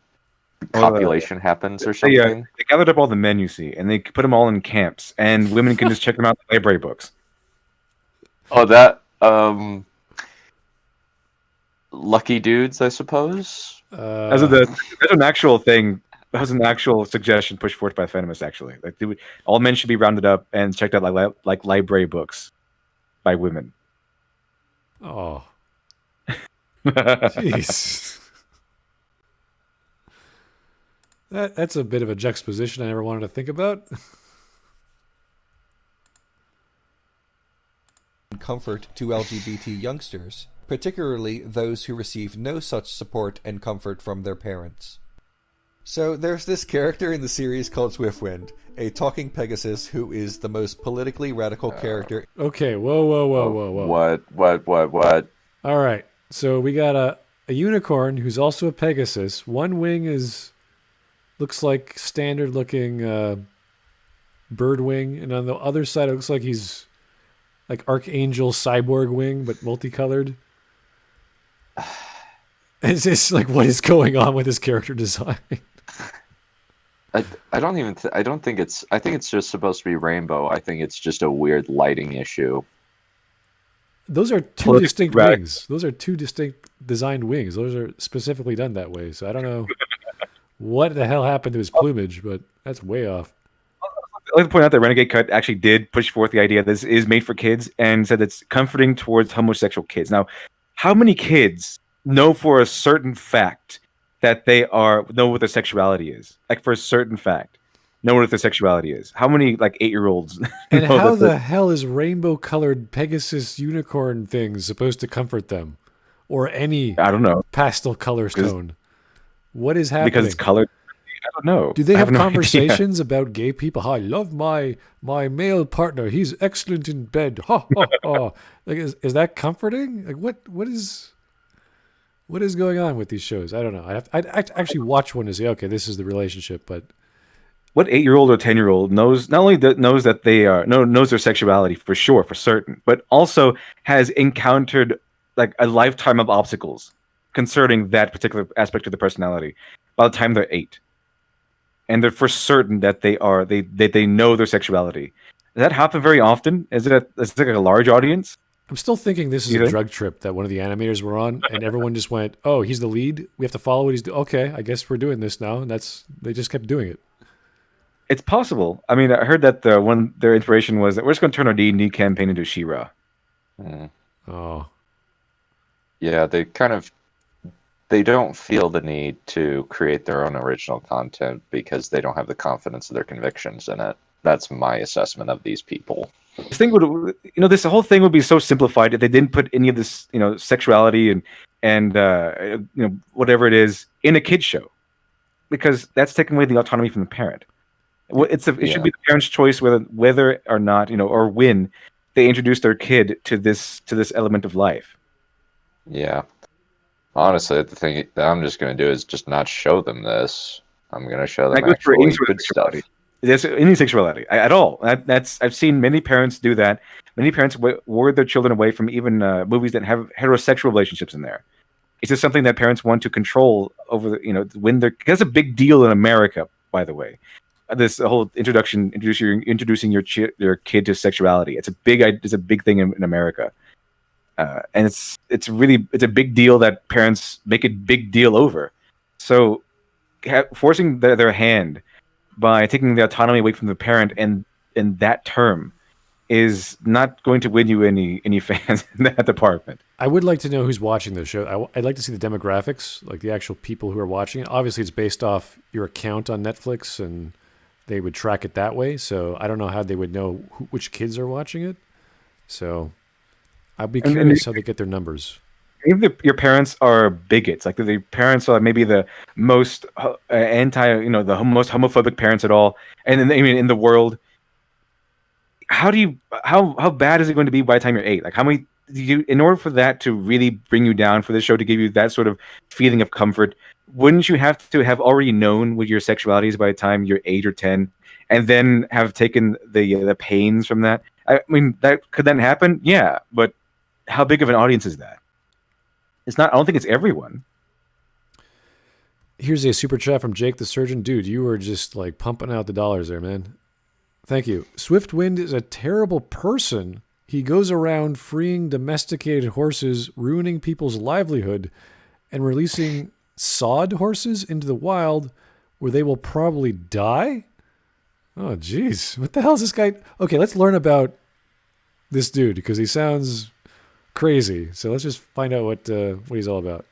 copulation happens or They something. gathered up all the men you see, and they put them all in camps, and women can just check them out in the library books. Oh, that lucky dudes, I suppose. That's an actual thing. That was an actual suggestion pushed forth by feminists. Actually, like all men should be rounded up and checked out like library books by women. oh, jeez. That's a bit of a juxtaposition I never wanted to think about. Comfort to LGBT youngsters, particularly those who receive no such support and comfort from their parents. So there's this character in the series called Swiftwind, a talking Pegasus who is the most politically radical character. Okay, whoa. What? All right, so we got a unicorn who's also a Pegasus. One wing looks like standard looking bird wing, and on the other side it looks like he's like Archangel cyborg wing, but multicolored. It's just like, what is going on with his character design? I don't think it's. I think it's just supposed to be rainbow. I think it's just a weird lighting issue. Those are two distinct wings. Those are two distinct designed wings. Those are specifically done that way. So I don't know what the hell happened to his plumage, but that's way off. I'd like to point out that Renegade Cut actually did push forth the idea that this is made for kids and said it's comforting towards homosexual kids. Now, how many kids know for a certain fact that they know what their sexuality is? Like for a certain fact, know what their sexuality is. How many like 8-year-olds? And how the hell is rainbow-colored Pegasus unicorn things supposed to comfort them, or any I don't know pastel color tone? What is happening? because it's colored. I don't know. Do they I have no conversations about gay people? I love my male partner. He's excellent in bed. Ha ha ha. Like, is that comforting? Like, what is going on with these shows? I don't know. I'd actually watch one to say, okay, this is the relationship. But What 8-year-old or 10-year-old knows not only knows that they knows their sexuality for sure, for certain, but also has encountered like a lifetime of obstacles concerning that particular aspect of the personality by the time they're 8. And they're for certain that they know their sexuality. Does that happen very often? Is it like a large audience? I'm still thinking this is You a think? drug trip that one of the animators were on, and everyone just went, "Oh, he's the lead. We have to follow what he's doing. Okay, I guess we're doing this now." And they just kept doing it. It's possible. I mean, I heard that their inspiration was that we're just going to turn our D&D campaign into She-Ra. Oh, Yeah, they don't feel the need to create their own original content because they don't have the confidence of their convictions in it. That's my assessment of these people. This thing would, this whole thing would be so simplified if they didn't put any of this, sexuality and whatever it is in a kid's show, because that's taking away the autonomy from the parent. It should be the parent's choice whether or not, or when they introduce their kid to this element of life. Yeah. Honestly, the thing that I'm just going to do is just not show them this. I'm going to show them Like, for actually any sort of good stuff. sexuality. There's any sexuality at all. I've seen many parents do that. Many parents ward their children away from even movies that have heterosexual relationships in there. It's just something that parents want to control over. When that's a big deal in America, by the way. This whole introducing your kid to sexuality. It's a big thing in America, and it's a big deal that parents make a big deal over. So forcing their hand by taking the autonomy away from the parent and in that term is not going to win you any fans in that department. I would like to know who's watching this show. I'd like to see the demographics, like the actual people who are watching it. Obviously, it's based off your account on Netflix, and they would track it that way. So I don't know how they would know which kids are watching it. So I'd be curious how they get their numbers. Even if your parents are bigots, like the parents are maybe the most the most homophobic parents at all, and then in the world, how bad is it going to be by the time you're 8? Like how many in order for that to really bring you down for the show, to give you that sort of feeling of comfort, wouldn't you have to have already known what your sexuality is by the time you're 8 or 10, and then have taken the pains from that? I mean, could that happen? Yeah, but how big of an audience is that? It's not. I don't think it's everyone. Here's a super chat from Jake the Surgeon. Dude, you were just like pumping out the dollars there, man. Thank you. Swiftwind is a terrible person. He goes around freeing domesticated horses, ruining people's livelihood, and releasing sawed horses into the wild where they will probably die? Oh, jeez. What the hell is this guy? Okay, let's learn about this dude because he sounds crazy. So let's just find out what he's all about.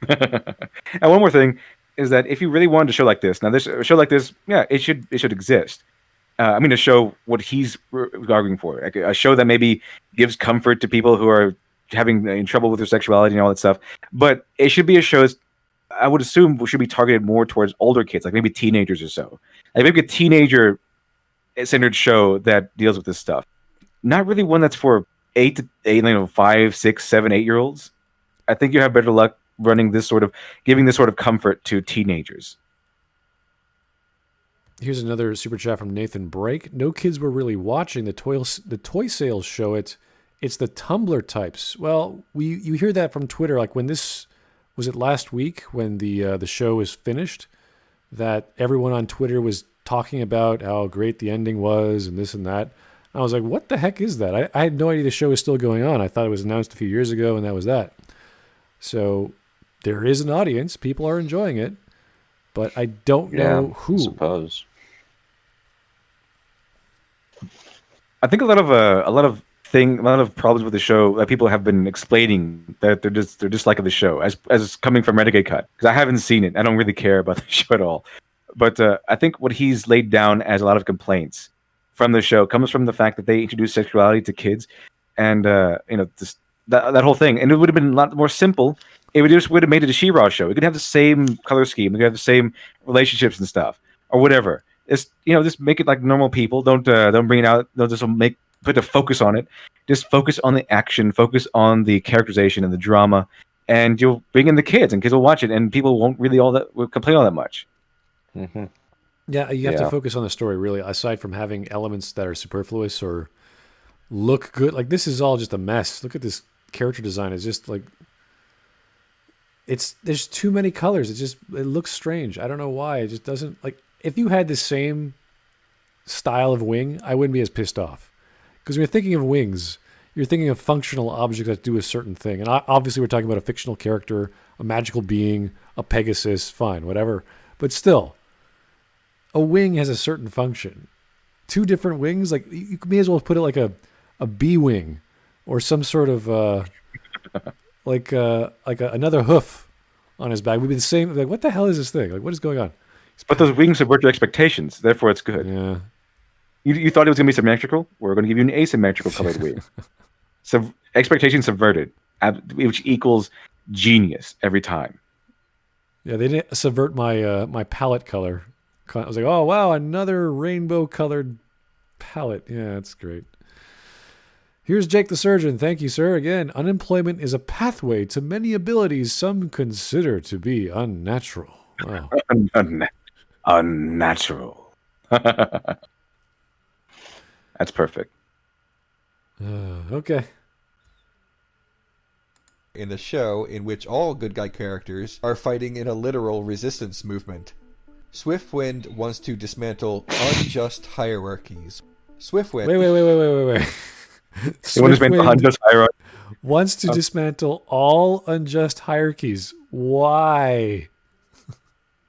And one more thing is that if you really wanted a show like this, now a show like this, yeah, it should exist. To show what he's arguing for, like a show that maybe gives comfort to people who are having trouble with their sexuality and all that stuff. But it should be a show, I would assume, should be targeted more towards older kids, like maybe teenagers or so. Like maybe a teenager-centered show that deals with this stuff. Not really one that's for 5, 6, 7, 8-year-olds. I think you have better luck giving this sort of comfort to teenagers. Here's another super chat from Nathan Brake. No kids were really watching. The toy sales show it. It's the Tumblr types. Well, you hear that from Twitter. Like when was it last week when the show was finished, that everyone on Twitter was talking about how great the ending was and this and that. I was like, what the heck is that? I had no idea the show was still going on. I thought it was announced a few years ago and that was that. So there is an audience. People are enjoying it, but I don't know who. I suppose. I think a lot of problems with the show that people have been explaining that they're disliking the show as coming from Renegade Cut, because I haven't seen it. I don't really care about the show at all. But I think what he's laid down as a lot of complaints from the show comes from the fact that they introduce sexuality to kids, and that whole thing. And it would have been a lot more simple. It would have made it a She-Ra show. It could have the same color scheme. It could have the same relationships and stuff, or whatever. Just make it like normal people. Don't bring it out. Don't just put a focus on it. Just focus on the action. Focus on the characterization and the drama, and you'll bring in the kids, and kids will watch it, and people won't really complain all that much. Mm-hmm. Yeah, you have to focus on the story really. Aside from having elements that are superfluous or look good, like this is all just a mess. Look at this character design. It's just like there's too many colors. It looks strange. I don't know why. It just doesn't like. If you had the same style of wing, I wouldn't be as pissed off. Because when you're thinking of wings, you're thinking of functional objects that do a certain thing. And obviously we're talking about a fictional character, a magical being, a Pegasus, fine, whatever. But still, a wing has a certain function. Two different wings, like you may as well put it like a bee wing or some sort of another hoof on his back. Would be the same. Like, what the hell is this thing? Like, what is going on? But those wings subvert your expectations, therefore it's good. Yeah. You thought it was going to be symmetrical? We're going to give you an asymmetrical colored wing. So expectations subverted, which equals genius every time. Yeah, they didn't subvert my palette color. I was like, oh wow, another rainbow colored palette. Yeah, that's great. Here's Jake the Surgeon. Thank you, sir. Again, unemployment is a pathway to many abilities some consider to be unnatural. Wow. Unnatural. That's perfect. Okay. In the show, in which all good guy characters are fighting in a literal resistance movement, Swiftwind wants to dismantle unjust hierarchies. Swiftwind. Wait. Swiftwind wants to dismantle all unjust hierarchies. Why?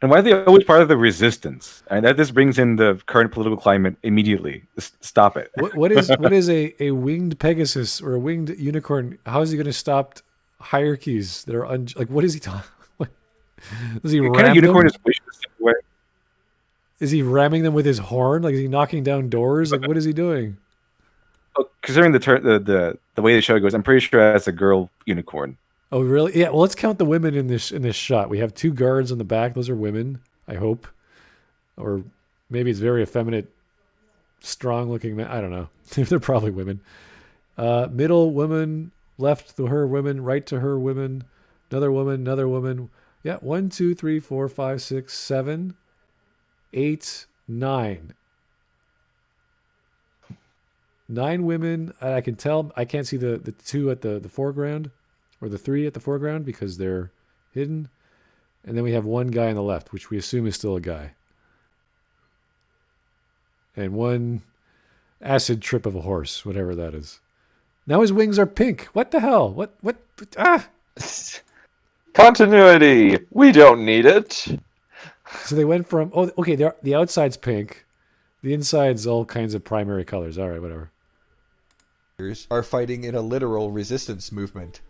And why are they always part of the resistance? And this brings in the current political climate immediately. Just stop it. What is a winged Pegasus or a winged unicorn? How is he going to stop hierarchies that are what is he talking? Does he ram unicorn them? Is Is he ramming them with his horn? Like, is he knocking down doors? Like, what is he doing? Considering the way the show goes, I'm pretty sure that's a girl unicorn. Oh, really? Yeah. Well, let's count the women in this shot. We have two guards in the back. Those are women, I hope, or maybe it's very effeminate, strong-looking men. I don't know. They're probably women. Middle woman left to her women, right to her women, another woman, another woman. Yeah, 1, 2, 3, 4, 5, 6, 7, 8, 9. 9 women. I can tell. I can't see the 2 at the foreground, or the 3 at the foreground because they're hidden. And then we have 1 guy on the left, which we assume is still a guy. And 1 acid trip of a horse, whatever that is. Now his wings are pink. What the hell? What? Ah! Continuity. We don't need it. So they went from, okay, the outside's pink. The inside's all kinds of primary colors. All right, whatever. Are fighting in a literal resistance movement.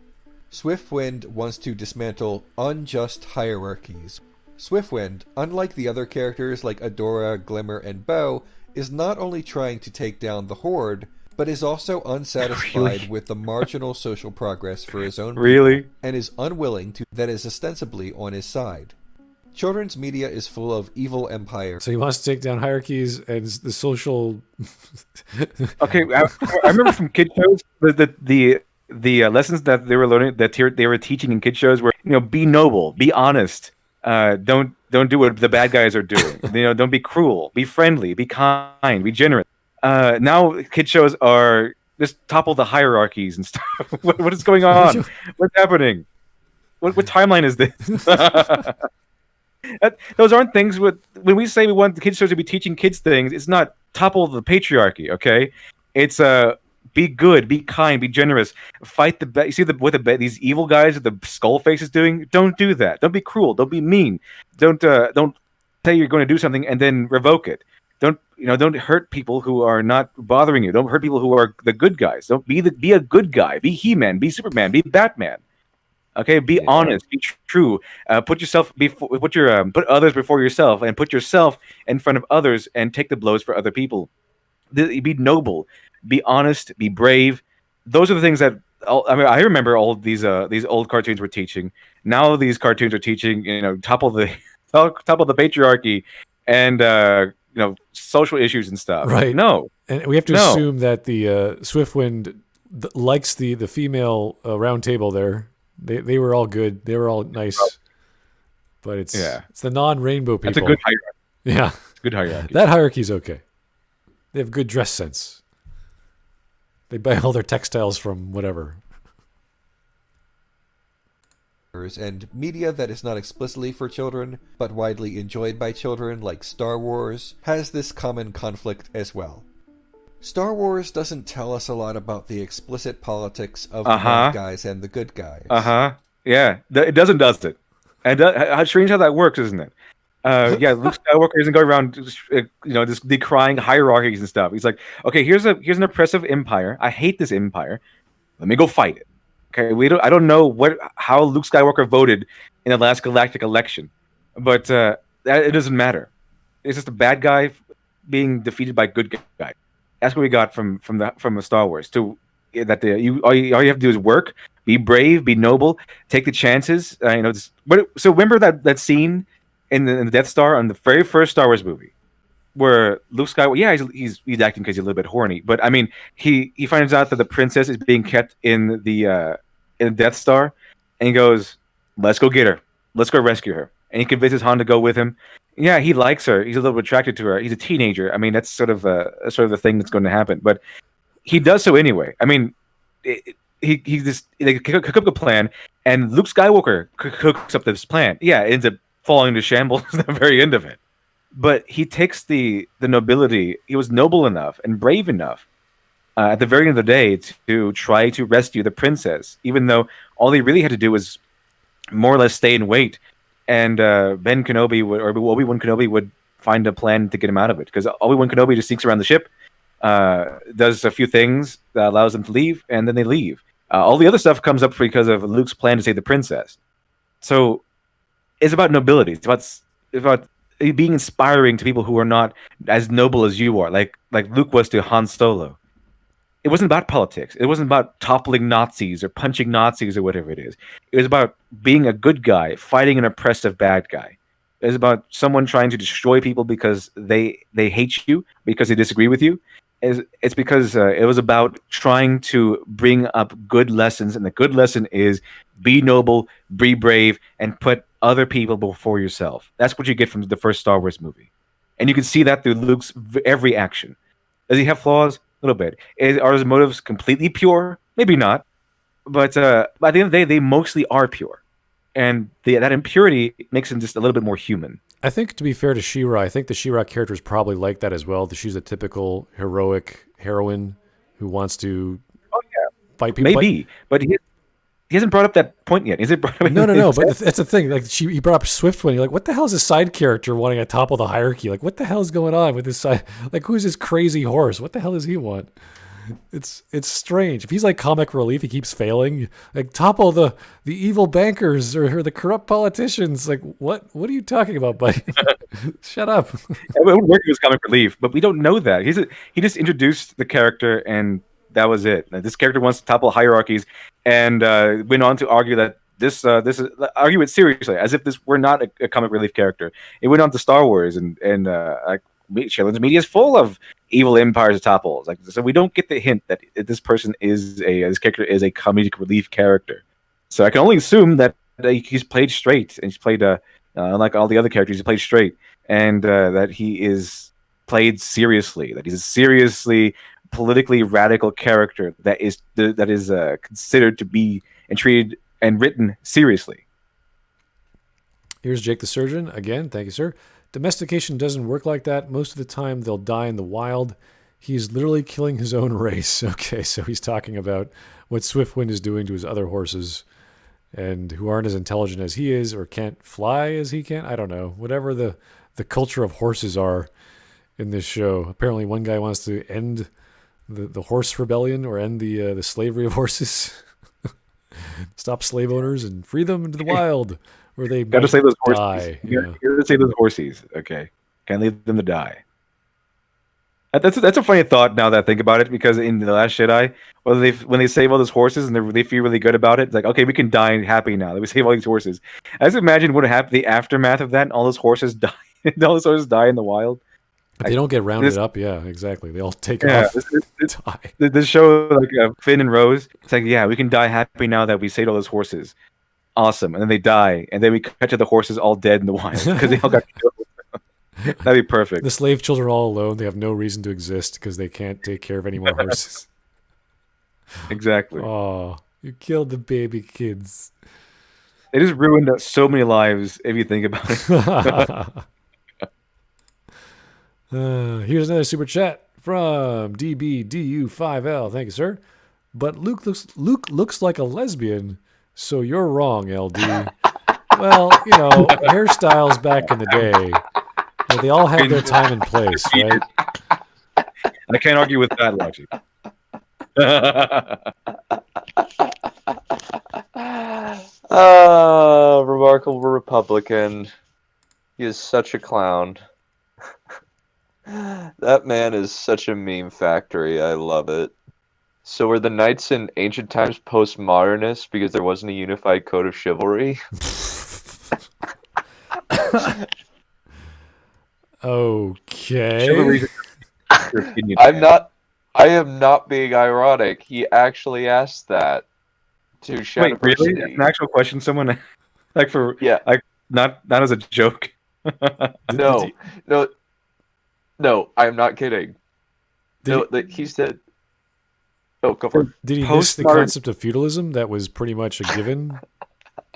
Swiftwind wants to dismantle unjust hierarchies. Swiftwind, unlike the other characters like Adora, Glimmer, and Bow, is not only trying to take down the Horde, but is also unsatisfied with the marginal social progress for his own people, and is unwilling to that is ostensibly on his side. Children's media is full of evil empire. So he wants to take down hierarchies and the social. Okay, I remember from kid shows the lessons that they were learning, that they were teaching in kid shows were, be noble, be honest, don't do what the bad guys are doing. Don't be cruel, be friendly, be kind, be generous. Now kid shows are just topple the hierarchies and stuff. What is going on? What's happening? What timeline is this? Those aren't things when we say we want the kids shows to be teaching kids things. It's not topple the patriarchy, okay? It's be good, be kind, be generous. Fight the bad. You see these evil guys with the skull face is doing? Don't do that. Don't be cruel. Don't be mean. Don't say you're going to do something and then revoke it. Don't hurt people who are not bothering you. Don't hurt people who are the good guys. Don't be a good guy. Be He-Man, be Superman, be Batman. Okay, be honest, be true. Put others before yourself, and put yourself in front of others, and take the blows for other people. Be noble, be honest, be brave. Those are the things that I remember all these old cartoons were teaching. Now these cartoons are teaching, topple the patriarchy, and social issues and stuff. Right. No, and we have to assume that the Swiftwind likes the female round table there. They were all good. They were all nice. But it's the non-rainbow people. That's a good hierarchy. Yeah. It's a good hierarchy. That hierarchy's okay. They have good dress sense. They buy all their textiles from whatever. And media that is not explicitly for children, but widely enjoyed by children, like Star Wars, has this common conflict as well. Star Wars doesn't tell us a lot about the explicit politics of the bad guys and the good guys. Yeah, it doesn't, does it? And how strange how that works, isn't it? Luke Skywalker isn't going around, just decrying hierarchies and stuff. He's like, okay, here's an oppressive empire. I hate this empire. Let me go fight it. Okay, I don't know how Luke Skywalker voted in the last galactic election, but it doesn't matter. It's just a bad guy being defeated by a good guy. That's what we got from the Star Wars. All you have to do is work, be brave, be noble, take the chances. So remember that scene in the Death Star on the very first Star Wars movie, where Luke Skywalker, he's acting because he's a little bit horny, but I mean he finds out that the princess is being kept in the Death Star, and he goes, "Let's go get her. Let's go rescue her." And he convinces Han to go with him. Yeah, he likes her. He's a little bit attracted to her. He's a teenager. I mean, that's sort of the thing that's going to happen. But he does so anyway. I mean, they cook up a plan, and Luke Skywalker cooks up this plan. Yeah, it ends up falling into shambles at the very end of it. But he takes the nobility. He was noble enough and brave enough at the very end of the day to try to rescue the princess, even though all he really had to do was more or less stay and wait. And Obi-Wan Kenobi would find a plan to get him out of it, because Obi-Wan Kenobi just sneaks around the ship, does a few things that allows them to leave, and then they leave. All the other stuff comes up because of Luke's plan to save the princess. So it's about nobility. It's about being inspiring to people who are not as noble as you are, like Luke was to Han Solo. It wasn't about politics. It wasn't about toppling Nazis or punching Nazis or whatever it is. It was about being a good guy, fighting an oppressive bad guy. It was about someone trying to destroy people because they hate you, because they disagree with you. it's because it was about trying to bring up good lessons, and the good lesson is be noble, be brave, and put other people before yourself. That's what you get from the first Star Wars movie, and you can see that through Luke's every action. Does he have flaws? A little bit. Are his motives completely pure? Maybe not, but at the end of the day, they mostly are pure, and that impurity makes him just a little bit more human. I think, to be fair to She-Ra, I think the She-Ra character is probably like that as well. She's a typical heroic heroine who wants to fight people. Maybe, but he hasn't brought up that point yet. Is it brought up? No. But that's the thing. Like he brought up Swiftwind. You're like, what the hell is this side character wanting to topple the hierarchy? Like, what the hell is going on with this side? Like, who's this crazy horse? What the hell does he want? It's strange. If he's like comic relief, he keeps failing. Like, topple the evil bankers or the corrupt politicians. Like, what are you talking about, buddy? Shut up. It would work as comic relief, but we don't know that. He just introduced the character, and that was it. This character wants to topple hierarchies, and went on to argue that this is argue it seriously, as if this were not a comic relief character. It went on to Star Wars, and like children's media is full of evil empires to topple. Like, so we don't get the hint that this character is a comedic relief character. So I can only assume that he's played straight, and he's played unlike all the other characters, he played straight, and that he is played seriously. That he's a seriously politically radical character that is considered to be and treated and written seriously. Here's Jake the Surgeon again. Thank you, sir. Domestication doesn't work like that. Most of the time, they'll die in the wild. He's literally killing his own race. Okay, so he's talking about what Swiftwind is doing to his other horses, and who aren't as intelligent as he is or can't fly as he can. I don't know. Whatever the culture of horses are in this show. Apparently, one guy wants to end the horse rebellion or end the slavery of horses. Stop slave owners and free them into the wild, where they Got to save those horses. die. You got to save those horses. Okay, can't leave them to die. That's a funny thought now that I think about it, because in The Last Jedi, when they save all those horses and they feel really good about it, it's like, okay, we can die happy now that we save all these horses. I just imagine what happened, the aftermath of that, and all those horses die. All those horses die in the wild. But they don't get rounded up. Yeah, exactly. They all take off. Die. This show, like Finn and Rose, it's like, yeah, we can die happy now that we saved all those horses. Awesome. And then they die, and then we cut to the horses all dead in the wild because they all got killed. That'd be perfect. The slave children are all alone. They have no reason to exist because they can't take care of any more horses. Exactly. Oh, you killed the baby kids. They just ruined so many lives if you think about it. Here's another super chat from DBDU5L. Thank you, sir. But Luke looks like a lesbian, so you're wrong, LD. Well, hairstyles back in the day, they all have their time and place, right? I can't argue with that logic. Remarkable Republican. He is such a clown. That man is such a meme factory. I love it. So were the knights in ancient times postmodernists because there wasn't a unified code of chivalry? Okay. I am not being ironic. He actually asked that to Shadow. Wait, really? That's an actual question someone not as a joke. No, I'm not kidding. He said... Oh, go for it. Did he miss the concept of feudalism that was pretty much a given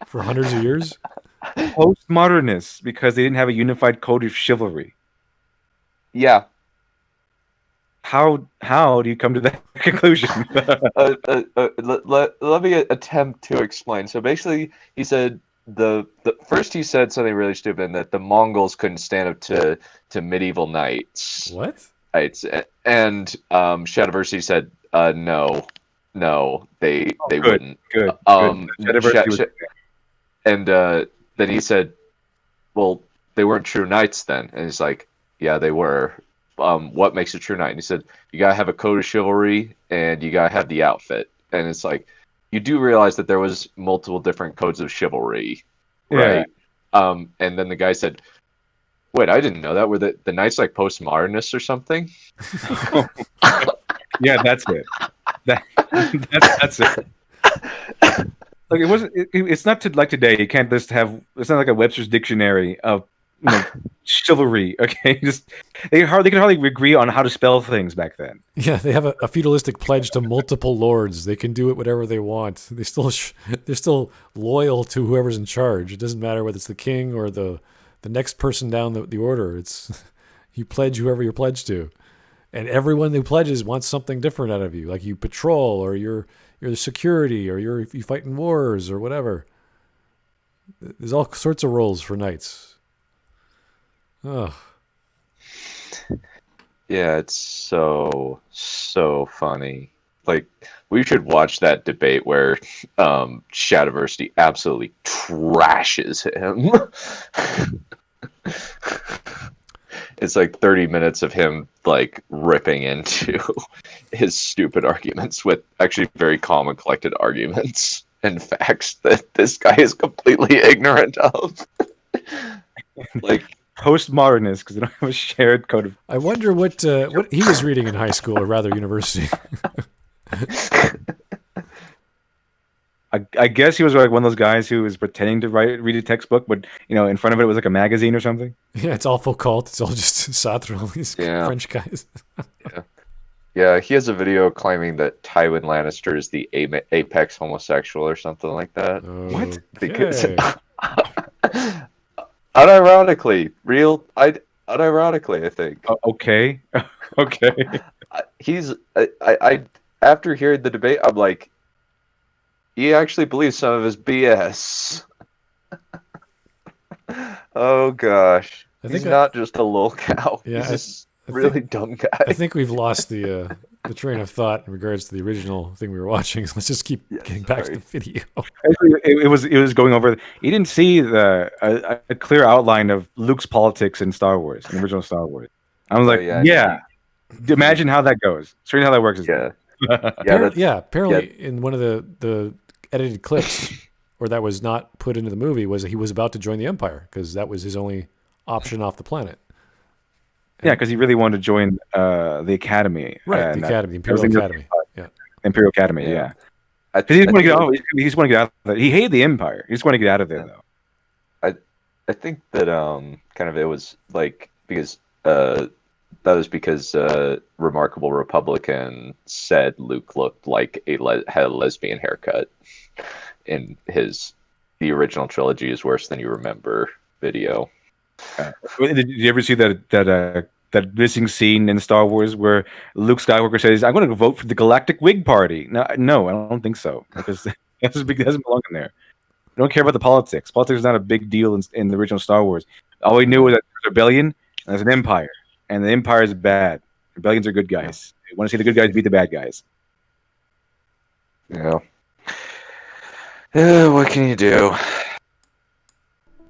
for hundreds of years? Postmodernists, because they didn't have a unified code of chivalry. Yeah. How do you come to that conclusion? Let me attempt to explain. So basically, he said... First he said something really stupid, that the Mongols couldn't stand up to medieval knights. What? And Shadowversity said, no, they wouldn't. Good. And then he said, well, they weren't true knights then. And he's like, yeah, they were. What makes a true knight? And he said, you gotta have a code of chivalry, and you gotta have the outfit. And it's like, you do realize that there was multiple different codes of chivalry, right? Yeah. And then the guy said, Wait, I didn't know that. Were the Knights like postmodernists or something? Yeah, that's it. That's it. Like it wasn't. It's not like today. You can't just have. It's not like a Webster's dictionary of chivalry. Okay, just they could hardly agree on how to spell things back then. Yeah, they have a feudalistic pledge to multiple lords. They can do it whatever they want. They're still loyal to whoever's in charge. It doesn't matter whether it's the king or the next person down the order. It's you pledge whoever you're pledged to, and everyone who pledges wants something different out of you. Like you patrol, or you're the security, or you fight in wars, or whatever. There's all sorts of roles for knights. Oh. Yeah, it's so funny. Like we should watch that debate where Shadiversity absolutely trashes him. It's like 30 minutes of him like ripping into his stupid arguments with actually very calm and collected arguments and facts that this guy is completely ignorant of. Like Postmodernists, because they don't have a shared code of. I wonder what he was reading in high school, or rather university. I guess he was like one of those guys who was pretending to read a textbook, but in front of it was like a magazine or something. Yeah, it's all full cult. It's all just Sartre, all these French guys. Yeah, he has a video claiming that Tywin Lannister is the apex homosexual or something like that. What? Because unironically, I think. Okay. Okay. I after hearing the debate, I'm like, he actually believes some of his BS. Oh gosh, he's not just a lol cow. Yeah, he's just really dumb guy. I think we've lost the train of thought in regards to the original thing we were watching. So let's just keep getting back to the video. Actually, it was going over. You didn't see a clear outline of Luke's politics in Star Wars, in the original Star Wars. I was imagine how that goes. Straight how that works. Apparently, in one of the edited clips, or that was not put into the movie, was that he was about to join the Empire because that was his only option off the planet. Yeah, because he really wanted to join the Academy. Right, the Academy, the Imperial Academy. Yeah, Imperial Academy. Yeah, because he just want to get out. He just want to get out. He hated the Empire. He just want to get out of there, though. I think that kind of it was like because that was because Remarkable Republican said Luke looked like had a lesbian haircut in the original trilogy is worse than you remember video. Did you ever see that missing scene in Star Wars where Luke Skywalker says, "I'm going to vote for the Galactic Whig Party"? No, I don't think so because it doesn't belong in there. I don't care about the politics. Politics is not a big deal in the original Star Wars. All we knew was that there's a rebellion and there's an empire, and the empire is bad. Rebellions are good guys. We want to see the good guys beat the bad guys. Yeah. What can you do?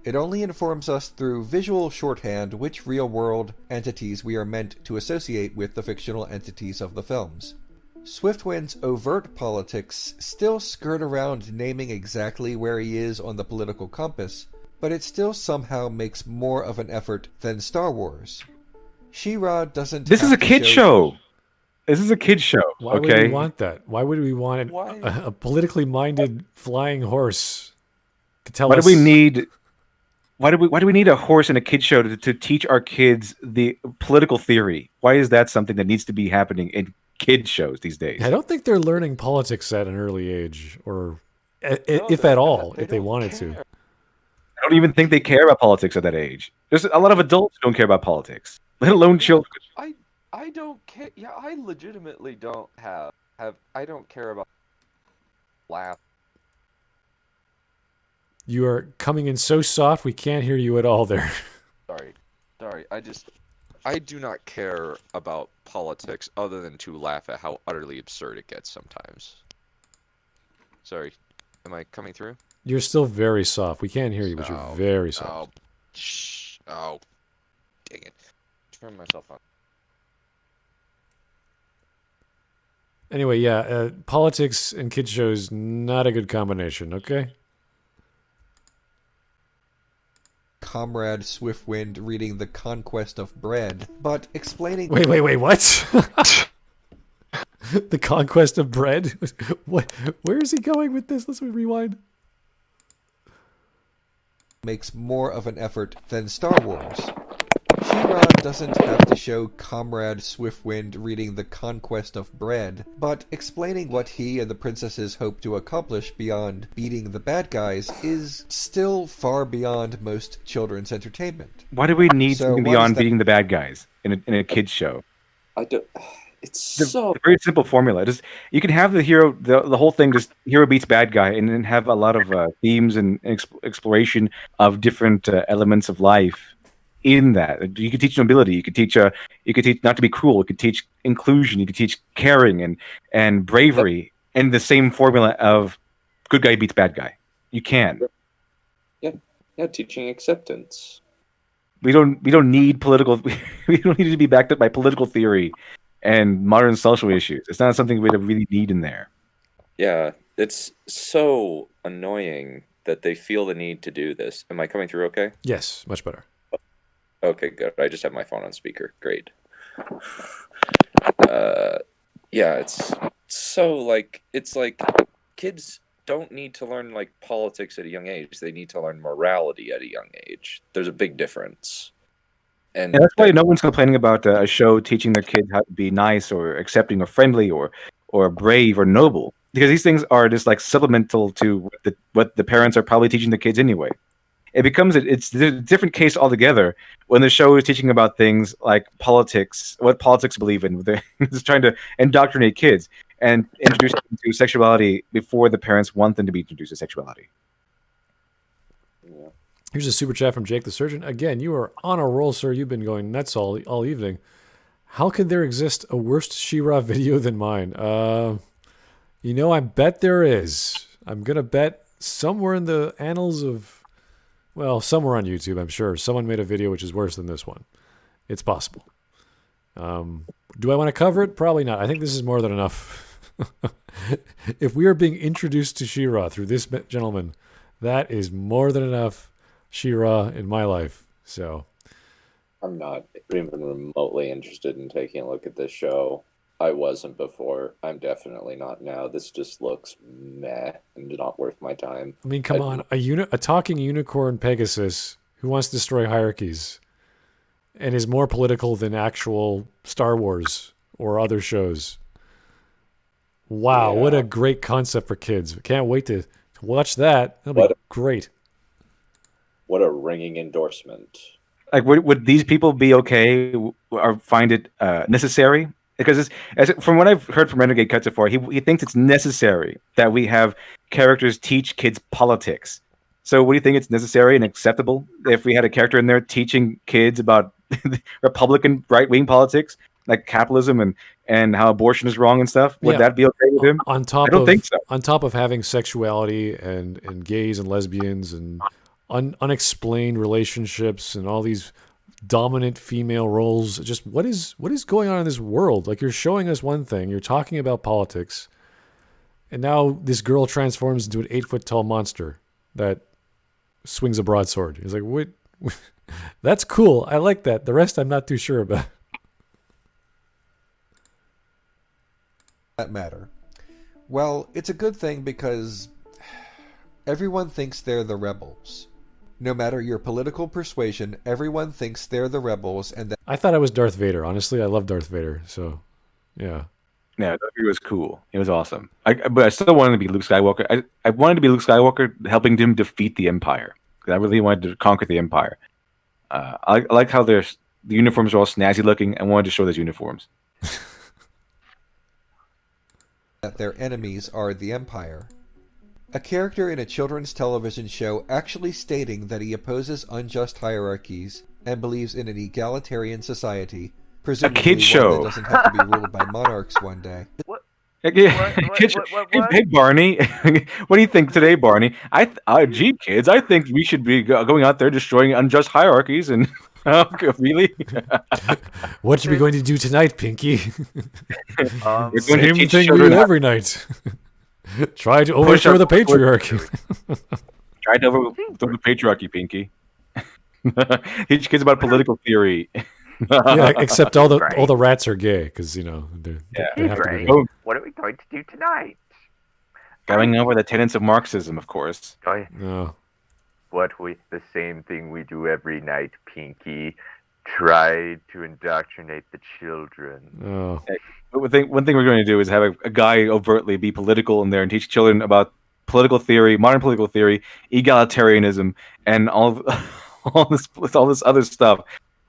It only informs us through visual shorthand which real-world entities we are meant to associate with the fictional entities of the films. Swiftwind's overt politics still skirt around naming exactly where he is on the political compass, but it still somehow makes more of an effort than Star Wars. She-Ra doesn't. This is a kid show. This is a kid show. Why would we want that? Why would we want a politically minded flying horse to tell us? Why do we need a horse in a kid show to teach our kids the political theory? Why is that something that needs to be happening in kid shows these days? I don't think they're learning politics at an early age, or if at all, if they wanted to. I don't even think they care about politics at that age. There's a lot of adults who don't care about politics, let alone children. I don't care. Yeah, I legitimately don't have. I don't care about laugh. You are coming in so soft, we can't hear you at all there. Sorry. I do not care about politics other than to laugh at how utterly absurd it gets sometimes. Sorry, am I coming through? You're still very soft. We can't hear you, but you're very soft. Oh, dang it. Turn myself on. Anyway, yeah, politics and kid shows, not a good combination, okay? Comrade Swiftwind reading The Conquest of Bread, but explaining... Wait, what? The Conquest of Bread? What? Where is he going with this? Let's rewind. Makes more of an effort than Star Wars. She-Ra doesn't have to show Comrade Swiftwind reading The Conquest of Bread, but explaining what he and the princesses hope to accomplish beyond beating the bad guys is still far beyond most children's entertainment. Why do we need So something why beyond is that- beating the bad guys in a kid's show? I don't. It's The so. very simple formula. Just you can have the hero, the whole thing, just hero beats bad guy, and then have a lot of themes and exploration of different elements of life in that. You could teach nobility. You could teach not to be cruel. You could teach inclusion. You could teach caring and bravery, and the same formula of good guy beats bad guy. You can. Yeah, teaching acceptance. We don't need political. We don't need to be backed up by political theory and modern social issues. It's not something we really need in there. Yeah, it's so annoying that they feel the need to do this. Am I coming through okay? Yes, much better. Okay, good. I just have my phone on speaker. Great. Yeah, it's so like kids don't need to learn like politics at a young age. They need to learn morality at a young age. There's a big difference. And that's why no one's complaining about a show teaching their kids how to be nice or accepting or friendly or brave or noble, because these things are just like supplemental to what the parents are probably teaching the kids anyway. It's a different case altogether when the show is teaching about things like politics, what politics believe in. They're just trying to indoctrinate kids and introduce them to sexuality before the parents want them to be introduced to sexuality. yeah. Here's a super chat from Jake the Surgeon. Again, you are on a roll, sir. You've been going nuts all evening. How could there exist a worse She-Ra video than mine? I bet there is. I'm going to bet somewhere in the annals of, well, somewhere on YouTube, I'm sure. Someone made a video which is worse than this one. It's possible. Do I want to cover it? Probably not. I think this is more than enough. If we are being introduced to She-Ra through this gentleman, that is more than enough She-Ra in my life. So I'm not even remotely interested in taking a look at this show. I wasn't before. I'm definitely not now. This just looks meh and not worth my time. I mean, come on, a talking unicorn Pegasus who wants to destroy hierarchies and is more political than actual Star Wars or other shows. Wow, Yeah. what a great concept for kids. Can't wait to watch that. That'll be great. What a ringing endorsement. Like, would these people be okay or find it necessary? Because from what I've heard from Renegade Cut so far, he thinks it's necessary that we have characters teach kids politics. So what do you think, it's necessary and acceptable if we had a character in there teaching kids about Republican right-wing politics, like capitalism and how abortion is wrong and stuff? Would that be okay with him? I don't think so. On top of having sexuality and gays and lesbians and unexplained relationships and all these dominant female roles, just what is going on in this world? Like, you're showing us one thing, you're talking about politics, and now this girl transforms into an 8-foot tall monster that swings a broadsword. He's like, wait, that's cool. I like that. The rest I'm not too sure about. That matter. Well, it's a good thing because everyone thinks they're the rebels. No matter your political persuasion, everyone thinks they're the rebels, and that I thought I was Darth Vader. Honestly, I love Darth Vader. So, yeah. Yeah, it was cool. It was awesome. But I still wanted to be Luke Skywalker. I wanted to be Luke Skywalker, helping him defeat the Empire. Because I really wanted to conquer the Empire. I like how the uniforms are all snazzy looking. I wanted to show those uniforms. their enemies are the Empire. A character in a children's television show actually stating that he opposes unjust hierarchies and believes in an egalitarian society, presumably kid one show. that doesn't have to be ruled by monarchs one day. Hey, Barney, what do you think today, Barney? Gee, kids, I think we should be going out there destroying unjust hierarchies and really. What should we going to do tonight, Pinky? We're going to Same teach thing we children do how- every night. Try to overthrow the patriarchy. Try to overthrow the patriarchy, Pinky. Teach kids about political theory. Yeah, except all the Right. rats are gay because they have to be Right. gay. What are we going to do tonight? Going over the tenets of Marxism, of course. No. The same thing we do every night, Pinky. Try to indoctrinate the children. Oh. One thing we're going to do is have a guy overtly be political in there and teach children about political theory, modern political theory, egalitarianism, and all this other stuff.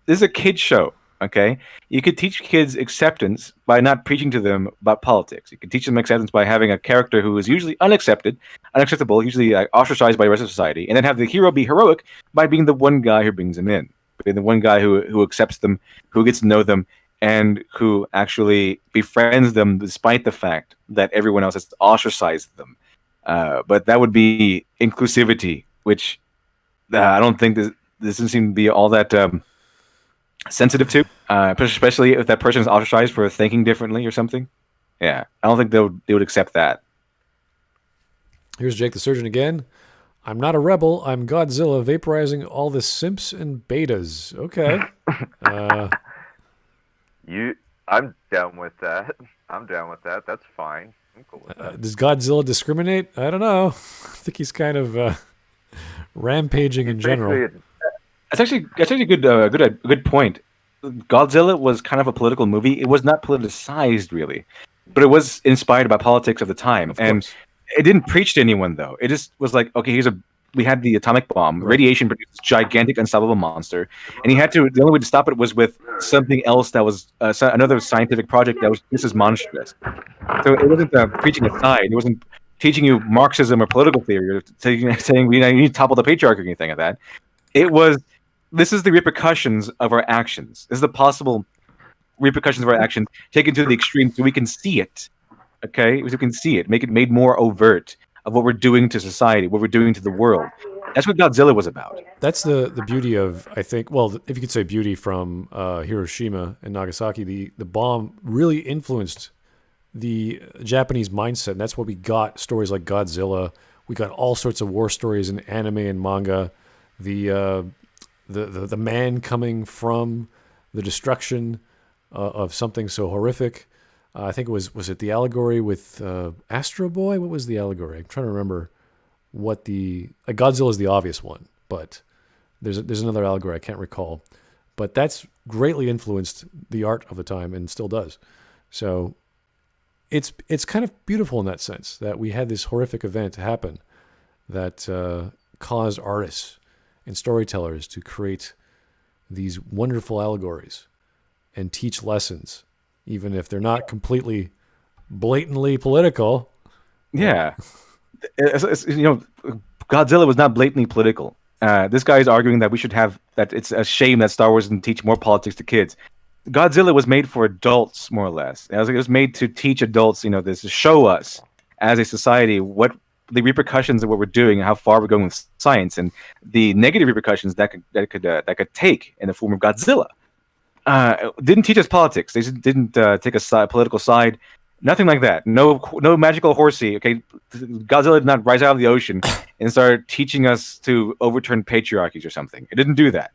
This is a kid show, okay? You could teach kids acceptance by not preaching to them about politics. You could teach them acceptance by having a character who is usually unacceptable, usually ostracized by the rest of society, and then have the hero be heroic by being the one guy who brings them in, being the one guy who accepts them, who gets to know them, and who actually befriends them despite the fact that everyone else has ostracized them. But that would be inclusivity, which I don't think this doesn't seem to be all that sensitive to, especially if that person is ostracized for thinking differently or something. Yeah, I don't think they would accept that. Here's Jake the Surgeon again. I'm not a rebel. I'm Godzilla vaporizing all the simps and betas. Okay. I'm down with that. That's fine. I'm cool with that. Does Godzilla discriminate? I don't know. I think he's kind of rampaging in general. Basically, That's actually a good point. Godzilla was kind of a political movie. It was not politicized really, but it was inspired by politics of the time, and course. it didn't preach to anyone though. It just was like, okay, we had the atomic bomb. Right. Radiation produced this gigantic, unstoppable monster, and the only way to stop it was with something else that was another scientific project that was just as monstrous. So it wasn't preaching a side. It wasn't teaching you Marxism or political theory or saying you need to topple the patriarchy or anything like that. It was, this is the repercussions of our actions. This is the possible repercussions of our actions taken to the extreme so we can see it. Okay? So we can see it, make it made more overt of what we're doing to society, what we're doing to the world. That's what Godzilla was about. That's the beauty of, I think, well, if you could say beauty from Hiroshima and Nagasaki, the bomb really influenced the Japanese mindset. And that's what we got stories like Godzilla. We got all sorts of war stories in anime and manga. The man coming from the destruction of something so horrific. I think it was it the allegory with Astro Boy? What was the allegory? I'm trying to remember what Godzilla is the obvious one, but there's another allegory I can't recall. But that's greatly influenced the art of the time and still does. So it's kind of beautiful in that sense that we had this horrific event happen that caused artists and storytellers to create these wonderful allegories and teach lessons, even if they're not completely blatantly political. Yeah. Godzilla was not blatantly political. This guy is arguing that that it's a shame that Star Wars didn't teach more politics to kids. Godzilla was made for adults, more or less. It was made to teach adults, this to show us as a society what the repercussions of what we're doing and how far we're going with science and the negative repercussions that could take in the form of Godzilla. Didn't teach us politics. They didn't take a political side. Nothing like that. No magical horsey. Okay, Godzilla did not rise out of the ocean and start teaching us to overturn patriarchies or something. It didn't do that.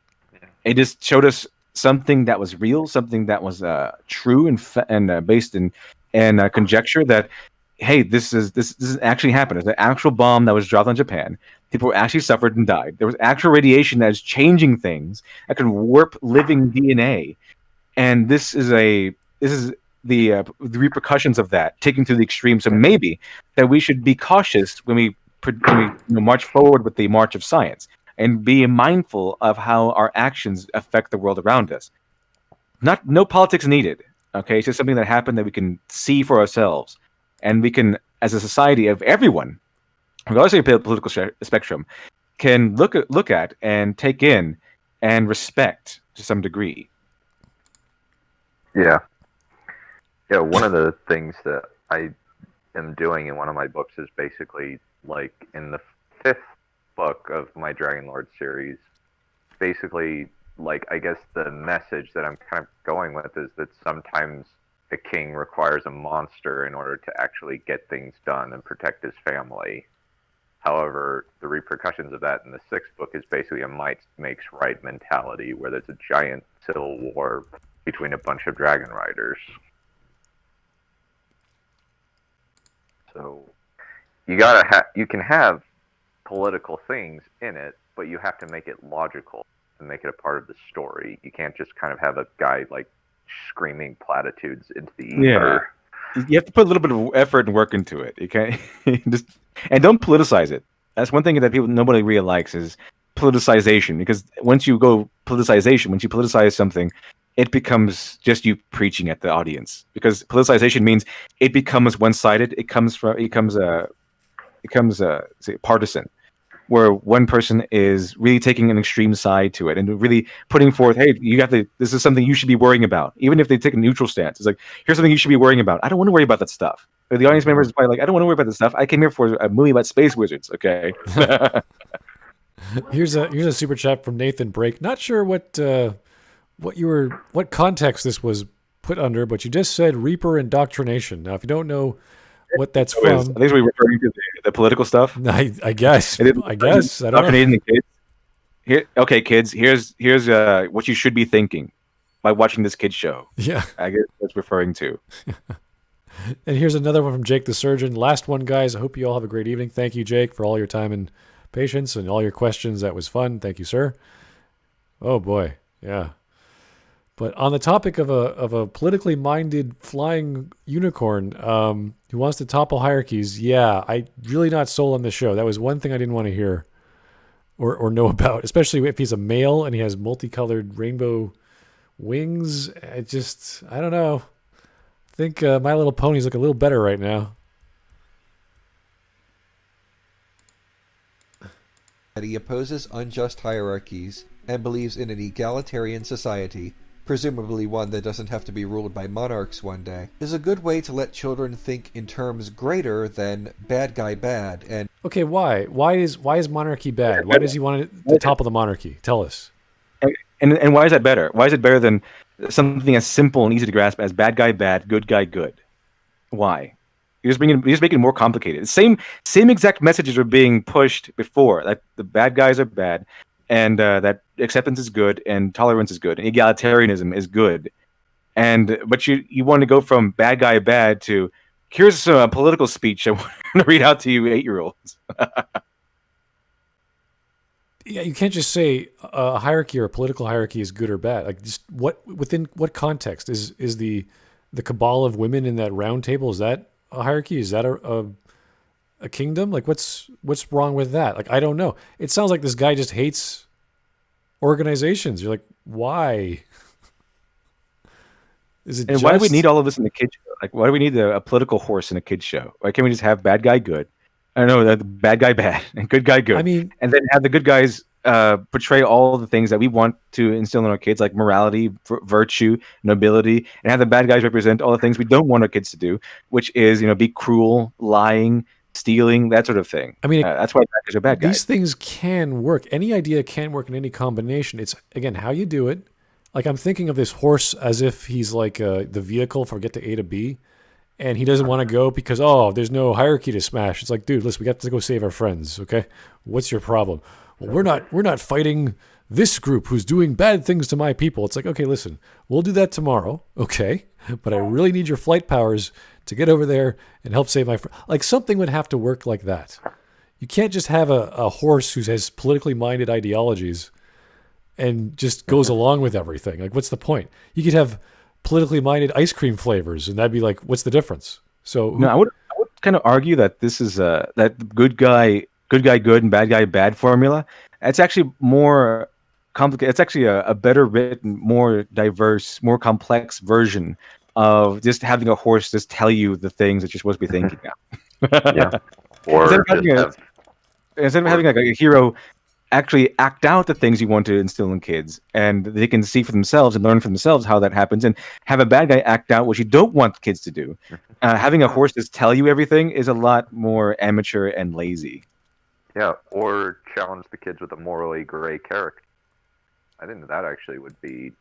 It just showed us something that was real, something that was true and based in conjecture that, hey, this actually happened. There's an actual bomb that was dropped on Japan. People actually suffered and died. There was actual radiation that is changing things that can warp living DNA, and this is the repercussions of that taken to the extreme. So maybe that we should be cautious when we march forward with the march of science and be mindful of how our actions affect the world around us. No politics needed. Okay, it's just something that happened that we can see for ourselves. And we can, as a society of everyone, regardless of your political spectrum, can look at and take in and respect to some degree. Yeah. Yeah, one of the things that I am doing in one of my books is basically, like, in the 5th book of my Dragon Lord series, basically, like, I guess the message that I'm kind of going with is that sometimes a king requires a monster in order to actually get things done and protect his family. However, the repercussions of that in the sixth book is basically a might makes right mentality, where there's a giant civil war between a bunch of dragon riders. So you can have political things in it, but you have to make it logical and make it a part of the story. You can't just kind of have a guy like screaming platitudes into the ether. You have to put a little bit of effort and work into it. You can't just and don't politicize it. That's one thing that nobody really likes is politicization. Because once you politicize something, it becomes just you preaching at the audience. Because politicization means it becomes one-sided. It becomes partisan, where one person is really taking an extreme side to it and really putting forth, hey, this is something you should be worrying about. Even if they take a neutral stance, it's like, here's something you should be worrying about. I don't want to worry about that stuff. Or the audience members is probably like, I don't want to worry about this stuff. I came here for a movie about space wizards, okay? Here's a super chat from Nathan Brake. Not sure what context this was put under, but you just said Reaper indoctrination. Now, if you don't know what that's from, I think we're referring to the political stuff. I guess. I don't know. Indoctrinating the kids. Okay, kids. Here's what you should be thinking by watching this kids show. Yeah, I guess that's referring to. And here's another one from Jake the Surgeon. Last one, guys. I hope you all have a great evening. Thank you, Jake, for all your time and patience and all your questions. That was fun. Thank you, sir. Oh boy, yeah. But on the topic of a politically minded flying unicorn who wants to topple hierarchies, yeah, I really not sold on this show. That was one thing I didn't want to hear or know about, especially if he's a male and he has multicolored rainbow wings. I don't know. I think My Little Ponies look a little better right now. He opposes unjust hierarchies and believes in an egalitarian society, presumably one that doesn't have to be ruled by monarchs one day, is a good way to let children think in terms greater than bad guy bad. And okay, why? Why is monarchy bad? Why does he want to topple the monarchy? Tell us. And why is that better? Why is it better than something as simple and easy to grasp as bad guy bad, good guy good? Why? You're just making it more complicated. Same exact messages are being pushed before. That the bad guys are bad, and that acceptance is good, and tolerance is good, and egalitarianism is good. But you want to go from bad guy bad to here's a political speech I want to read out to you 8-year-olds. Yeah, you can't just say a hierarchy or a political hierarchy is good or bad. Like, just within what context is the cabal of women in that round table? Is that a hierarchy? Is that a kingdom? Like, what's wrong with that? Like, I don't know. It sounds like this guy just hates organizations. You're like, why? Why do we need all of this in the kids show? Like, why do we need a political horse in a kids show? Why can't we just have bad guy good? I don't know, the bad guy bad and good guy good. I mean, and then have the good guys portray all the things that we want to instill in our kids, like morality, virtue, nobility, and have the bad guys represent all the things we don't want our kids to do, which is, be cruel, lying, stealing, that sort of thing. I mean, that's why bad guys are bad guys. These things can work. Any idea can work in any combination. It's, again, how you do it. Like, I'm thinking of this horse as if he's like the vehicle for get to A to B. And he doesn't want to go because, there's no hierarchy to smash. It's like, dude, listen, we got to go save our friends, okay? What's your problem? Well, we're not fighting this group who's doing bad things to my people. It's like, okay, listen, we'll do that tomorrow, okay? But I really need your flight powers to get over there and help save my friends. Like, something would have to work like that. You can't just have a horse who has politically minded ideologies and just goes along with everything. Like, what's the point? You could have politically minded ice cream flavors, and that'd be like, what's the difference? So I would kind of argue that this is that good guy good and bad guy bad formula. It's actually more complicated. It's actually a better written, more diverse, more complex version of just having a horse just tell you the things that you're supposed to be thinking now. Yeah. Or instead of having like a hero actually act out the things you want to instill in kids, and they can see for themselves and learn for themselves how that happens, and have a bad guy act out what you don't want kids to do. Having a horse just tell you everything is a lot more amateur and lazy. Yeah, or challenge the kids with a morally gray character. I think that actually would be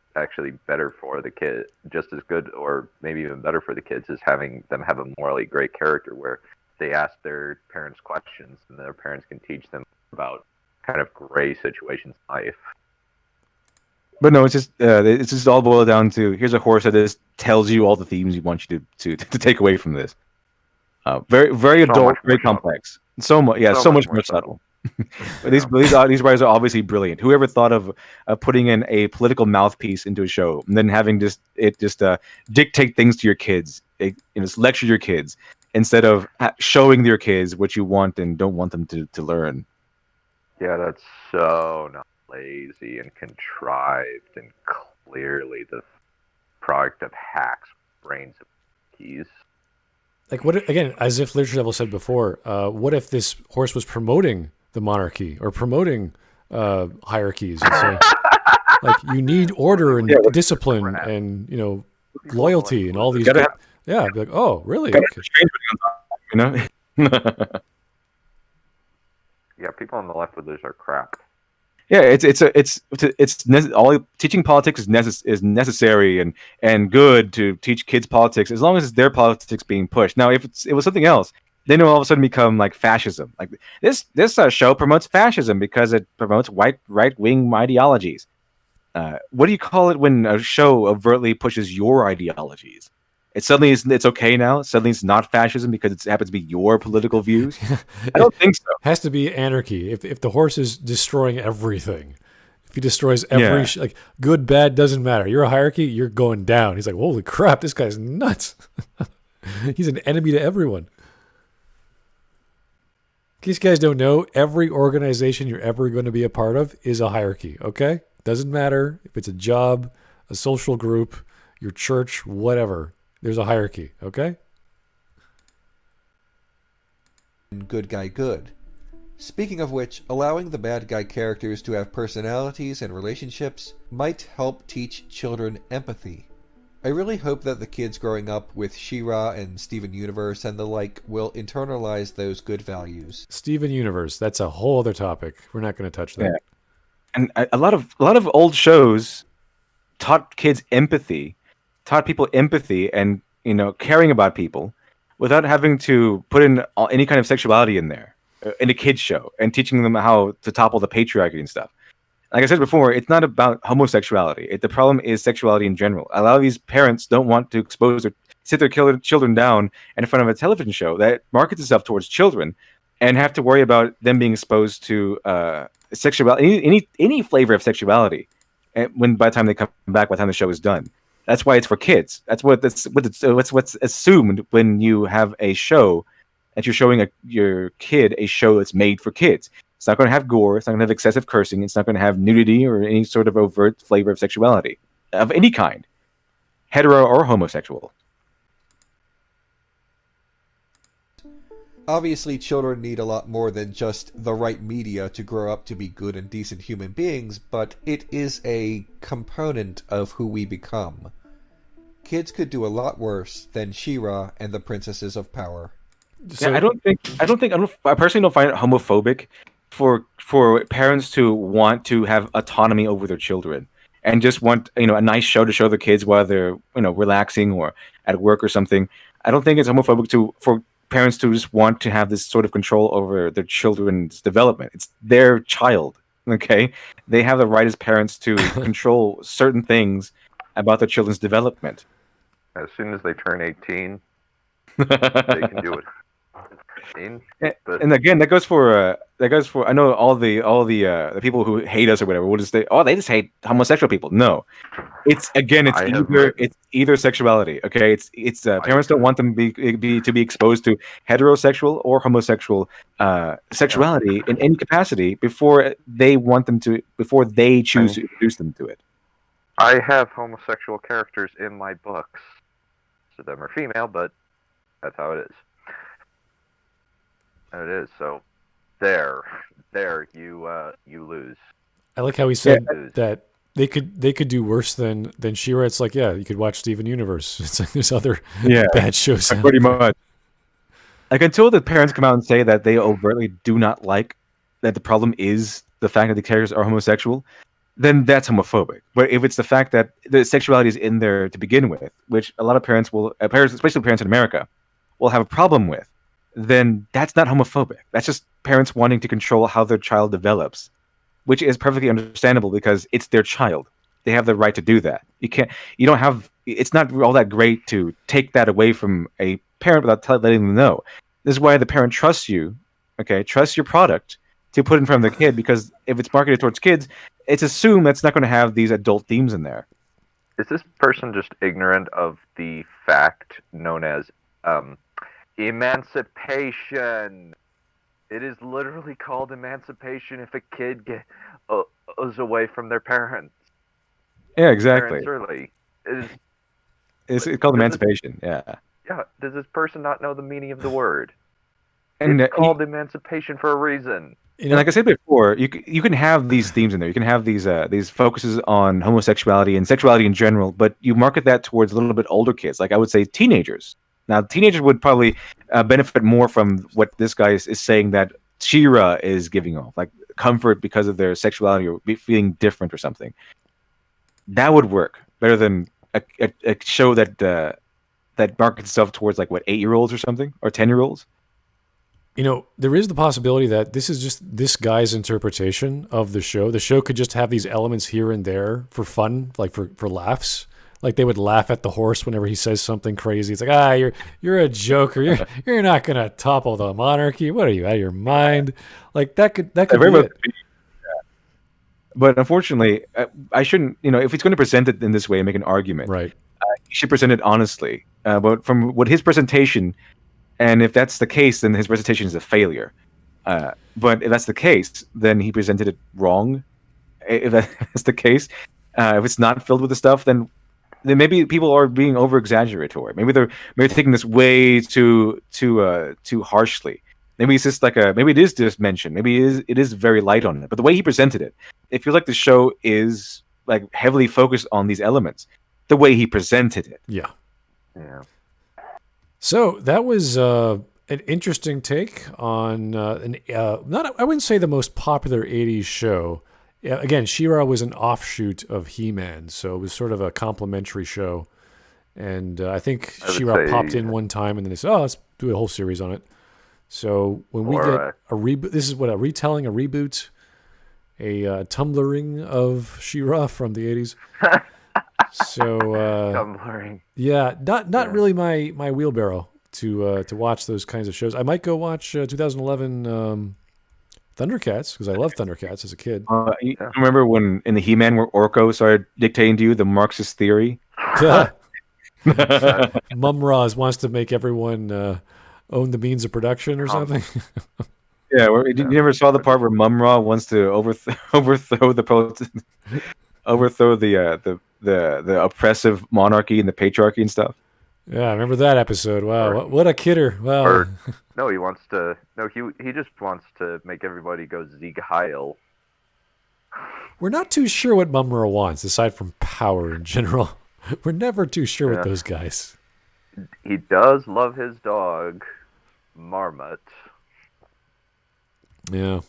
better for the kid, just as good, or maybe even better for the kids, is having them have a morally gray character where they ask their parents questions, and their parents can teach them about kind of gray situations in life. But no, it's just all boiled down to here's a horse that just tells you all the themes you want you to take away from this. Very very So adult, much very more subtle. complex. So much, yeah, so much more subtle. But these writers are obviously brilliant. Whoever thought of putting in a political mouthpiece into a show and then having it dictate things to your kids, lecture your kids instead of showing your kids what you want and don't want them to learn. Yeah, that's so not lazy and contrived and clearly the product of hacks, brains, and keys. Like what? Again, as if LiteratureDevil said before, what if this horse was promoting the monarchy or promoting hierarchies? And say, like you need order and discipline and loyalty and all these. Yeah, be like, oh, really? Okay. Yeah, people on the left with this are crap. Yeah, all teaching politics is necessary and good to teach kids politics as long as it's their politics being pushed. Now, if it was something else, then it will all of a sudden become like fascism. Like this show promotes fascism because it promotes right wing ideologies. What do you call it when a show overtly pushes your ideologies? It's okay now. Suddenly it's not fascism because it happens to be your political views. I don't think so. Has to be anarchy. If the horse is destroying everything, if he destroys every like good bad doesn't matter. You're a hierarchy. You're going down. He's like, holy crap, this guy's nuts. He's an enemy to everyone. In case you guys don't know, every organization you're ever going to be a part of is a hierarchy. Okay, doesn't matter if it's a job, a social group, your church, whatever. There's a hierarchy, okay? Good guy good. Speaking of which, allowing the bad guy characters to have personalities and relationships might help teach children empathy. I really hope that the kids growing up with She-Ra and Steven Universe and the like will internalize those good values. Steven Universe, that's a whole other topic. We're not going to touch that. Yeah. And a lot of old shows taught kids empathy. Taught people empathy and caring about people without having to put in any kind of sexuality in there in a kids show and teaching them how to topple the patriarchy and stuff. Like I said before, it's not about homosexuality. The problem is sexuality in general. A lot of these parents don't want to sit their children down in front of a television show that markets itself towards children and have to worry about them being exposed to sexuality, any flavor of sexuality. And by the time they come back, by the time the show is done. That's why it's for kids. That's what's assumed when you have a show that you're showing your kid a show that's made for kids. It's not going to have gore. It's not going to have excessive cursing. It's not going to have nudity or any sort of overt flavor of sexuality of any kind, hetero or homosexual. Obviously, children need a lot more than just the right media to grow up to be good and decent human beings, but it is a component of who we become. Kids could do a lot worse than She-Ra and the Princesses of Power. So, I personally don't find it homophobic for parents to want to have autonomy over their children and just want a nice show to show their kids while they're relaxing or at work or something. I don't think it's homophobic for parents to just want to have this sort of control over their children's development. It's their child, okay? They have the right as parents to control certain things about their children's development. As soon as they turn 18, they can do it. And again, that goes for I know all the people who hate us or whatever will just say, oh, they just hate homosexual people. No, it's either sexuality. Okay, it's parents don't want them to be exposed to heterosexual or homosexual sexuality in any capacity before they choose to introduce them to it. I have homosexual characters in my books. So them are female, but that's how it is. It is. So there you lose. I like how he said that they could do worse than She-Ra. It's like, yeah, you could watch Steven Universe. It's like there's other bad shows. Pretty much. Like until the parents come out and say that they overtly do not like that the problem is the fact that the characters are homosexual, then that's homophobic. But if it's the fact that the sexuality is in there to begin with, which a lot of parents especially parents in America, will have a problem with, then that's not homophobic. That's just parents wanting to control how their child develops, which is perfectly understandable because it's their child. They have the right to do that. You don't have, it's not all that great to take that away from a parent without letting them know. This is why the parent trusts you, okay, trusts your product to put in front of the kid, because if it's marketed towards kids, it's assumed that's not going to have these adult themes in there. Is this person just ignorant of the fact known as emancipation? It is literally called emancipation if a kid goes away from their parents. Yeah, exactly. Parents early. It's called emancipation. Yeah. Yeah. Does this person not know the meaning of the word? And it's called emancipation for a reason. And like I said before, you can have these themes in there. You can have these focuses on homosexuality and sexuality in general, but you market that towards a little bit older kids. Like I would say teenagers. Now, teenagers would probably benefit more from what this guy is saying that She-Ra is giving off, like comfort because of their sexuality or feeling different or something. That would work better than a show that markets itself towards like 8-year-olds or something, or 10-year-olds. You know, there is the possibility that this is just this guy's interpretation of the show. The show could just have these elements here and there for fun, like for laughs. Like they would laugh at the horse whenever he says something crazy. It's like, you're a joker. You're not gonna topple the monarchy. What are you, out of your mind? Like that could be it. But unfortunately, I shouldn't. If he's going to present it in this way and make an argument, right? He should present it honestly. But from what his presentation. And if that's the case, then his presentation is a failure. But if that's the case, then he presented it wrong. If that's the case, if it's not filled with the stuff, then maybe people are being over-exaggeratory. Maybe they're taking this way too harshly. Maybe it's just maybe it is just mentioned. Maybe it is very light on it. But the way he presented it, it feels like the show is like heavily focused on these elements. The way he presented it. Yeah. Yeah. So that was an interesting take on I wouldn't say the most popular 80s show. Again, She-Ra was an offshoot of He-Man, so it was sort of a complimentary show. And I think She-Ra popped in one time, and then they said, let's do a whole series on it. So when we get a reboot, this is what, a retelling, a reboot, a tumblering of She-Ra from the 80s. So yeah, not really my wheelbarrow to watch those kinds of shows. I might go watch 2011 Thundercats, because I love Thundercats as a kid. You remember when in the He-Man where Orko started dictating to you the Marxist theory? Mum-Raz wants to make everyone own the means of production or something. Yeah, you never saw the part where Mum-Ra wants to overthrow the oppressive monarchy and the patriarchy and stuff. Yeah, I remember that episode. Wow, what a kidder! Wow. No, he wants to. No, he just wants to make everybody go Sieg Heil. We're not too sure what Mum-Ra wants, aside from power in general. We're never too sure with those guys. He does love his dog, Marmot. Yeah.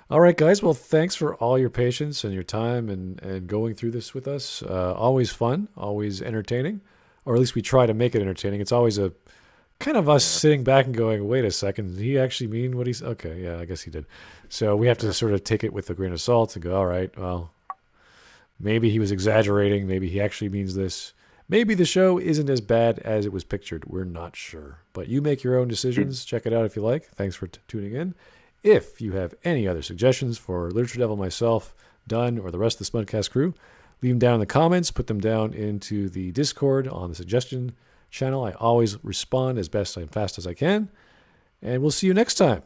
All right, guys. Well, thanks for all your patience and your time and going through this with us. Always fun, always entertaining, or at least we try to make it entertaining. It's always a kind of us sitting back and going, wait a second, did he actually mean what he's... Okay, yeah, I guess he did. So we have to sort of take it with a grain of salt and go, all right, well, maybe he was exaggerating. Maybe he actually means this. Maybe the show isn't as bad as it was pictured. We're not sure. But you make your own decisions. Check it out if you like. Thanks for tuning in. If you have any other suggestions for Literature Devil, myself, Dunn, or the rest of the Smudcast crew, leave them down in the comments. Put them down into the Discord on the suggestion channel. I always respond as best and fast as I can. And we'll see you next time.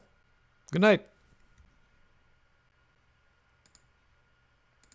Good night.